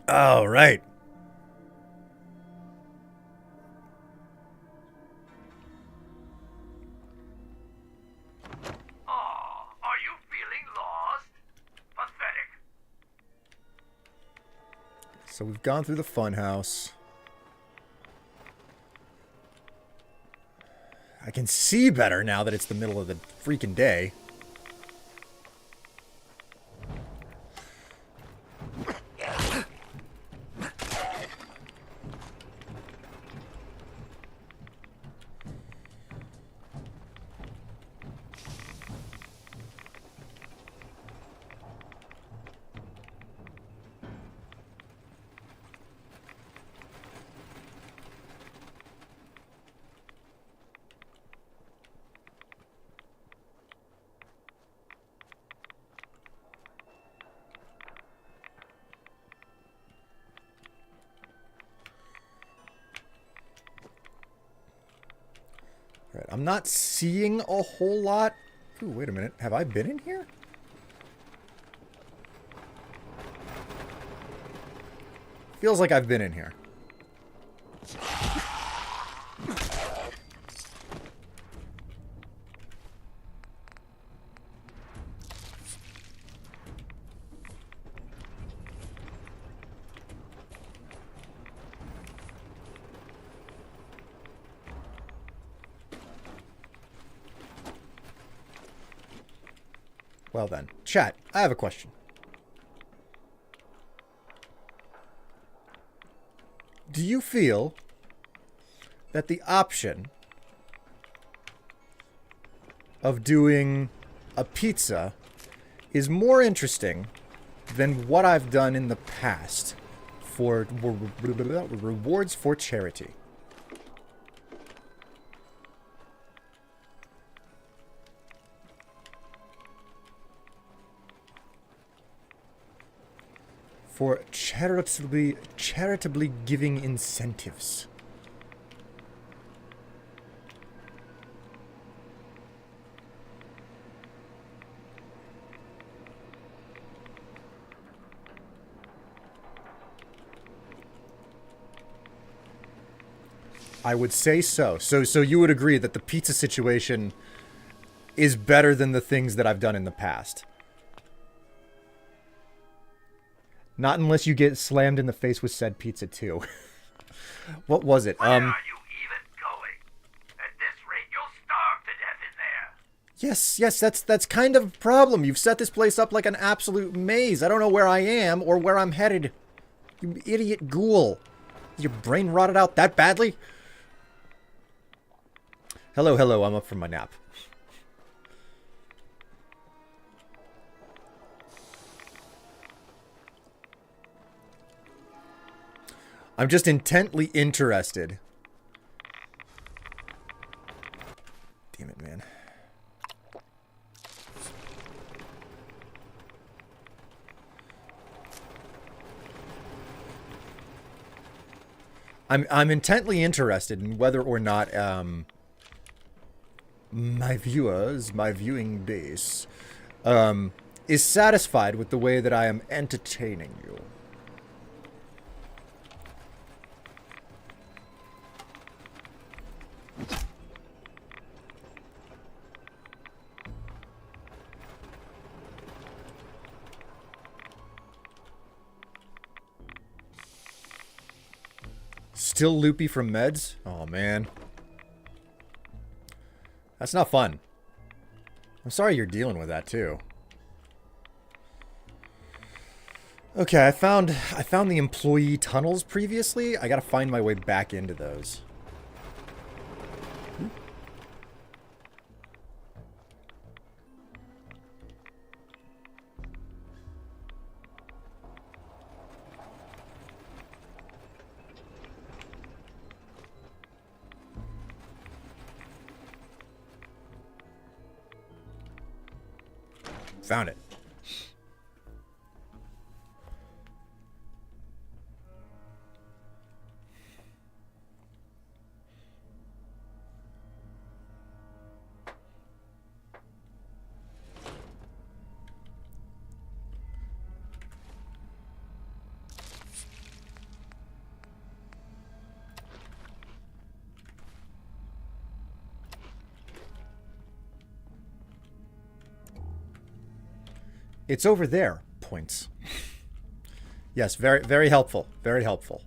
A: Alright.
O: Are you feeling lost? Pathetic.
A: So we've gone through the funhouse. I can see better now that it's the middle of the freaking day. Right, I'm not seeing a whole lot. Ooh, wait a minute. Have I been in here? Feels like I've been in here. Well then, chat, I have a question. Do you feel that the option of doing a pizza is more interesting than what I've done in the past for rewards for charity? For charitably giving incentives. I would say so. So you would agree that the pizza situation is better than the things that I've done in the past. Not unless you get slammed in the face with said pizza too. What was it?
O: Where are you even going? At this rate, you'll starve to death in there.
A: Yes, that's kind of a problem. You've set this place up like an absolute maze. I don't know where I am or where I'm headed. You idiot ghoul. Is your brain rotted out that badly? Hello, hello, I'm up from my nap. I'm just intently interested. Damn it, man. I'm intently interested in whether or not my viewers, my viewing base, is satisfied with the way that I am entertaining you. Still loopy from meds? Oh, man. That's not fun. I'm sorry you're dealing with that, too. Okay, I found the employee tunnels previously. I gotta find my way back into those. Found it. It's over there. Points. Yes, very, very helpful. Very helpful.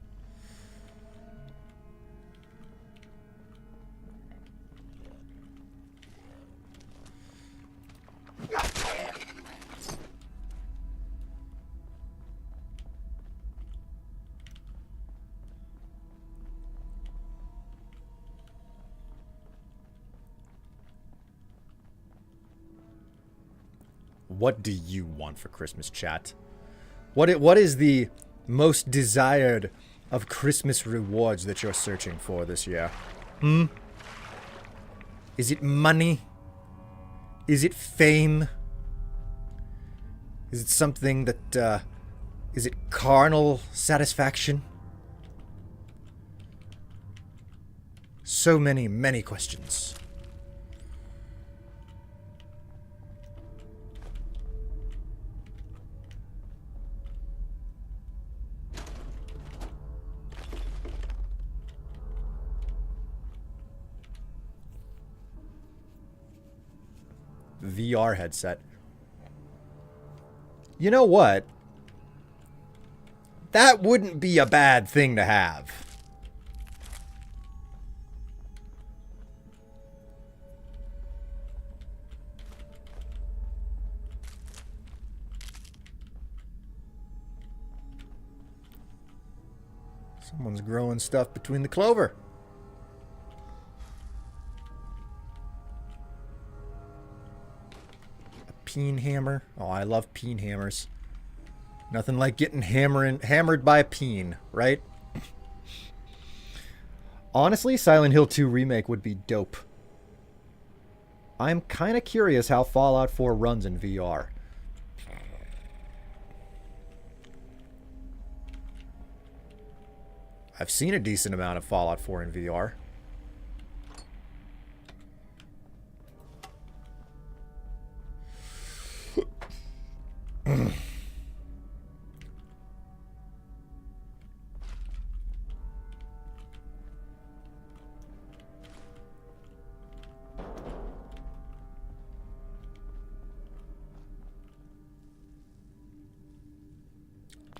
A: What do you want for Christmas, chat? What is the most desired of Christmas rewards that you're searching for this year? Hmm? Is it money? Is it fame? Is it something that, is it carnal satisfaction? So many, many questions. VR headset. You know what? That wouldn't be a bad thing to have. Someone's growing stuff between the clover. Peen hammer. Oh, I love peen hammers. Nothing like getting hammered by a peen, right? Honestly, Silent Hill 2 Remake would be dope. I'm kind of curious how Fallout 4 runs in VR. I've seen a decent amount of Fallout 4 in VR.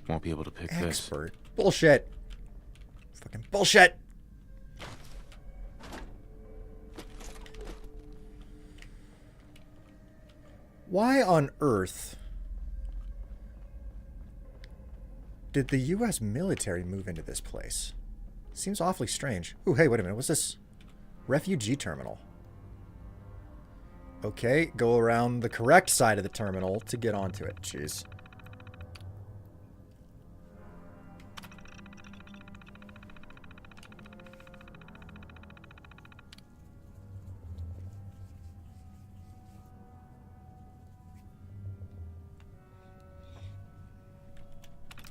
G: Won't be able to pick this.
A: Expert. Bullshit. Fucking bullshit. Why on earth did the U.S. military move into this place? Seems awfully strange. Ooh, hey, wait a minute. What's this? Refugee terminal. Okay, go around the correct side of the terminal to get onto it. Jeez.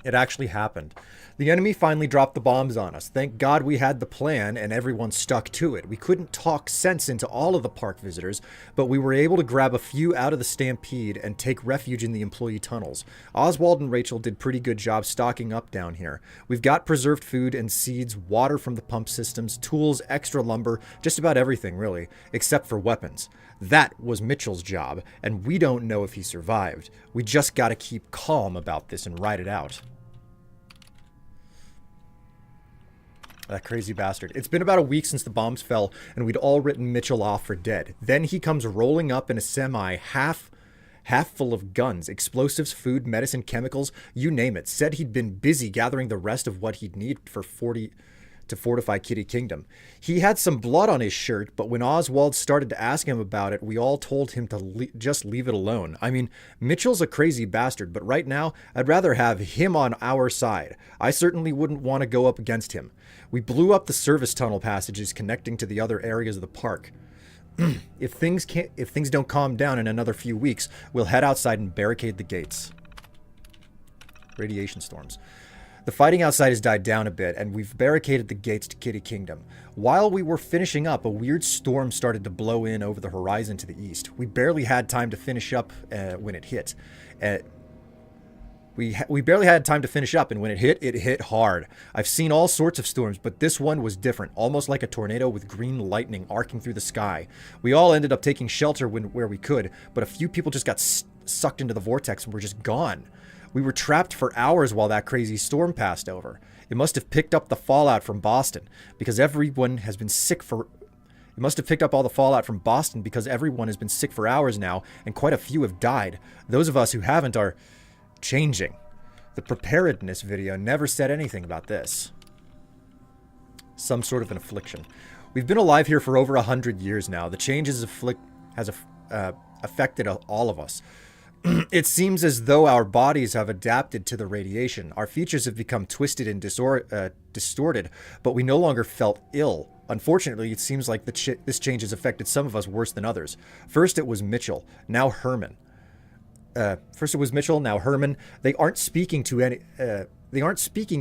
A: It actually happened. The enemy finally dropped the bombs on us. Thank God we had the plan and everyone stuck to it. We couldn't talk sense into all of the park visitors, but we were able to grab a few out of the stampede and take refuge in the employee tunnels. Oswald and Rachel did pretty good job stocking up down here. We've got preserved food and seeds, water from the pump systems, tools, extra lumber, just about everything really, except for weapons. That was Mitchell's job, and we don't know if he survived. We just gotta keep calm about this and ride it out. That crazy bastard. It's been about a week since the bombs fell, and we'd all written Mitchell off for dead. Then he comes rolling up in a semi, half full of guns, explosives, food, medicine, chemicals, you name it. Said he'd been busy gathering the rest of what he'd need to fortify Kitty Kingdom. He had some blood on his shirt, but when Oswald started to ask him about it, we all told him to just leave it alone. I mean, Mitchell's a crazy bastard, but right now, I'd rather have him on our side. I certainly wouldn't want to go up against him. We blew up the service tunnel passages connecting to the other areas of the park. If things don't calm down in another few weeks, we'll head outside and barricade the gates. Radiation storms. The fighting outside has died down a bit, and we've barricaded the gates to Kitty Kingdom. While we were finishing up, a weird storm started to blow in over the horizon to the east. We barely had time to finish up when it hit. We barely had time to finish up, and when it hit hard. I've seen all sorts of storms, but this one was different, almost like a tornado with green lightning arcing through the sky. We all ended up taking shelter where we could, but a few people just got sucked into the vortex and were just gone. We were trapped for hours while that crazy storm passed over. It must have picked up the fallout from Boston, because everyone has been sick for... It must have picked up all the fallout from Boston because everyone has been sick for hours now, and quite a few have died. Those of us who haven't are changing. The preparedness video never said anything about this. Some sort of an affliction. We've been alive here for over 100 years now. The change has affected all of us. It seems as though our bodies have adapted to the radiation. Our features have become twisted and distorted, but we no longer felt ill. Unfortunately, it seems like this change has affected some of us worse than others. First it was Mitchell, now Herman. Now Herman. They aren't speaking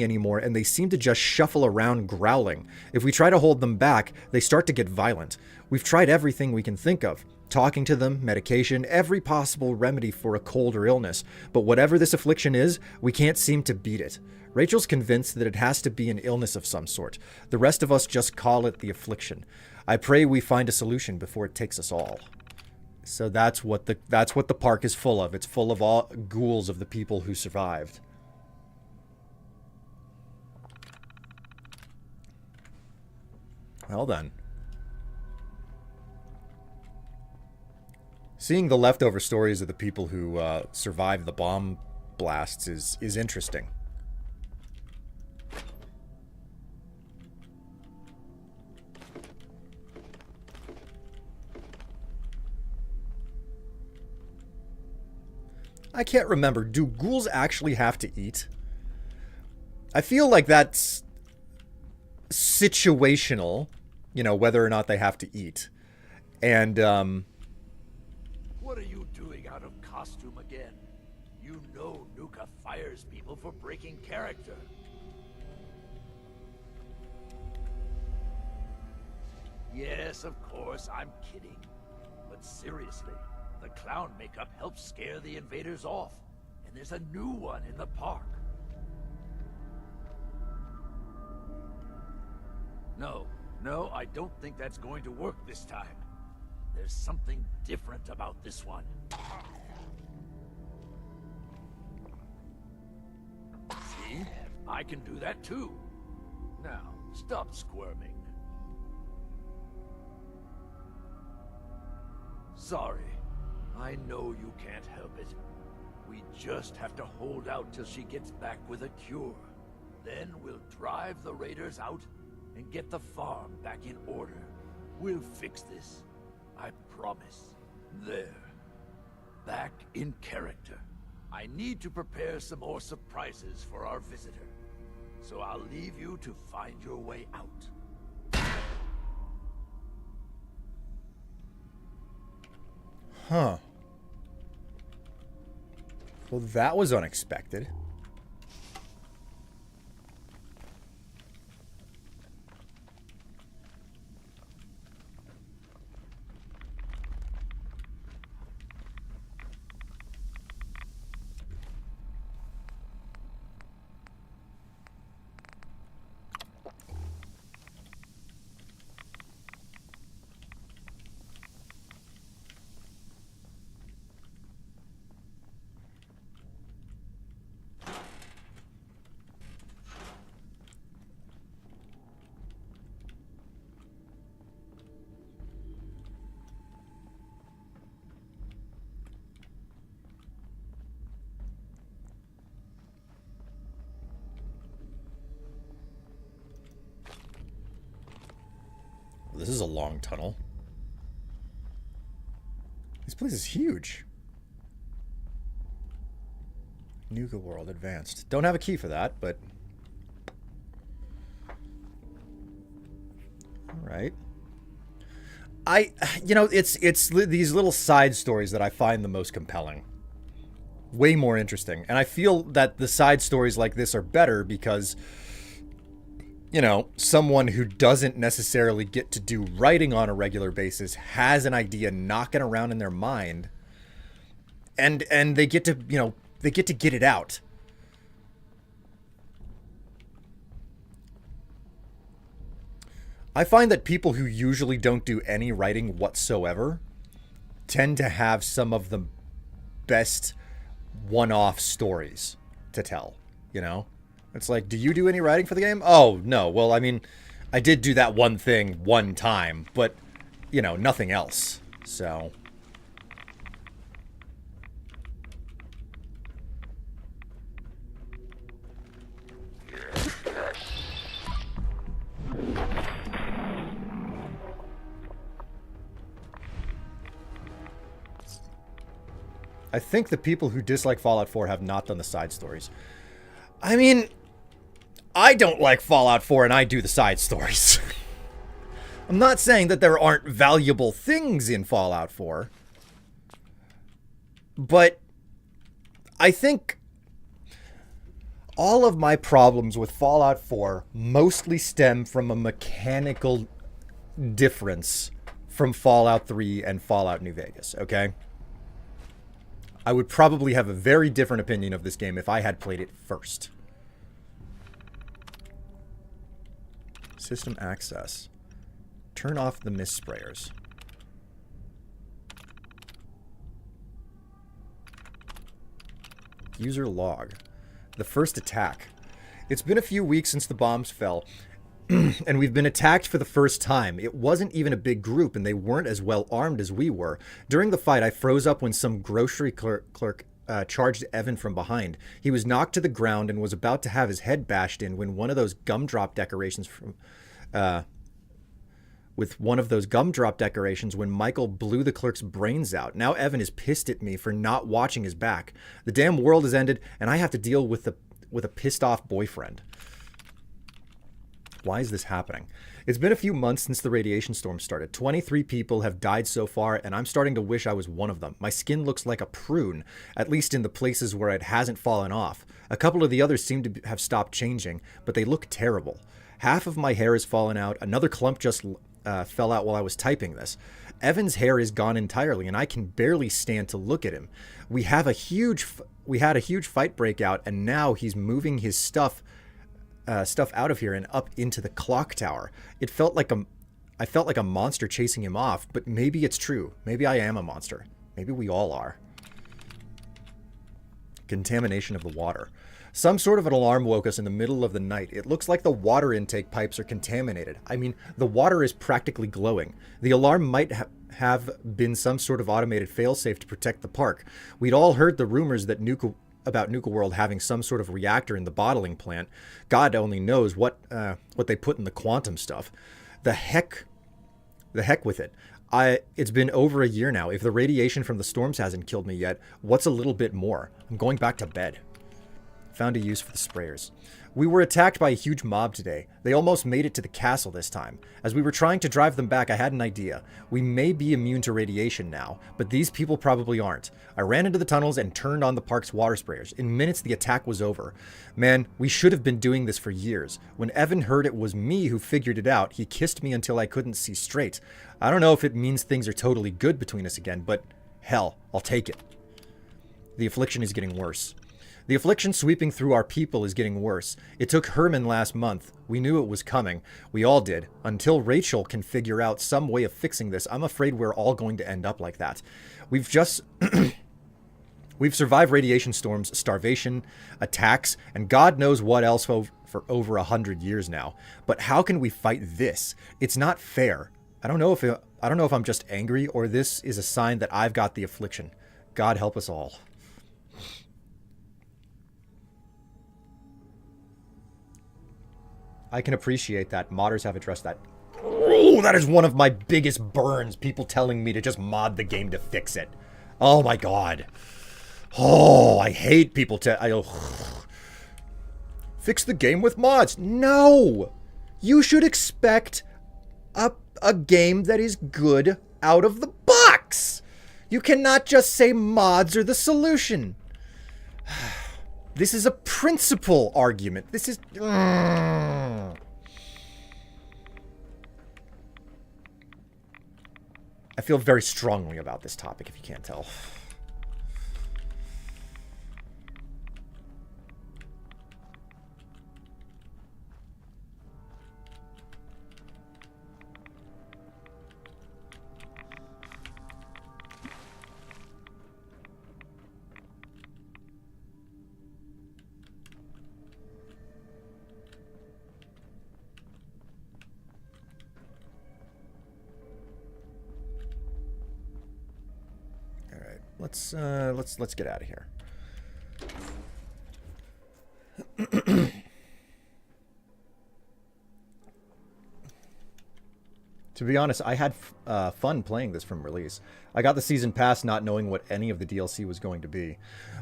A: anymore, and they seem to just shuffle around growling. If we try to hold them back, they start to get violent. We've tried everything we can think of. Talking to them, medication, every possible remedy for a cold or illness. But whatever this affliction is, we can't seem to beat it. Rachel's convinced that it has to be an illness of some sort. The rest of us just call it the affliction. I pray we find a solution before it takes us all. So that's what the park is full of. It's full of all ghouls of the people who survived. Well then. Seeing the leftover stories of the people who survived the bomb blasts is interesting. I can't remember. Do ghouls actually have to eat? I feel like that's situational, you know, whether or not they have to eat. And,
P: What are you doing out of costume again? You know Nuka fires people for breaking character. Yes, of course, I'm kidding. But seriously, the clown makeup helps scare the invaders off. And there's a new one in the park. No, I don't think that's going to work this time. There's something different about this one. See? I can do that too. Now, stop squirming. Sorry. I know you can't help it. We just have to hold out till she gets back with a cure. Then we'll drive the raiders out and get the farm back in order. We'll fix this. I promise. There. Back in character. I need to prepare some more surprises for our visitor. So I'll leave you to find your way out.
A: huh. Well, that was unexpected. This is a long tunnel. This place is huge. Nuka World Advanced. Don't have a key for that, but... Alright. it's these little side stories that I find the most compelling. Way more interesting. And I feel that the side stories like this are better because, someone who doesn't necessarily get to do writing on a regular basis has an idea knocking around in their mind, and they get to, get it out. I find that people who usually don't do any writing whatsoever tend to have some of the best one-off stories to tell, It's like, do you do any writing for the game? Oh, no. Well, I mean, I did do that one thing one time, but, nothing else. So... I think the people who dislike Fallout 4 have not done the side stories. I mean, I don't like Fallout 4 and I do the side stories. I'm not saying that there aren't valuable things in Fallout 4. But I think all of my problems with Fallout 4 mostly stem from a mechanical difference from Fallout 3 and Fallout New Vegas, okay? I would probably have a very different opinion of this game if I had played it first. System access. Turn off the mist sprayers. User log. The first attack. It's been a few weeks since the bombs fell, and we've been attacked for the first time. It wasn't even a big group, and they weren't as well armed as we were. During the fight, I froze up when some grocery clerk charged Evan from behind. He was knocked to the ground and was about to have his head bashed in when one of those gumdrop decorations when Michael blew the clerk's brains out. Now Evan is pissed at me for not watching his back. The damn world has ended, and I have to deal with a pissed-off boyfriend. Why is this happening? It's been a few months since the radiation storm started. 23 people have died so far, and I'm starting to wish I was one of them. My skin looks like a prune, at least in the places where it hasn't fallen off. A couple of the others seem to have stopped changing, but they look terrible. Half of my hair has fallen out. Another clump just fell out while I was typing this. Evan's hair is gone entirely, and I can barely stand to look at him. We had a huge fight break out, and now he's moving his stuff out of here and up into the clock tower. I felt like a monster chasing him off, but maybe it's true. Maybe I am a monster. Maybe we all are. Contamination of the water. Some sort of an alarm woke us in the middle of the night. It looks like the water intake pipes are contaminated. I mean, the water is practically glowing. The alarm might have been some sort of automated failsafe to protect the park. We'd all heard the rumors that about Nuka World having some sort of reactor in the bottling plant. God only knows what they put in the quantum stuff. The heck with it. It's been over a year now. If the radiation from the storms hasn't killed me yet, what's a little bit more? I'm going back to bed. Found a use for the sprayers. We were attacked by a huge mob today. They almost made it to the castle this time. As we were trying to drive them back, I had an idea. We may be immune to radiation now, but these people probably aren't. I ran into the tunnels and turned on the park's water sprayers. In minutes, the attack was over. Man, we should have been doing this for years. When Evan heard it was me who figured it out, he kissed me until I couldn't see straight. I don't know if it means things are totally good between us again, but hell, I'll take it. The affliction is getting worse. The affliction sweeping through our people is getting worse. It took Herman last month. We knew it was coming. We all did. Until Rachel can figure out some way of fixing this, I'm afraid we're all going to end up like that. We've survived radiation storms, starvation, attacks, and God knows what else for over 100 years now. But how can we fight this? It's not fair. I don't know if I'm just angry or this is a sign that I've got the affliction. God help us all. I can appreciate that. Modders have addressed that. Oh, that is one of my biggest burns. People telling me to just mod the game to fix it. Oh my god. Oh, I hate people fix the game with mods. No! You should expect a game that is good out of the box. You cannot just say mods are the solution. This is a principle argument. This is... I feel very strongly about this topic, if you can't tell. Let's get out of here. To be honest, I had fun playing this from release. I got the season pass not knowing what any of the DLC was going to be.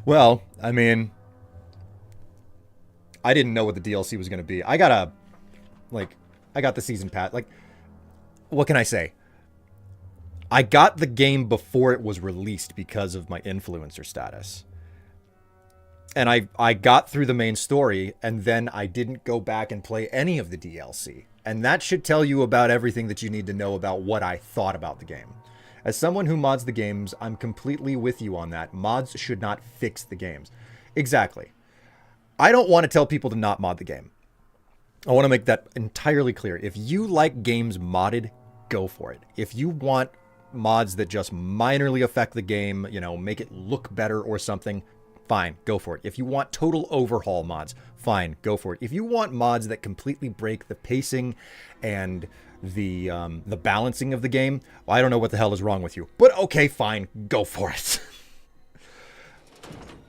A: Well, I mean, I didn't know what the DLC was going to be. I got the season pass. Like, what can I say? I got the game before it was released because of my influencer status. And I got through the main story, and then I didn't go back and play any of the DLC. And that should tell you about everything that you need to know about what I thought about the game. As someone who mods the games, I'm completely with you on that. Mods should not fix the games. Exactly. I don't want to tell people to not mod the game. I want to make that entirely clear. If you like games modded, go for it. If you want mods that just minorly affect the game, you know, make it look better or something, fine, go for it. If you want total overhaul mods, fine, go for it. If you want mods that completely break the pacing and the balancing of the game, well, I don't know what the hell is wrong with you. But okay, fine, go for it.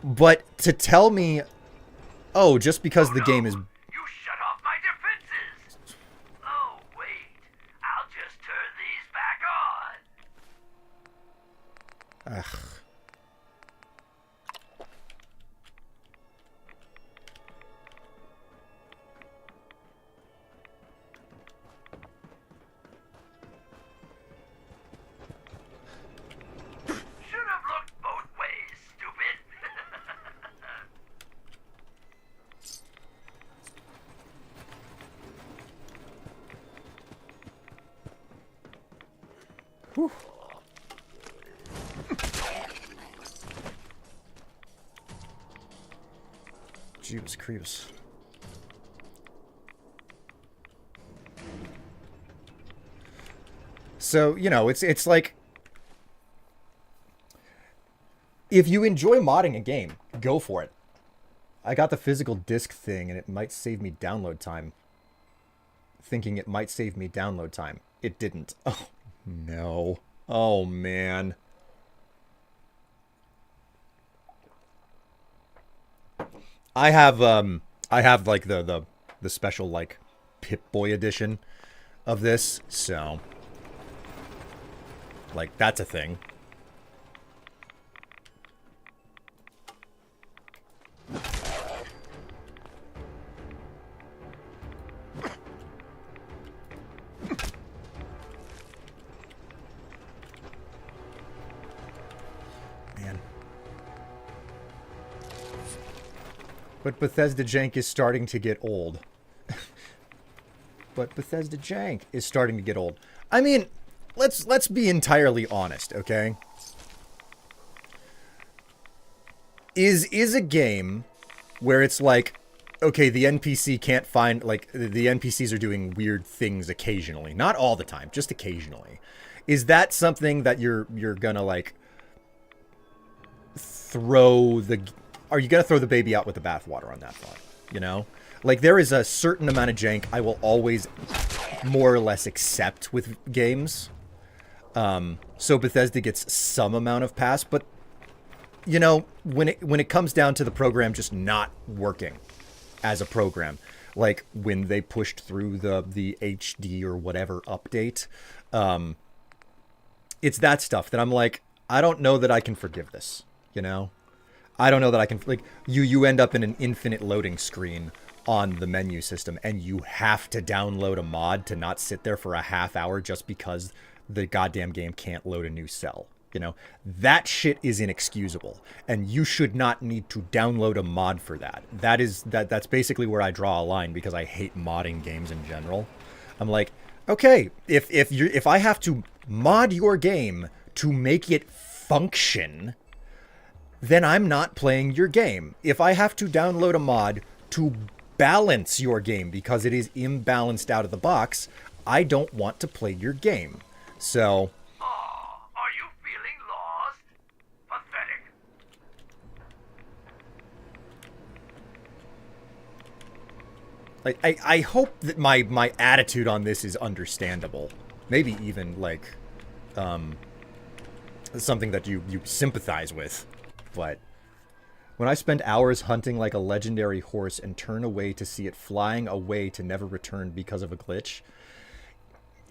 A: But to tell me, oh, just because the game is...
O: You shut off my defenses! Oh, wait. I'll just turn these back on.
A: Ugh.
O: Should have looked both ways, stupid.
A: Whew. Jeeves Creeps. So, you know, it's like, if you enjoy modding a game, go for it. I got the physical disc thing, and it might save me download time. Thinking it might save me download time. It didn't. Oh, no. Oh, man. I have like the special like Pip-Boy edition of this, so like that's a thing. But Bethesda jank is starting to get old. But Bethesda jank is starting to get old. I mean, let's be entirely honest, okay? Is a game where it's like, okay, the NPC can't find, like, the NPCs are doing weird things occasionally. Not all the time, just occasionally. Is that something that you're gonna, like, are you going to throw the baby out with the bathwater on that thought? You know? Like, there is a certain amount of jank I will always more or less accept with games. So Bethesda gets some amount of pass, but, you know, when it comes down to the program just not working as a program, like when they pushed through the HD or whatever update, it's that stuff that I'm like, I don't know that I can forgive this, you know? I don't know that I can, like, you end up in an infinite loading screen on the menu system, and you have to download a mod to not sit there for a half hour just because the goddamn game can't load a new cell. You know, that shit is inexcusable, and you should not need to download a mod for that. That's basically where I draw a line, because I hate modding games in general. I'm like, okay, if I have to mod your game to make it function, then I'm not playing your game. If I have to download a mod to balance your game because it is imbalanced out of the box, I don't want to play your game. So...
O: Are you feeling lost? Pathetic.
A: Like, I hope that my attitude on this is understandable. Maybe even, like, something that you sympathize with. But when I spend hours hunting like a legendary horse and turn away to see it flying away to never return because of a glitch...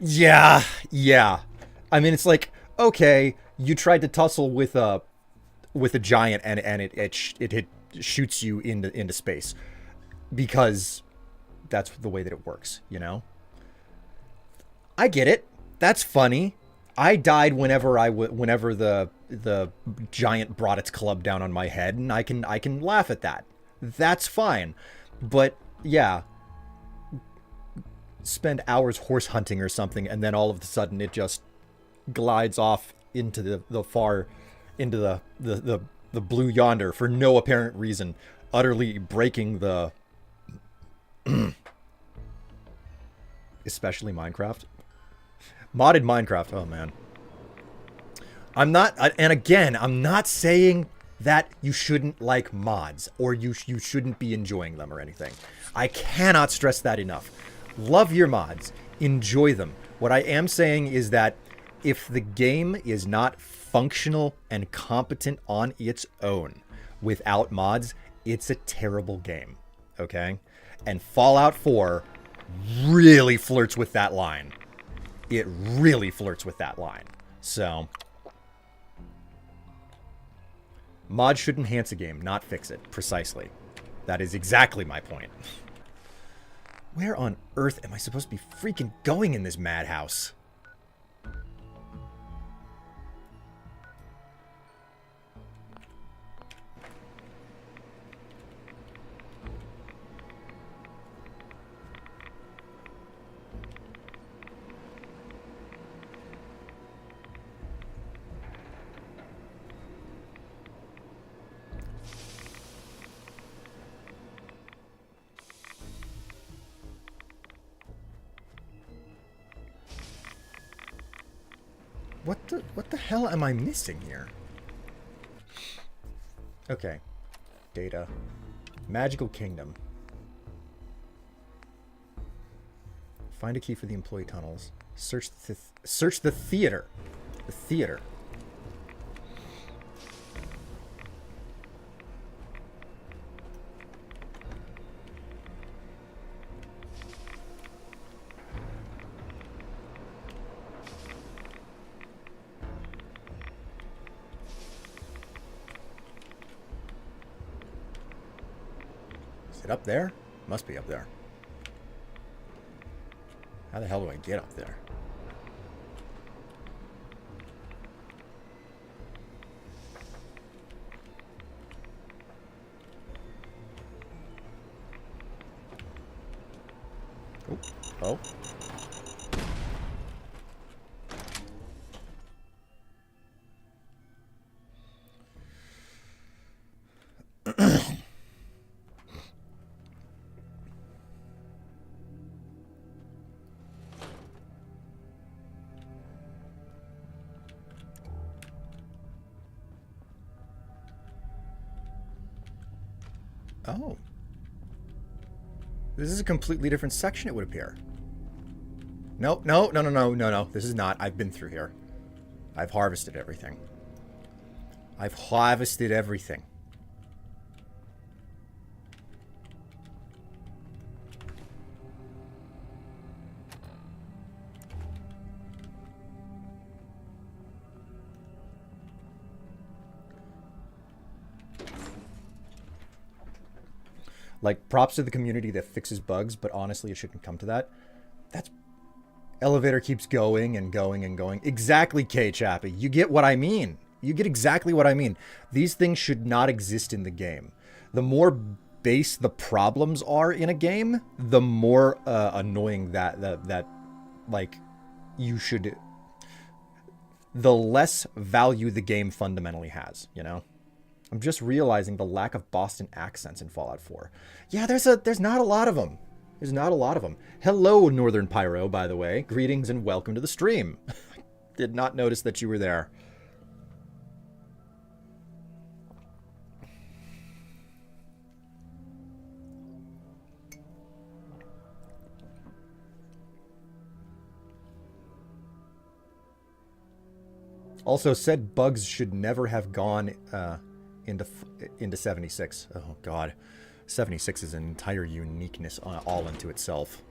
A: Yeah. I mean, it's like, okay, you tried to tussle with a giant and it shoots you into space. Because that's the way that it works, you know? I get it. That's funny. I died whenever the giant brought its club down on my head, and I can laugh at that. That's fine. But yeah, spend hours horse hunting or something, and then all of a sudden it just glides off into the blue yonder for no apparent reason, utterly breaking the especially Minecraft. Modded Minecraft, oh man. I'm not saying that you shouldn't like mods, or you shouldn't be enjoying them or anything. I cannot stress that enough. Love your mods. Enjoy them. What I am saying is that if the game is not functional and competent on its own without mods, it's a terrible game. Okay? And Fallout 4 really flirts with that line. It really flirts with that line. So, mods should enhance a game, not fix it. Precisely. That is exactly my point. Where on earth am I supposed to be freaking going in this madhouse? What the hell am I missing here? Okay. Data. Magical Kingdom. Find a key for the employee tunnels. Search the theater. The theater. Up there? Must be up there. How the hell do I get up there? Oh. Oh. This is a completely different section, it would appear. No. This is not. I've been through here. I've harvested everything. I've harvested everything. Like, props to the community that fixes bugs, but honestly, it shouldn't come to that. That's... Elevator keeps going and going and going. Exactly, K-Chappy. You get what I mean. You get exactly what I mean. These things should not exist in the game. The more base the problems are in a game, the more annoying that like, you should... The less value the game fundamentally has, you know? I'm just realizing the lack of Boston accents in Fallout 4. Yeah, there's not a lot of them. There's not a lot of them. Hello, Northern Pyro, by the way. Greetings and welcome to the stream. Did not notice that you were there. Also, said bugs should never have gone into 76. Oh, God. 76 is an entire uniqueness all into itself.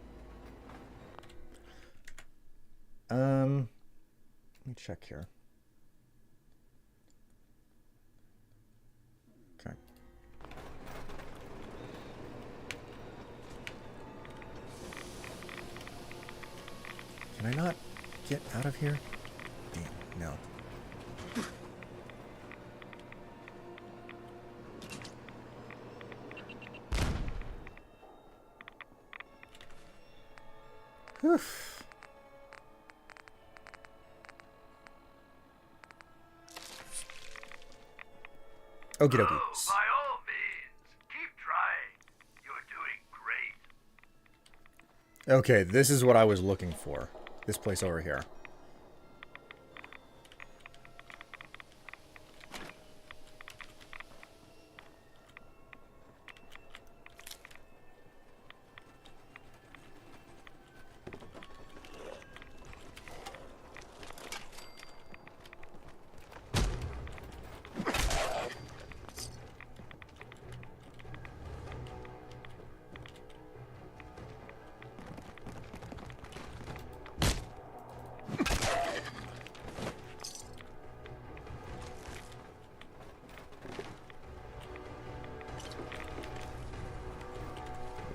A: Let me check here. Okay. Can I not get out of here? Damn, no. Oof. Okie dokie.
O: By all means, keep trying. You're doing great.
A: Okay, this is what I was looking for. This place over here.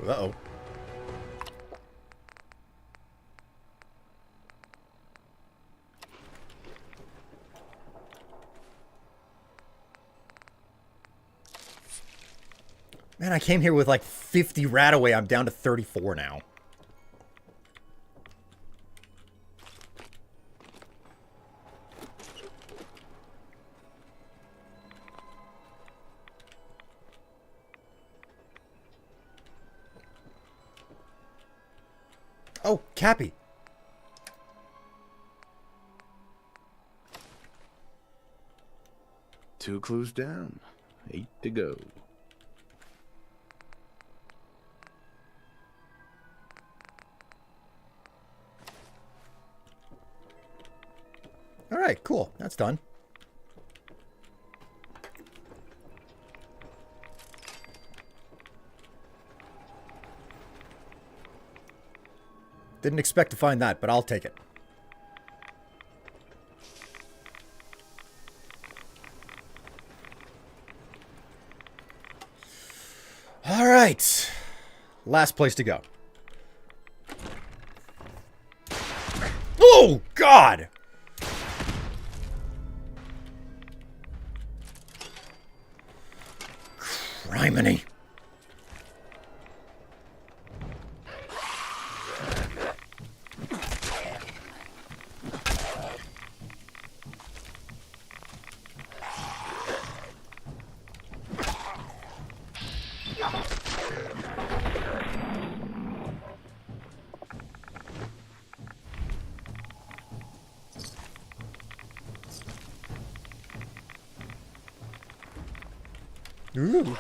A: Uh-oh. Man, I came here with like 50 Rataway. I'm down to 34 now. Oh, Cappy.
G: Two clues down. 8 to go.
A: All right, cool. That's done. Didn't expect to find that, but I'll take it. All right. Last place to go. Oh, God! Criminy. Ooh.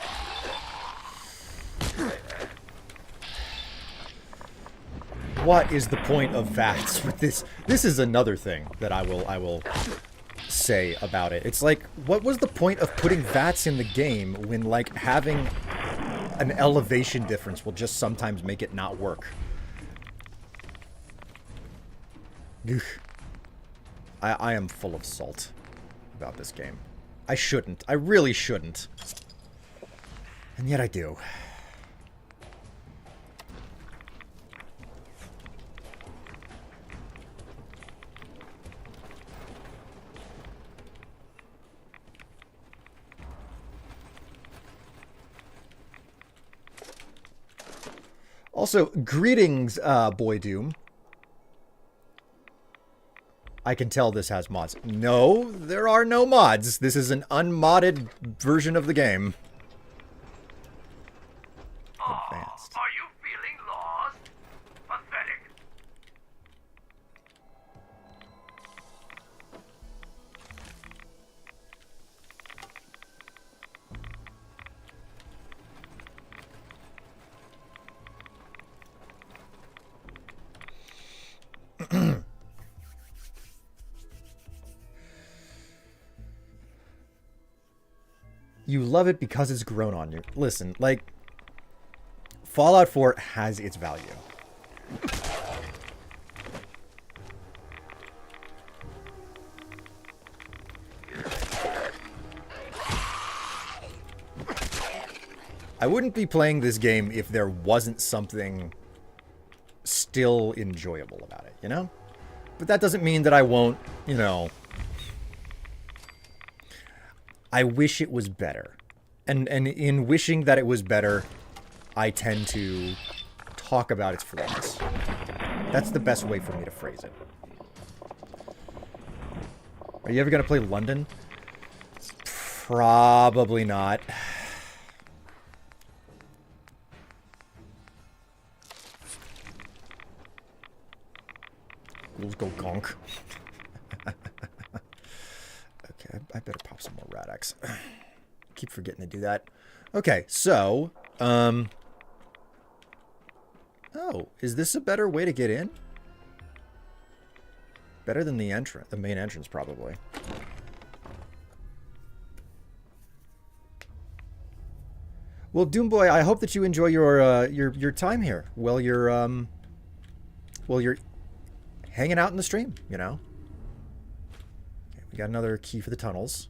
A: What is the point of VATS with this? This is another thing that I will say about it. It's like, what was the point of putting VATS in the game when, like, having an elevation difference will just sometimes make it not work? Ugh. I am full of salt about this game. I shouldn't. I really shouldn't. And yet I do. Also, greetings, Boy Doom. I can tell this has mods. No, there are no mods. This is an unmodded version of the game. Advanced.
O: Are you feeling lost? Pathetic.
A: You love it because it's grown on you. Listen, like, Fallout 4 has its value. I wouldn't be playing this game if there wasn't something still enjoyable about it, you know? But that doesn't mean that I won't, you know... I wish it was better. And in wishing that it was better, I tend to talk about its flaws. That's the best way for me to phrase it. Are you ever going to play London? Probably not. Ghouls go gonk. Okay, I better pop some more Rad-X. Keep forgetting to do that. Okay, so, oh, is this a better way to get in? Better than the main entrance, probably. Well, Doomboy, I hope that you enjoy your time here while you're hanging out in the stream, you know? Okay, we got another key for the tunnels.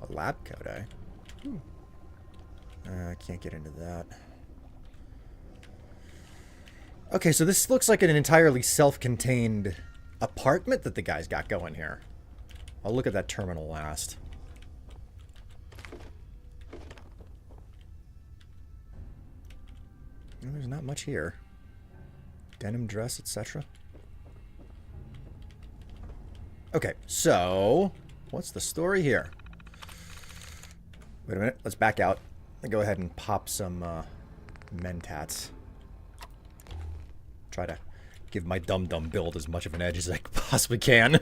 A: A lab coat, eh? I can't get into that. Okay, so this looks like an entirely self-contained apartment that the guy's got going here. I'll look at that terminal last. Well, there's not much here. Denim dress, etc. Okay, so what's the story here? Wait a minute, let's back out and go ahead and pop some mentats. Try to give my dum-dum build as much of an edge as I possibly can.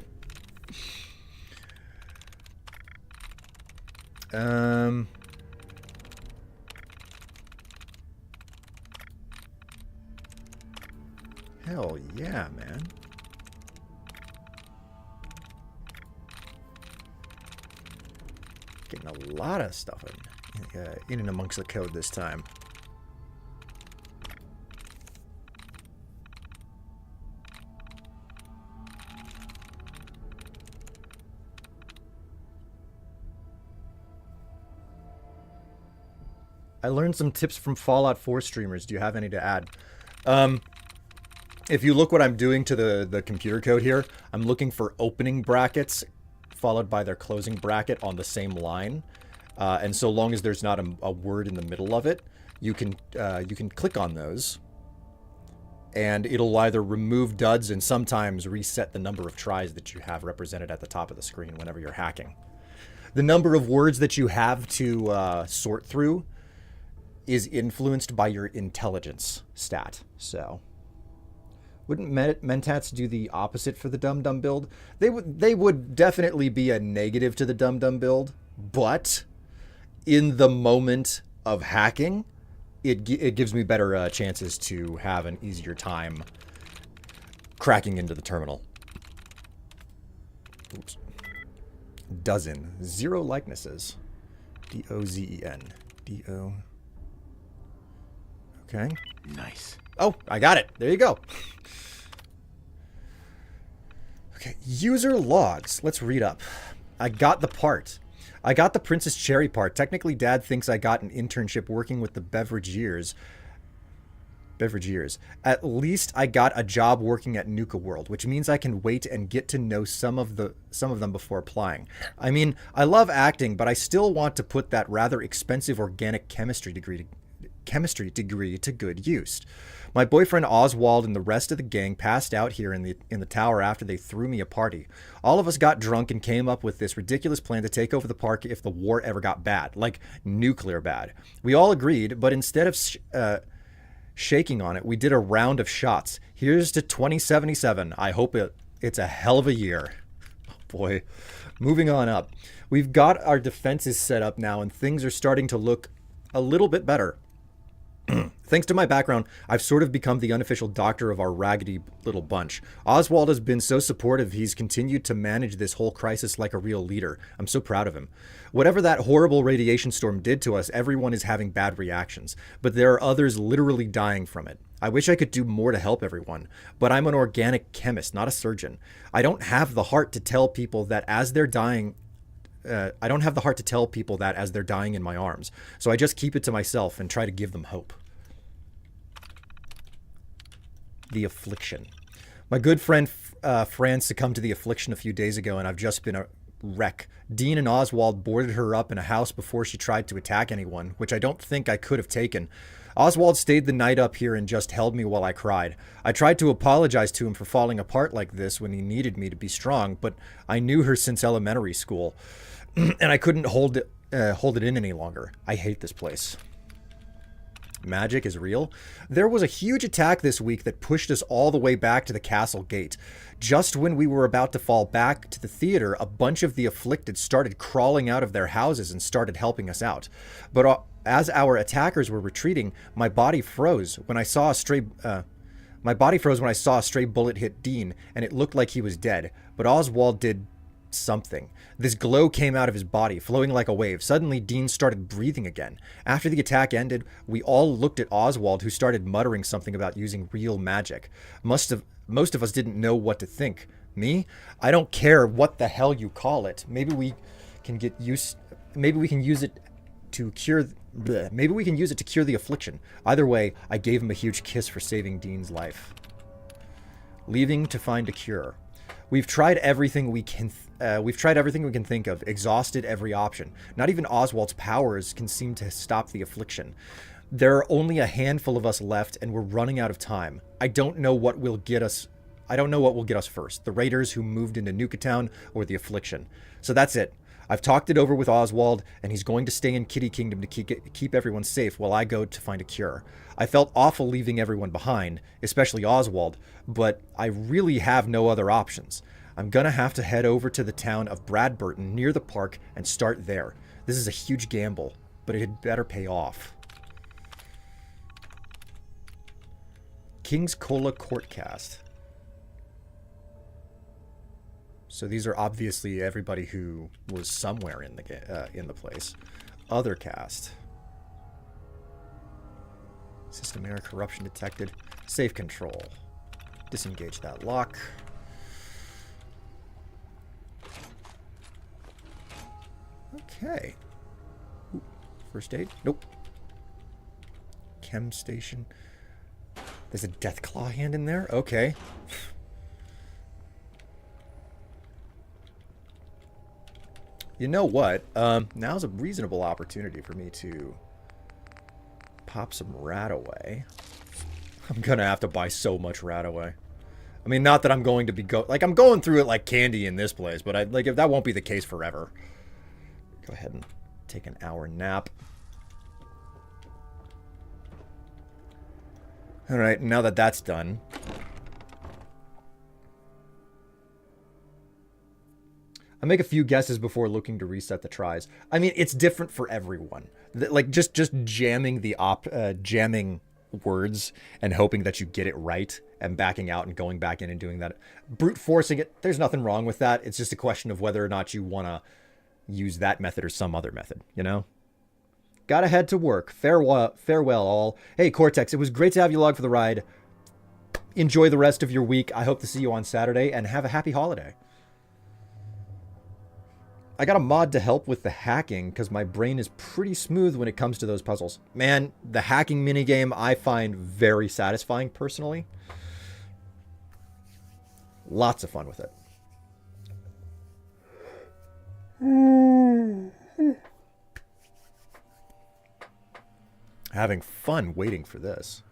A: Hell yeah, man. Getting a lot of stuff in and amongst the code this time. I learned some tips from Fallout 4 streamers. Do you have any to add? If you look what I'm doing to the computer code here, I'm looking for opening brackets followed by their closing bracket on the same line. And so long as there's not a word in the middle of it, you can click on those. And it'll either remove duds and sometimes reset the number of tries that you have represented at the top of the screen whenever you're hacking. The number of words that you have to sort through is influenced by your intelligence stat. So, wouldn't mentats do the opposite for the dum-dum build? They would definitely be a negative to the dum-dum build, but in the moment of hacking, it gives me better chances to have an easier time cracking into the terminal. Oops. Dozen. 0 likenesses. D-O-Z-E-N. D-O... Okay.
J: Nice.
A: Oh, I got it. There you go. Okay, user logs. Let's read up. I got the part. I got the Princess Cherry part. Technically, Dad thinks I got an internship working with the Beverageers. beverage years. At least I got a job working at Nuka World, which means I can wait and get to know some of them before applying. I mean, I love acting, but I still want to put that rather expensive organic chemistry degree to good use. My boyfriend Oswald and the rest of the gang passed out here in the tower after they threw me a party. All of us got drunk and came up with this ridiculous plan to take over the park if the war ever got bad, like nuclear bad. We all agreed, but instead of shaking on it, we did a round of shots. Here's to 2077. I hope it's a hell of a year. Oh boy. Moving on up. We've got our defenses set up now and things are starting to look a little bit better. Thanks to my background, I've sort of become the unofficial doctor of our raggedy little bunch. Oswald has been so supportive, he's continued to manage this whole crisis like a real leader. I'm so proud of him. Whatever that horrible radiation storm did to us, everyone is having bad reactions, but there are others literally dying from it. I wish I could do more to help everyone, but I'm an organic chemist, not a surgeon. I don't have the heart to tell people that as they're dying in my arms. So I just keep it to myself and try to give them hope. The affliction. My good friend Fran succumbed to the affliction a few days ago, and I've just been a wreck. Dean and Oswald boarded her up in a house before she tried to attack anyone, which I don't think I could have taken. Oswald stayed the night up here and just held me while I cried. I tried to apologize to him for falling apart like this when he needed me to be strong, but I knew her since elementary school. And I couldn't hold it in any longer. I hate this place. Magic is real. There was a huge attack this week that pushed us all the way back to the castle gate. Just when we were about to fall back to the theater, a bunch of the afflicted started crawling out of their houses and started helping us out. But as our attackers were retreating, my body froze when I saw a stray bullet hit Dean, and it looked like he was dead. But Oswald did something. This glow came out of his body, flowing like a wave. Suddenly, Dean started breathing again. After the attack ended, we all looked at Oswald, who started muttering something about using real magic. Most of us didn't know what to think. Me? I don't care what the hell you call it. Maybe we can use it to cure the affliction. Either way, I gave him a huge kiss for saving Dean's life. Leaving to find a cure. We've tried everything we can think of, exhausted every option. Not even Oswald's powers can seem to stop the affliction. There are only a handful of us left, and we're running out of time. I don't know what will get us first, the raiders who moved into Nuka Town or the affliction. So that's it. I've talked it over with Oswald, and he's going to stay in Kitty Kingdom to keep everyone safe while I go to find a cure. I felt awful leaving everyone behind, especially Oswald, but I really have no other options. I'm gonna have to head over to the town of Bradburton near the park and start there. This is a huge gamble, but it had better pay off. King's Cola Courtcast. So these are obviously everybody who was somewhere in the place. Other cast. System error, corruption detected. Safe control. Disengage that lock. Okay. Ooh, first aid? Nope. Chem station. There's a Deathclaw hand in there? Okay. You know what? Now's a reasonable opportunity for me to pop some Radaway. I'm gonna have to buy so much Radaway. I mean, not that I'm going to be I'm going through it like candy in this place, but if that won't be the case forever. Go ahead and take an hour nap. All right, now that that's done. I make a few guesses before looking to reset the tries. I mean, it's different for everyone. Like just jamming jamming words and hoping that you get it right and backing out and going back in and doing that. Brute forcing it, there's nothing wrong with that. It's just a question of whether or not you want to use that method or some other method, you know? Gotta head to work. Farewell all. Hey, Cortex, it was great to have you along for the ride. Enjoy the rest of your week. I hope to see you on Saturday, and have a happy holiday. I got a mod to help with the hacking because my brain is pretty smooth when it comes to those puzzles. Man, the hacking minigame I find very satisfying personally. Lots of fun with it. Having fun waiting for this.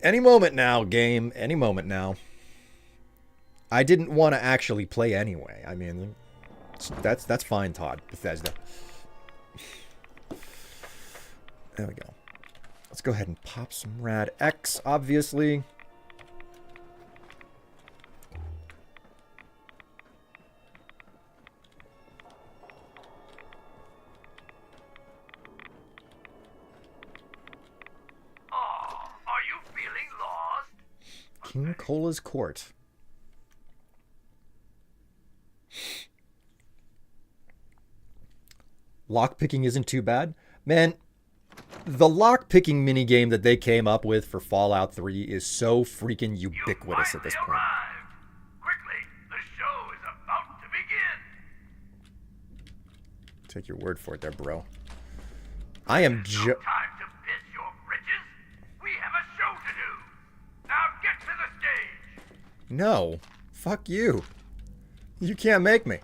A: Any moment now, game. Any moment now. I didn't want to actually play anyway. I mean, that's fine, Todd. Bethesda. There we go. Let's go ahead and pop some Rad X, obviously.
O: Are you feeling lost?
A: King Cola's Court. Lockpicking isn't too bad. Man, the lockpicking minigame that they came up with for Fallout 3 is so freaking ubiquitous at this point.
O: Quickly, the show is about to begin.
A: Take your word for it there, bro. I am
O: Time to piss your britches. We have a show to do. Now get to the stage.
A: No. Fuck you. You can't make me.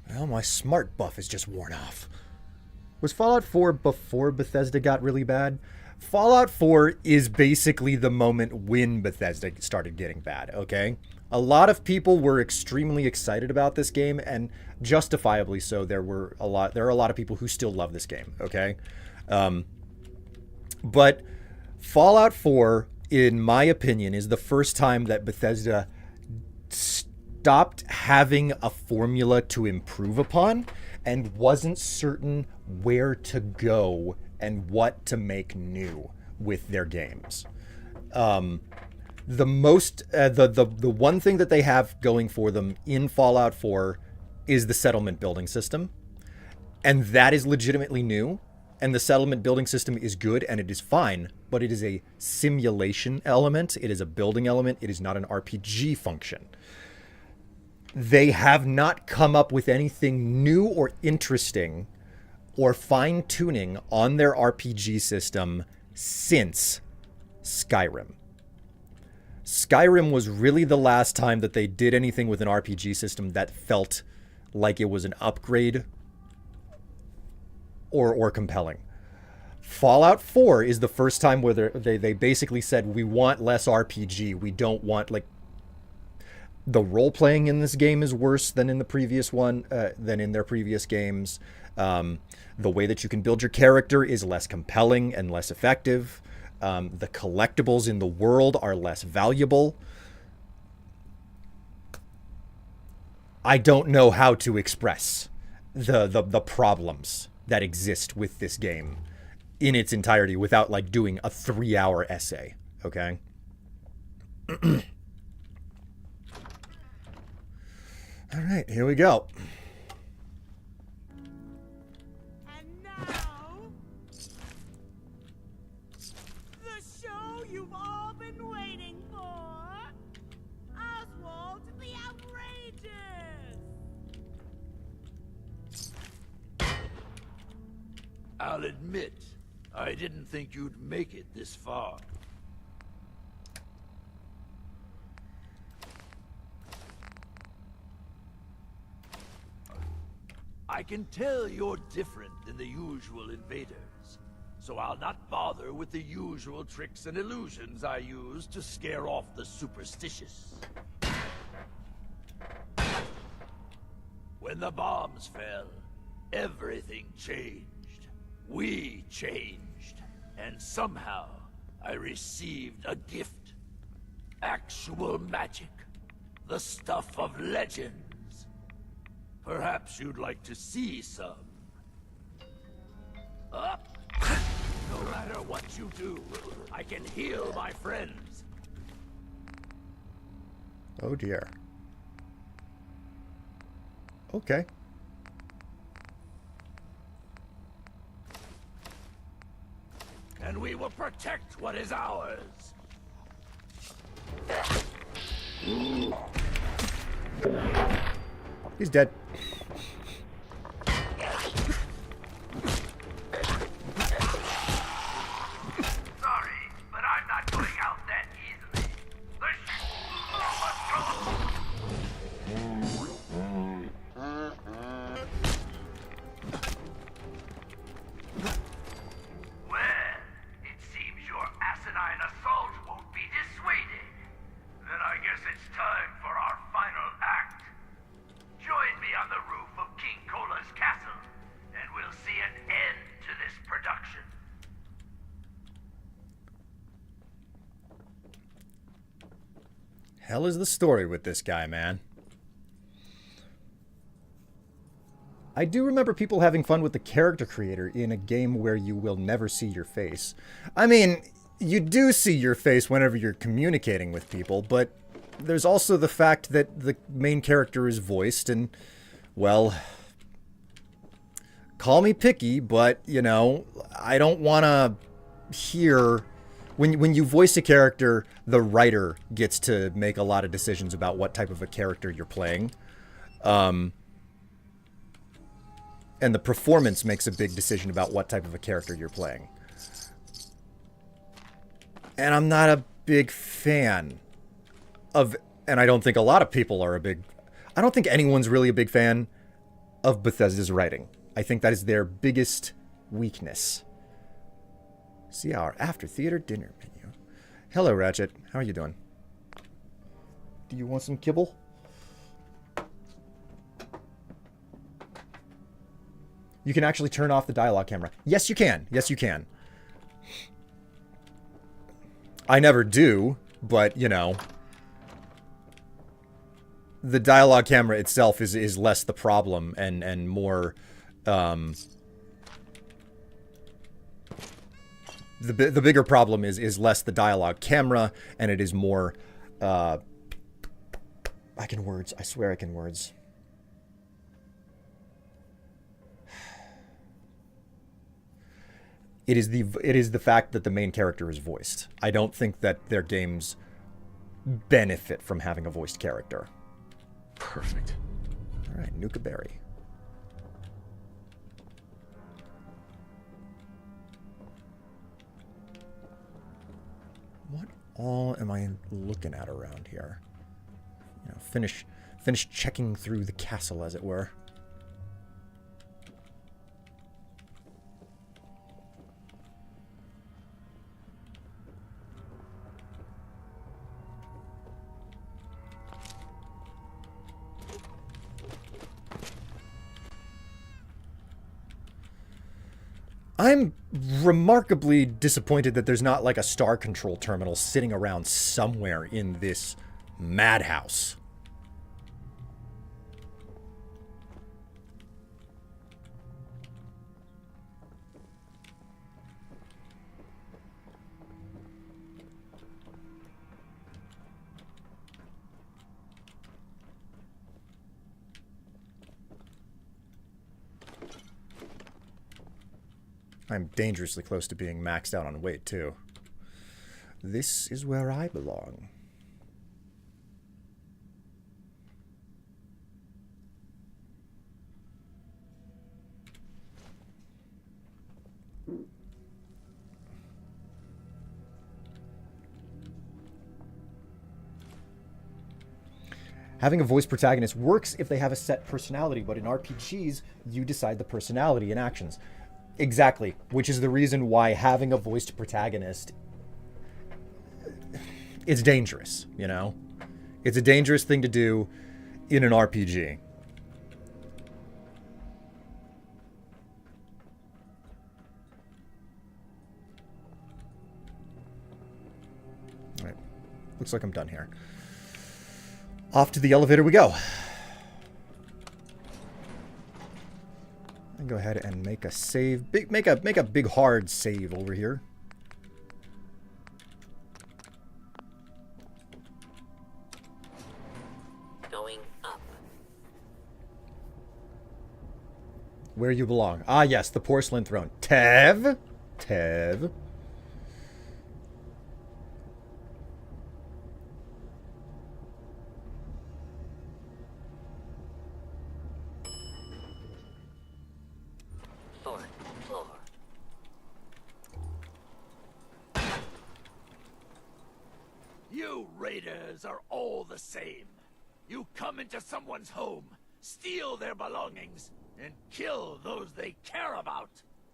A: Well, my smart buff is just worn off. Was Fallout 4 before Bethesda got really bad? Fallout 4 is basically the moment when Bethesda started getting bad, okay? A lot of people were extremely excited about this game, and justifiably so. There are a lot of people who still love this game, okay? But Fallout 4, in my opinion, is the first time that Bethesda stopped having a formula to improve upon and wasn't certain where to go and what to make new with their games. The one thing that they have going for them in Fallout 4 is the settlement building system. And that is legitimately new. And the settlement building system is good and it is fine, but it is a simulation element. It is a building element. It is not an RPG function. They have not come up with anything new or interesting or fine-tuning on their RPG system since Skyrim. Skyrim was really the last time that they did anything with an RPG system that felt like it was an upgrade or compelling. Fallout 4 is the first time where they basically said, we want less RPG. We don't want, like, the role-playing in this game is worse than in the previous one, than in their previous games. The way that you can build your character is less compelling and less effective. The collectibles in the world are less valuable. I don't know how to express the problems that exist with this game in its entirety without, like, doing a 3-hour essay, okay? All right, here we go.
Q: And now, the show you've all been waiting for, Oswald the Outrageous.
P: I'll admit, I didn't think you'd make it this far. I can tell you're different than the usual invaders, so I'll not bother with the usual tricks and illusions I use to scare off the superstitious. When the bombs fell, everything changed. We changed. And somehow, I received a gift. Actual magic. The stuff of legends. Perhaps you'd like to see some. Up! No matter what you do, I can heal my friends.
A: Oh dear. Okay.
P: And we will protect what is ours.
A: He's dead.
O: Sorry, but I'm not going out that easily. The must go. Well, it seems your asinine assault won't be dissuaded. Then I guess it's time for our final act. Join me on the roof of King Cola's castle, and we'll see an end to this production.
A: Hell is the story with this guy, man? I do remember people having fun with the character creator in a game where you will never see your face. I mean, you do see your face whenever you're communicating with people, but there's also the fact that the main character is voiced, and, well, call me picky, but, you know, I don't want to hear... When you voice a character, the writer gets to make a lot of decisions about what type of a character you're playing. And the performance makes a big decision about what type of a character you're playing. And I'm not a big fan of... And I don't think a lot of people are a big... I don't think anyone's really a big fan of Bethesda's writing. I think that is their biggest weakness. See our after theater dinner menu. Hello, Ratchet. How are you doing? Do you want some kibble? You can actually turn off the dialogue camera. Yes, you can. Yes, you can. I never do, but, you know, the dialogue camera itself is less the problem and more... The bigger problem is less the dialogue camera, and it is more, I can words. I swear I can words. It is the fact that the main character is voiced. I don't think that their games benefit from having a voiced character.
J: Perfect.
A: All right, Nuka Berry. What all am I looking at around here? You know, finish checking through the castle, as it were. I'm remarkably disappointed that there's not like a star control terminal sitting around somewhere in this madhouse. I'm dangerously close to being maxed out on weight, too. This is where I belong. Having a voice protagonist works if they have a set personality, but in RPGs, you decide the personality and actions. Exactly, which is the reason why having a voiced protagonist is dangerous, you know? It's a dangerous thing to do in an RPG. Looks like I'm done here. Off to the elevator we go. And go ahead and make a save. Make a big hard save over here.
B: Going up.
A: Where you belong. Ah, yes, the porcelain throne. Tev.
B: Fourth floor.
P: You raiders are all the same. You come into someone's home, steal their belongings, and kill those they care about.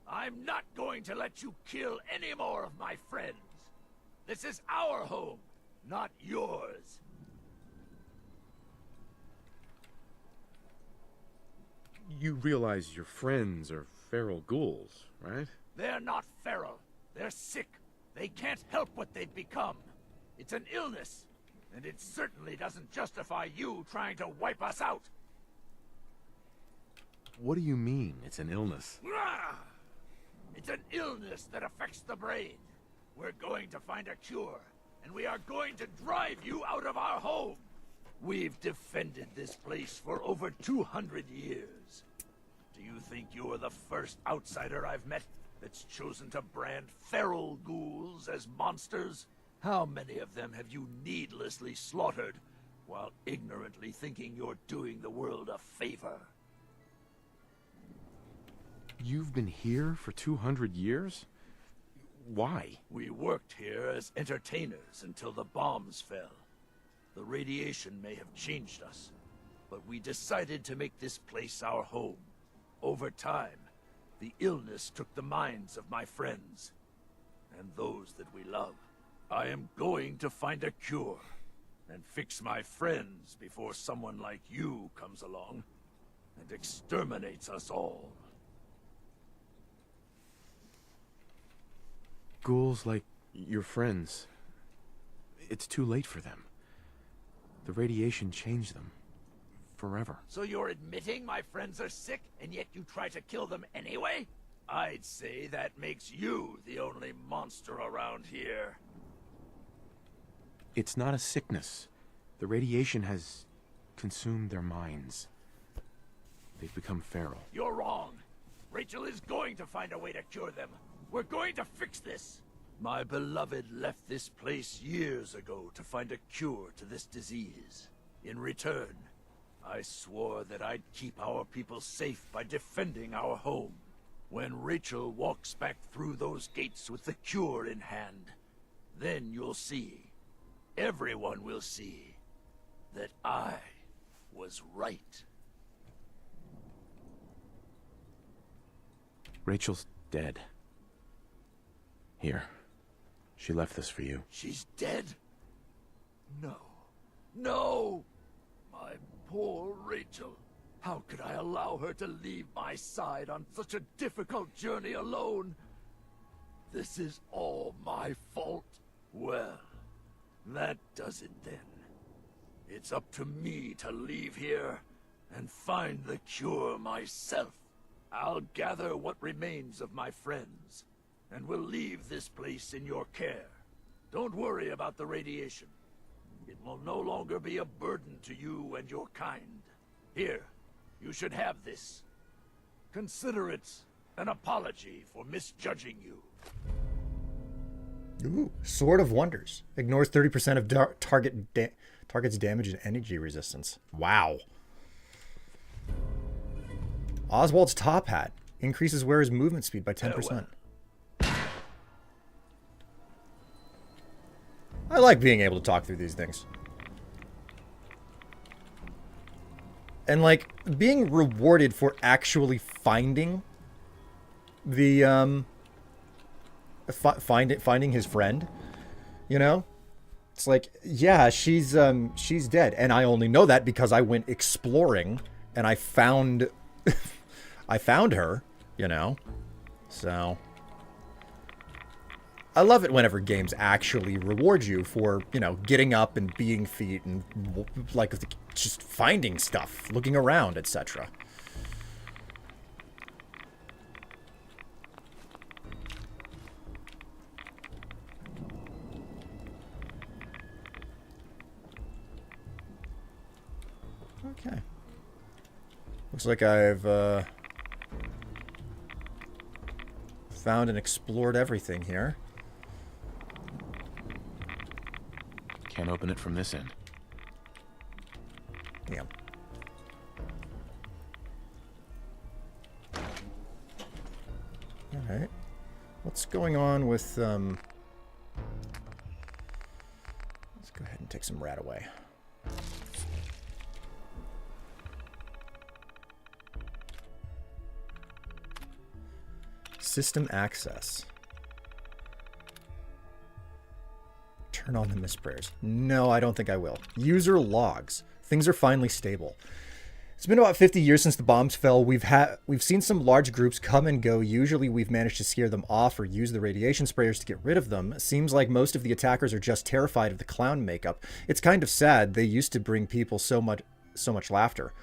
P: I'm not going to let you kill any more of my friends. This is our home, not yours.
C: You realize your friends are feral ghouls, right?
P: They're not feral. They're sick. They can't help what they've become. It's an illness, and it certainly doesn't justify you trying to wipe us out.
C: What do you mean, it's an illness?
P: It's an illness that affects the brain. We're going to find a cure, and we are going to drive you out of our home. We've defended this place for over 200 years. Do you think you're the first outsider I've met that's chosen to brand feral ghouls as monsters? How many of them have you needlessly slaughtered while ignorantly thinking you're doing the world a favor?
C: You've been here for 200 years? Why?
P: We worked here as entertainers until the bombs fell. The radiation may have changed us, but we decided to make this place our home. Over time, the illness took the minds of my friends, and those that we love. I am going to find a cure, and fix my friends before someone like you comes along and exterminates us all.
C: Ghouls like your friends. It's too late for them. The radiation changed them. Forever.
P: So you're admitting my friends are sick, and yet you try to kill them anyway? I'd say that makes you the only monster around here.
C: It's not a sickness. The radiation has consumed their minds. They've become feral.
P: You're wrong. Rachel is going to find a way to cure them. We're going to fix this. My beloved left this place years ago to find a cure to this disease. In return, I swore that I'd keep our people safe by defending our home. When Rachel walks back through those gates with the cure in hand, then you'll see, everyone will see, that I was right.
C: Rachel's dead. Here. She left this for you.
P: She's dead? No. No! My poor Rachel. How could I allow her to leave my side on such a difficult journey alone? This is all my fault. Well, that does it then. It's up to me to leave here and find the cure myself. I'll gather what remains of my friends, and we'll leave this place in your care. Don't worry about the radiation. It will no longer be a burden to you and your kind. Here, you should have this. Consider it an apology for misjudging you.
A: Ooh, Sword of Wonders. Ignores 30% of target's damage and energy resistance. Wow. Oswald's top hat. Increases wearer's movement speed by 10%. I like being able to talk through these things. And, like, being rewarded for actually finding the, finding his friend, you know? It's like, yeah, she's dead. And I only know that because I went exploring and I found, I found her, you know? So, I love it whenever games actually reward you for, you know, getting up and being feet and, like, just finding stuff, looking around, etc. Okay. Looks like I've found and explored everything here.
R: Can't open it from this end.
A: Damn. Alright. What's going on with, let's go ahead and take some rat away. System access. Turn on the misprayers. No, I don't think I will. User logs. Things are finally stable. It's been about 50 years since the bombs fell. We've seen some large groups come and go. Usually we've managed to scare them off or use the radiation sprayers to get rid of them. Seems like most of the attackers are just terrified of the clown makeup. It's kind of sad. They used to bring people so much laughter.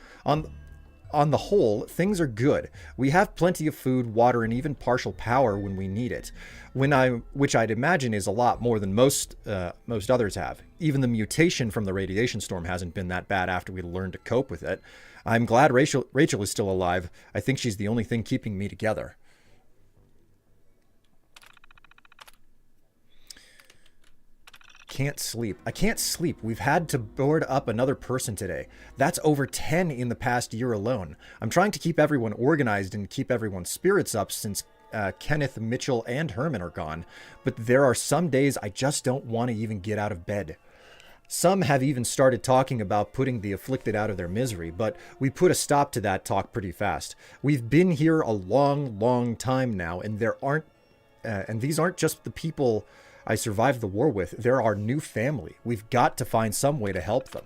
A: On the whole, things are good. We have plenty of food, water, and even partial power when we need it. Which I'd imagine is a lot more than most others have. Even the mutation from the radiation storm hasn't been that bad after we learned to cope with it. I'm glad Rachel is still alive. I think she's the only thing keeping me together. Can't sleep. I can't sleep. We've had to board up another person today. That's over 10 in the past year alone. I'm trying to keep everyone organized and keep everyone's spirits up since Kenneth, Mitchell, and Herman are gone. But there are some days I just don't want to even get out of bed. Some have even started talking about putting the afflicted out of their misery, but we put a stop to that talk pretty fast. We've been here a long, long time now, and these aren't just the people I survived the war with. They're our new family. We've got to find some way to help them.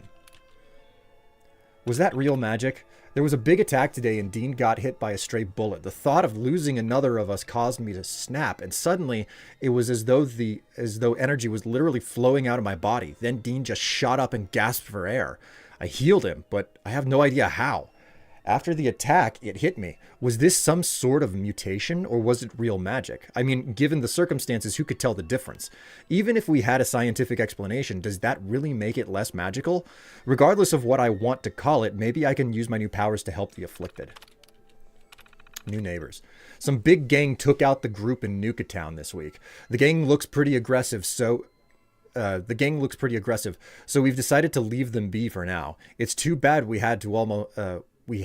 A: Was that real magic? There was a big attack today and Dean got hit by a stray bullet. The thought of losing another of us caused me to snap, and suddenly it was as though energy was literally flowing out of my body. Then Dean just shot up and gasped for air. I healed him, but I have no idea how. After the attack, it hit me. Was this some sort of mutation, or was it real magic? I mean, given the circumstances, who could tell the difference? Even if we had a scientific explanation, does that really make it less magical? Regardless of what I want to call it, maybe I can use my new powers to help the afflicted. New neighbors. Some big gang took out the group in Nuka Town this week. The gang looks pretty aggressive, so we've decided to leave them be for now. It's too bad we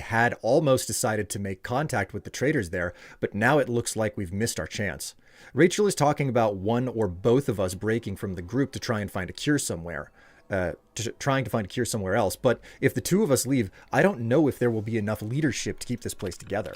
A: had almost decided to make contact with the traders there, but now it looks like we've missed our chance. Rachel is talking about one or both of us breaking from the group to try and find a cure somewhere. Trying to find a cure somewhere else, but if the two of us leave, I don't know if there will be enough leadership to keep this place together.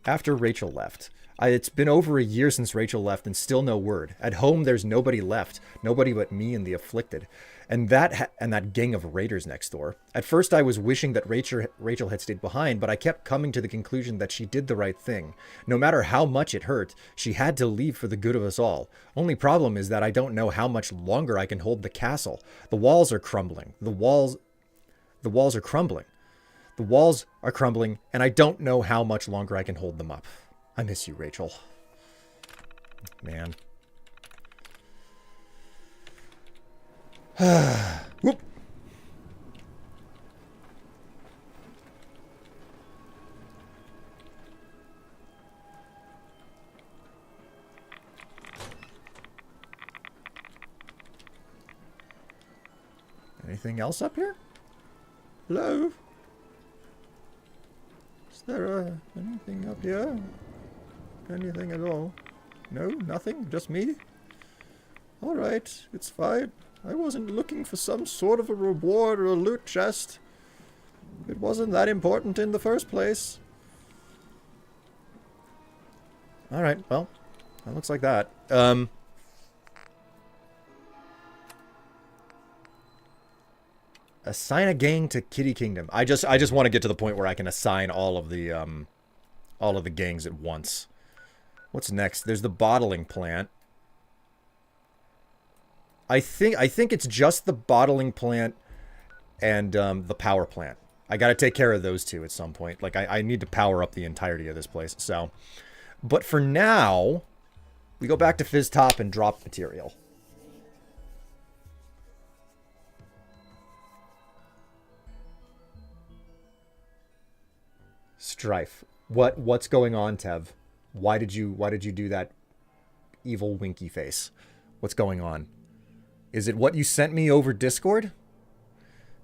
A: After Rachel left. It's been over a year since Rachel left and still no word. At home, there's nobody left. Nobody but me and the afflicted. And that gang of raiders next door. At first, I was wishing that Rachel had stayed behind, but I kept coming to the conclusion that she did the right thing. No matter how much it hurt, she had to leave for the good of us all. Only problem is that I don't know how much longer I can hold the castle. The walls are crumbling. The walls are crumbling. The walls are crumbling, and I don't know how much longer I can hold them up. I miss you, Rachel. Man. Whoop. Anything else up here? Hello? Is there anything up here? Anything at all? No? Nothing? Just me? Alright, it's fine. I wasn't looking for some sort of a reward or a loot chest. It wasn't that important in the first place. Alright, well, that looks like that. Assign a gang to Kitty Kingdom. I just want to get to the point where I can assign all of the gangs at once. What's next? There's the bottling plant. I think it's just the bottling plant and the power plant. I got to take care of those two at some point. Like, I need to power up the entirety of this place. So, but for now, we go back to Fizz Top and drop material. Strife. What's going on, Tev? Why did you do that evil winky face? What's going on? Is it what you sent me over Discord?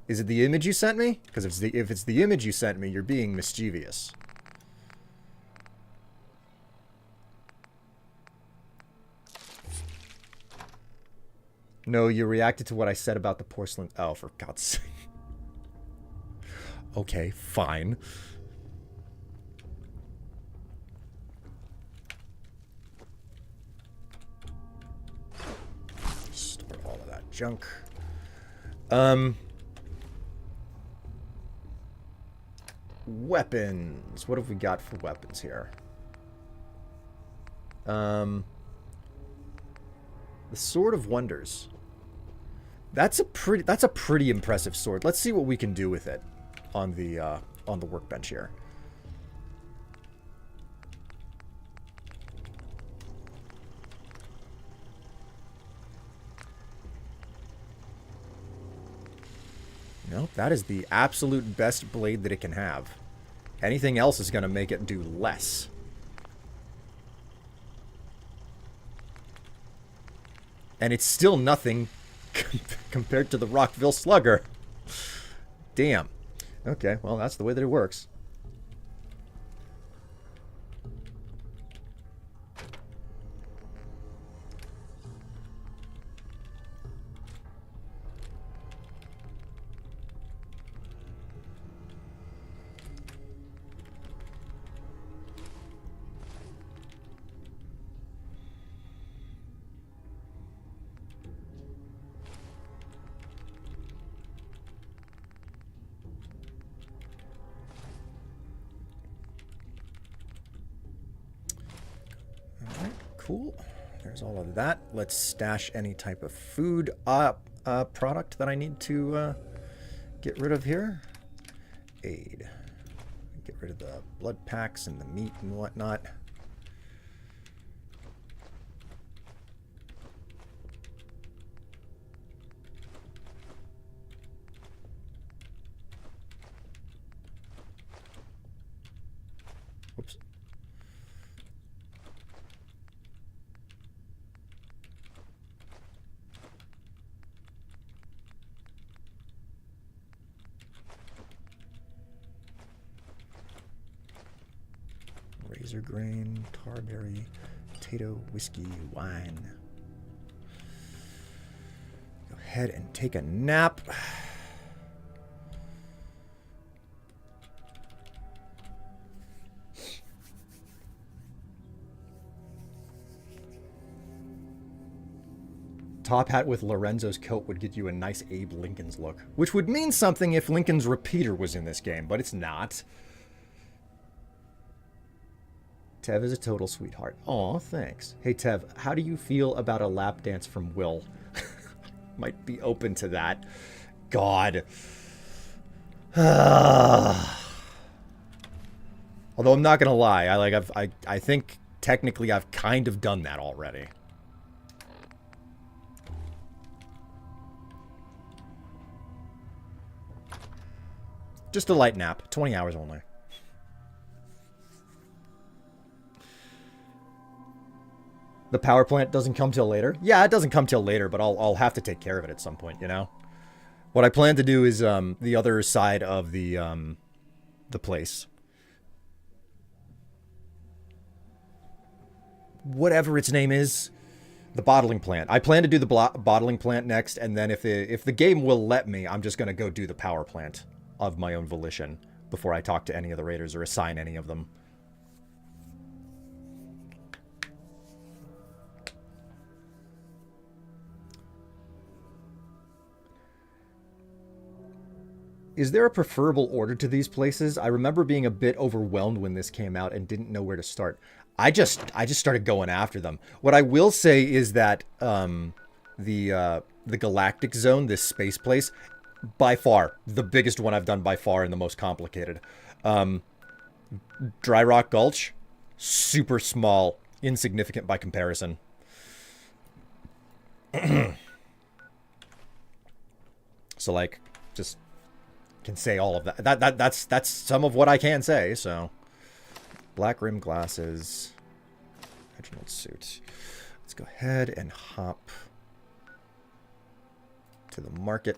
A: Is it the image you sent me? Because if it's the image you sent me, you're being mischievous. No, you reacted to what I said about the porcelain. Oh, for God's sake. Okay, fine. Store all of that junk. Weapons. What have we got for weapons here? The Sword of Wonders. That's a pretty impressive sword. Let's see what we can do with it on the workbench here. Nope, that is the absolute best blade that it can have. Anything else is going to make it do less. And it's still nothing compared to the Rockville Slugger. Damn. Okay, well, that's the way that it works. Cool. There's all of that. Let's stash any type of food product that I need to get rid of here. Aid. Get rid of the blood packs and the meat and whatnot. Whoops. Razor grain, tarberry, potato, whiskey, wine. Go ahead and take a nap. Top hat with Lorenzo's coat would get you a nice Abe Lincoln's look, which would mean something if Lincoln's repeater was in this game, but it's not. Tev is a total sweetheart. Aw, thanks. Hey, Tev, how do you feel about a lap dance from Will? Might be open to that. God. Although I'm not gonna lie, I think technically I've kind of done that already. Just a light nap. 20 hours only. The power plant doesn't come till later? Yeah, it doesn't come till later, but I'll have to take care of it at some point, you know? What I plan to do is the other side of the place. Whatever its name is. The bottling plant. I plan to do the bottling plant next, and then if the game will let me, I'm just going to go do the power plant of my own volition before I talk to any of the raiders or assign any of them. Is there a preferable order to these places? I remember being a bit overwhelmed when this came out and didn't know where to start. I just started going after them. What I will say is that the Galactic Zone, this space place, by far the biggest one I've done by far and the most complicated. Dry Rock Gulch, super small, insignificant by comparison. So like, just can say all of that. That's some of what I can say. So, black rim glasses, Reginald suit. Let's go ahead and hop to the market.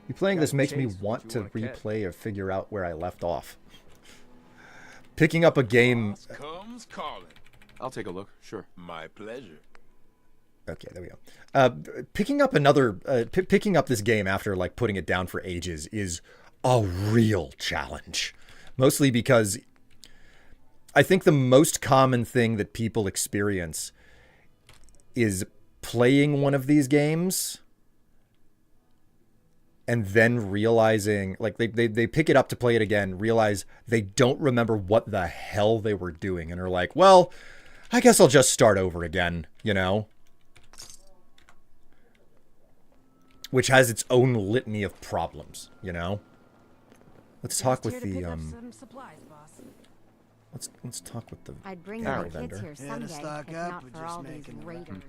A: You playing this makes me want to replay or figure out where I left off. Picking up a game...
I: Comes calling.
R: I'll take a look, sure.
I: My pleasure.
A: Okay, there we go. Picking up another... picking up this game after, like, putting it down for ages is a real challenge. Mostly because I think the most common thing that people experience is playing one of these games... and then realizing, like, they pick it up to play it again, realize they don't remember what the hell they were doing, and are like, well, I guess I'll just start over again, you know? Which has its own litany of problems, you know? Let's talk with the,
L: Some supplies, boss.
A: let's talk with the
N: I'd bring
A: arrow
N: the kids
A: vendor.
N: here someday, if not for all these raiders.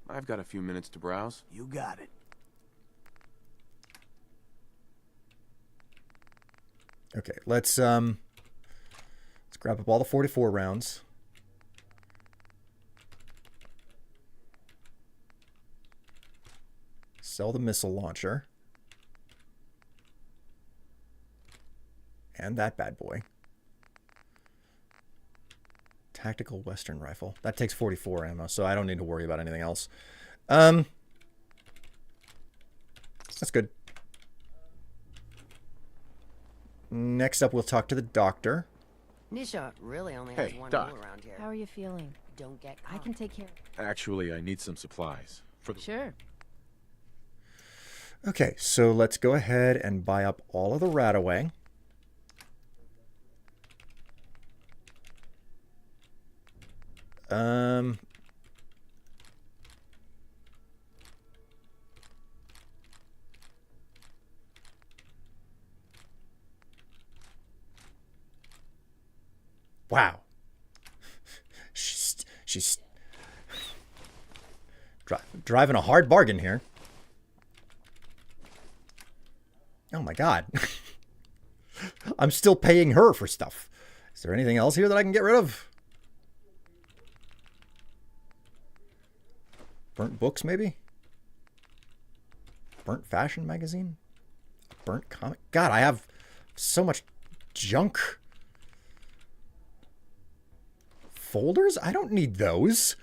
R: I've got a few minutes to browse.
M: You got it.
A: Okay, let's grab up all the 44 rounds. Sell the missile launcher. And that bad boy. Tactical Western rifle. That takes 44 ammo, so I don't need to worry about anything else. That's good. Next up, we'll talk to the doctor.
N: Nisha really only has one
R: Doc.
N: rule around here.
L: How are you feeling?
N: Don't get
L: I
N: caught.
L: can take care.
R: Actually, I need some supplies. For the...
L: Sure.
A: Okay, so let's go ahead and buy up all of the Rataway. Wow. She's driving a hard bargain here. Oh my god. I'm still paying her for stuff. Is there anything else here that I can get rid of? Burnt books, maybe? Burnt fashion magazine? Burnt comic? God, I have so much junk. Folders? I don't need those.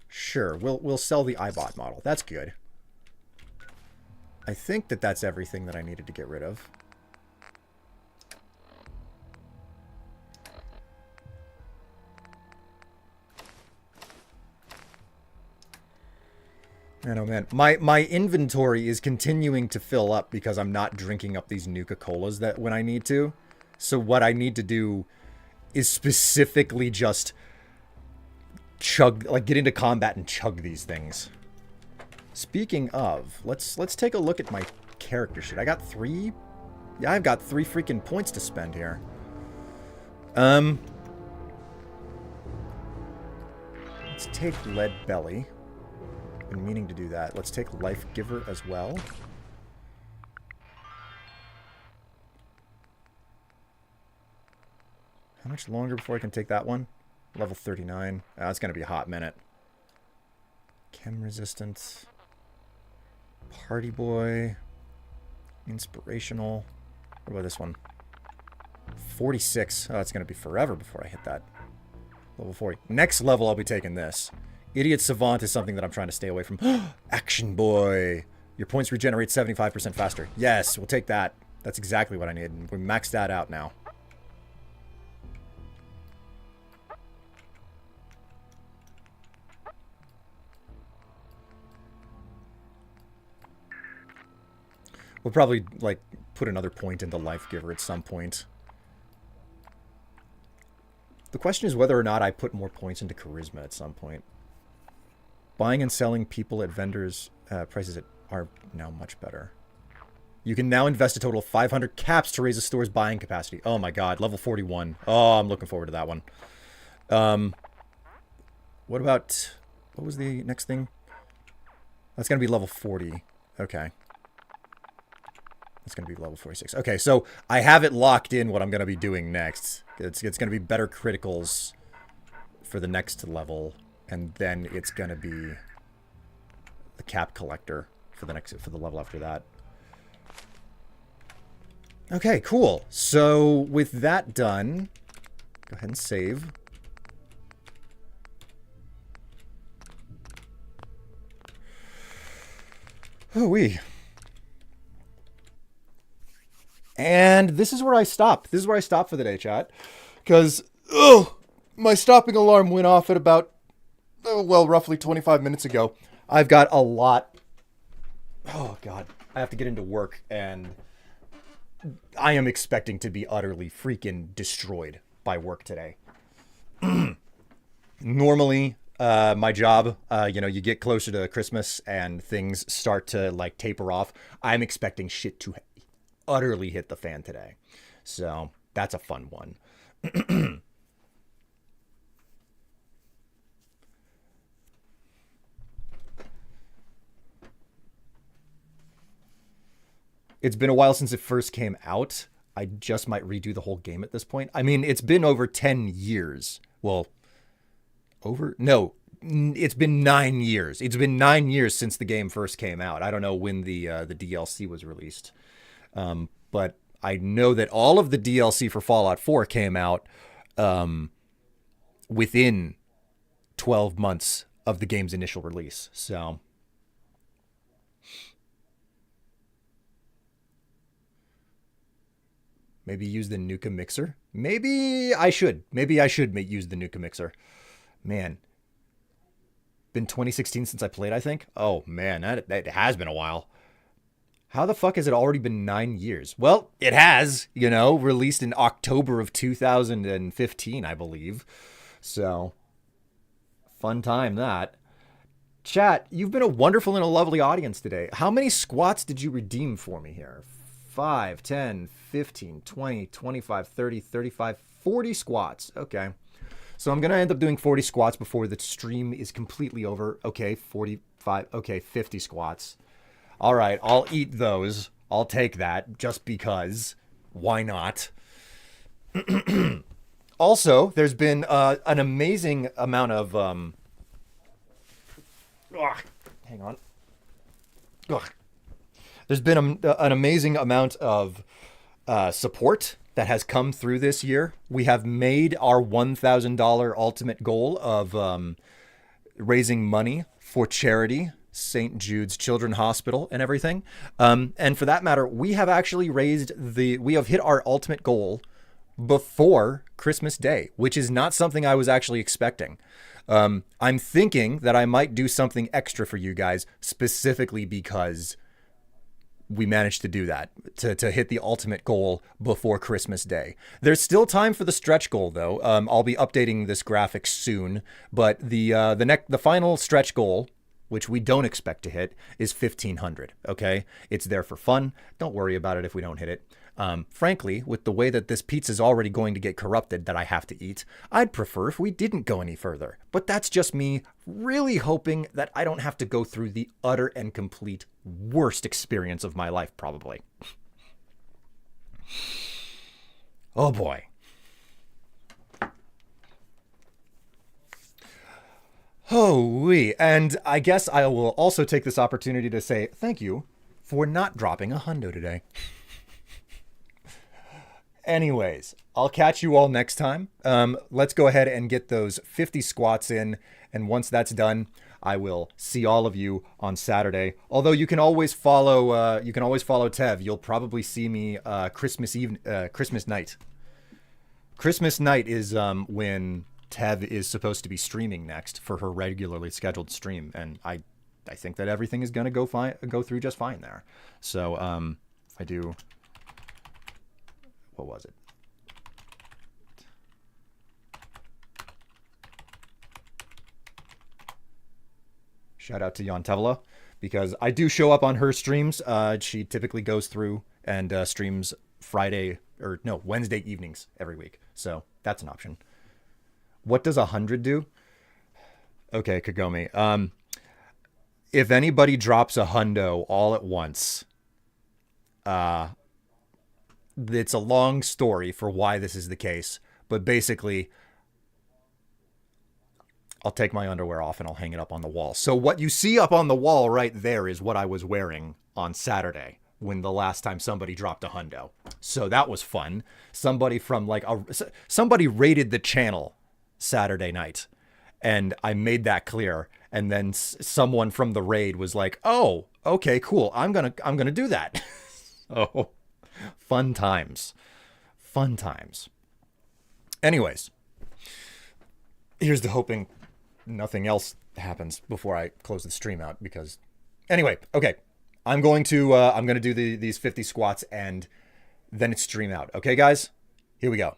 A: Sure, we'll sell the iBot model. That's good. I think that that's everything that I needed to get rid of. Man, oh man. My inventory is continuing to fill up because I'm not drinking up these Nuka Colas that when I need to. So what I need to do is specifically just chug, like get into combat and chug these things. Speaking of, let's take a look at my character sheet. I got 3. Yeah, I've got 3 freaking points to spend here. Let's take Lead Belly. Been meaning to do that. Let's take Life Giver as well. How much longer before I can take that one? Level 39. That's going to be a hot minute. Chem Resistance. Party Boy. Inspirational. What about this one? 46. Oh, it's going to be forever before I hit that. Level 40. Next level, I'll be taking this. Idiot Savant is something that I'm trying to stay away from. Action Boy. Your points regenerate 75% faster. Yes, we'll take that. That's exactly what I need. We maxed that out now. We'll probably, like, put another point into Life Giver at some point. The question is whether or not I put more points into Charisma at some point. Buying and selling people at vendors' prices are now much better. You can now invest a total of 500 caps to raise a store's buying capacity. Oh my god, level 41. Oh, I'm looking forward to that one. What about... What was the next thing? That's going to be level 40. Okay. That's going to be level 46. Okay, so I have it locked in what I'm going to be doing next. It's going to be better criticals for the next level, and then it's going to be the cap collector for the level after that. Okay, cool. So with that done, go ahead and save. Oh, wee. And this is where I stop. This is where I stop for the day, chat. Because, my stopping alarm went off at about, roughly 25 minutes ago. I've got a lot. Oh, God. I have to get into work, and I am expecting to be utterly freaking destroyed by work today. Normally, my job, you get closer to Christmas and things start to, like, taper off. I'm expecting shit to utterly hit the fan today. So, that's a fun one. It's been a while since it first came out. I just might redo the whole game at this point. I mean, it's been over 10 years. Well, it's been 9 years. It's been 9 years since the game first came out. I don't know when the DLC was released. But I know that all of the DLC for Fallout 4 came out within 12 months of the game's initial release. So... maybe use the Nuka mixer. Maybe I should. Maybe I should use the Nuka mixer. Man. Been 2016 since I played, I think. Oh, man. That has been a while. How the fuck has it already been 9 years? Well, it has, released in October of 2015, I believe. So, fun time, that. Chat, you've been a wonderful and a lovely audience today. How many squats did you redeem for me here? 5, 10, 15, 20, 25, 30, 35, 40 squats. Okay. So I'm going to end up doing 40 squats before the stream is completely over. Okay, 45. Okay, 50 squats. All right, I'll eat those. I'll take that just because. Why not? Also, there's been an amazing amount of... hang on. Ugh. There's been an amazing amount of support that has come through this year. We have made our $1,000 ultimate goal of raising money for charity, St. Jude's Children's Hospital and everything. And for that matter, we have actually we have hit our ultimate goal before Christmas Day, which is not something I was actually expecting. I'm thinking that I might do something extra for you guys specifically because we managed to do that, to hit the ultimate goal before Christmas Day. There's still time for the stretch goal, though. I'll be updating this graphic soon, but the final stretch goal, which we don't expect to hit, is 1,500, okay? It's there for fun. Don't worry about it if we don't hit it. Frankly, with the way that this pizza is already going to get corrupted that I have to eat, I'd prefer if we didn't go any further. But that's just me really hoping that I don't have to go through the utter and complete worst experience of my life, probably. Oh boy. Oh-wee. And I guess I will also take this opportunity to say thank you for not dropping a hundo today. Anyways, I'll catch you all next time. Let's go ahead and get those 50 squats in. And once that's done, I will see all of you on Saturday. Although you can always follow Tev. You'll probably see me Christmas night. Christmas night is when Tev is supposed to be streaming next for her regularly scheduled stream, and I think that everything is gonna go through just fine there. So If I do, what was it? Shout out to Yontevla, because I do show up on her streams. She typically goes through and streams Wednesday evenings every week. So that's an option. What does 100 do? Okay, Kagome. If anybody drops a hundo all at once, it's a long story for why this is the case. But basically, I'll take my underwear off and I'll hang it up on the wall. So what you see up on the wall right there is what I was wearing on Saturday when the last time somebody dropped a hundo. So that was fun. Somebody raided the channel Saturday night, and I made that clear. And then someone from the raid was like, "Oh, okay, cool. I'm gonna do that." Oh, fun times. Fun times. Anyways, here's the hoping nothing else happens before I close the stream out, because anyway, okay. I'm going to do these 50 squats and then it's stream out. Okay, guys? Here we go.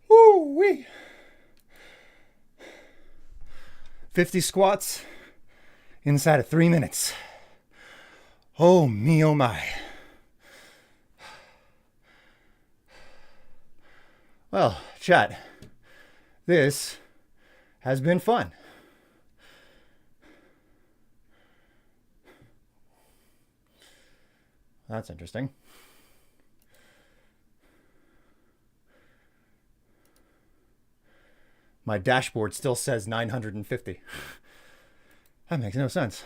A: Woo-wee. 50 squats inside of 3 minutes. Oh me, oh my. Well, chat, this has been fun. That's interesting. My dashboard still says 950. That makes no sense.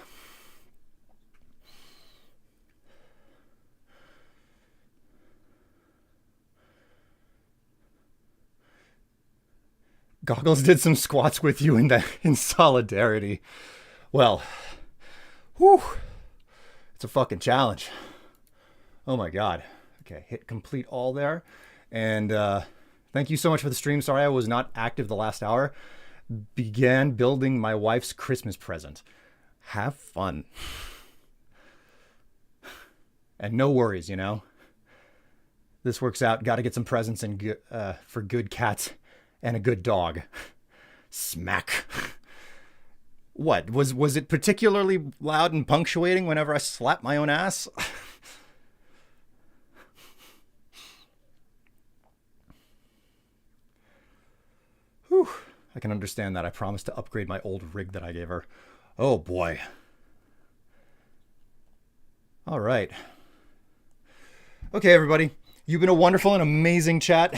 A: Goggles did some squats with you in solidarity. Well, whew, it's a fucking challenge. Oh my god. Okay, hit complete all there. And thank you so much for the stream. Sorry I was not active the last hour. Began building my wife's Christmas present. Have fun. And no worries, you know. This works out. Got to get some presents and for good cats and a good dog. Smack. What? Was it particularly loud and punctuating whenever I slapped my own ass? Whew. I can understand that. I promised to upgrade my old rig that I gave her. Oh boy. All right. Okay, everybody. You've been a wonderful and amazing chat.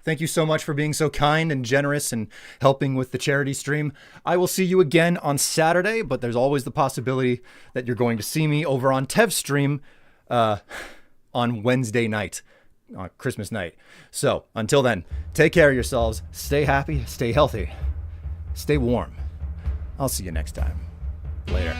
A: Thank you so much for being so kind and generous and helping with the charity stream. I will see you again on Saturday, but there's always the possibility that you're going to see me over on Tev's stream on Wednesday night, on Christmas night. So until then, take care of yourselves. Stay happy, stay healthy, stay warm. I'll see you next time. Later.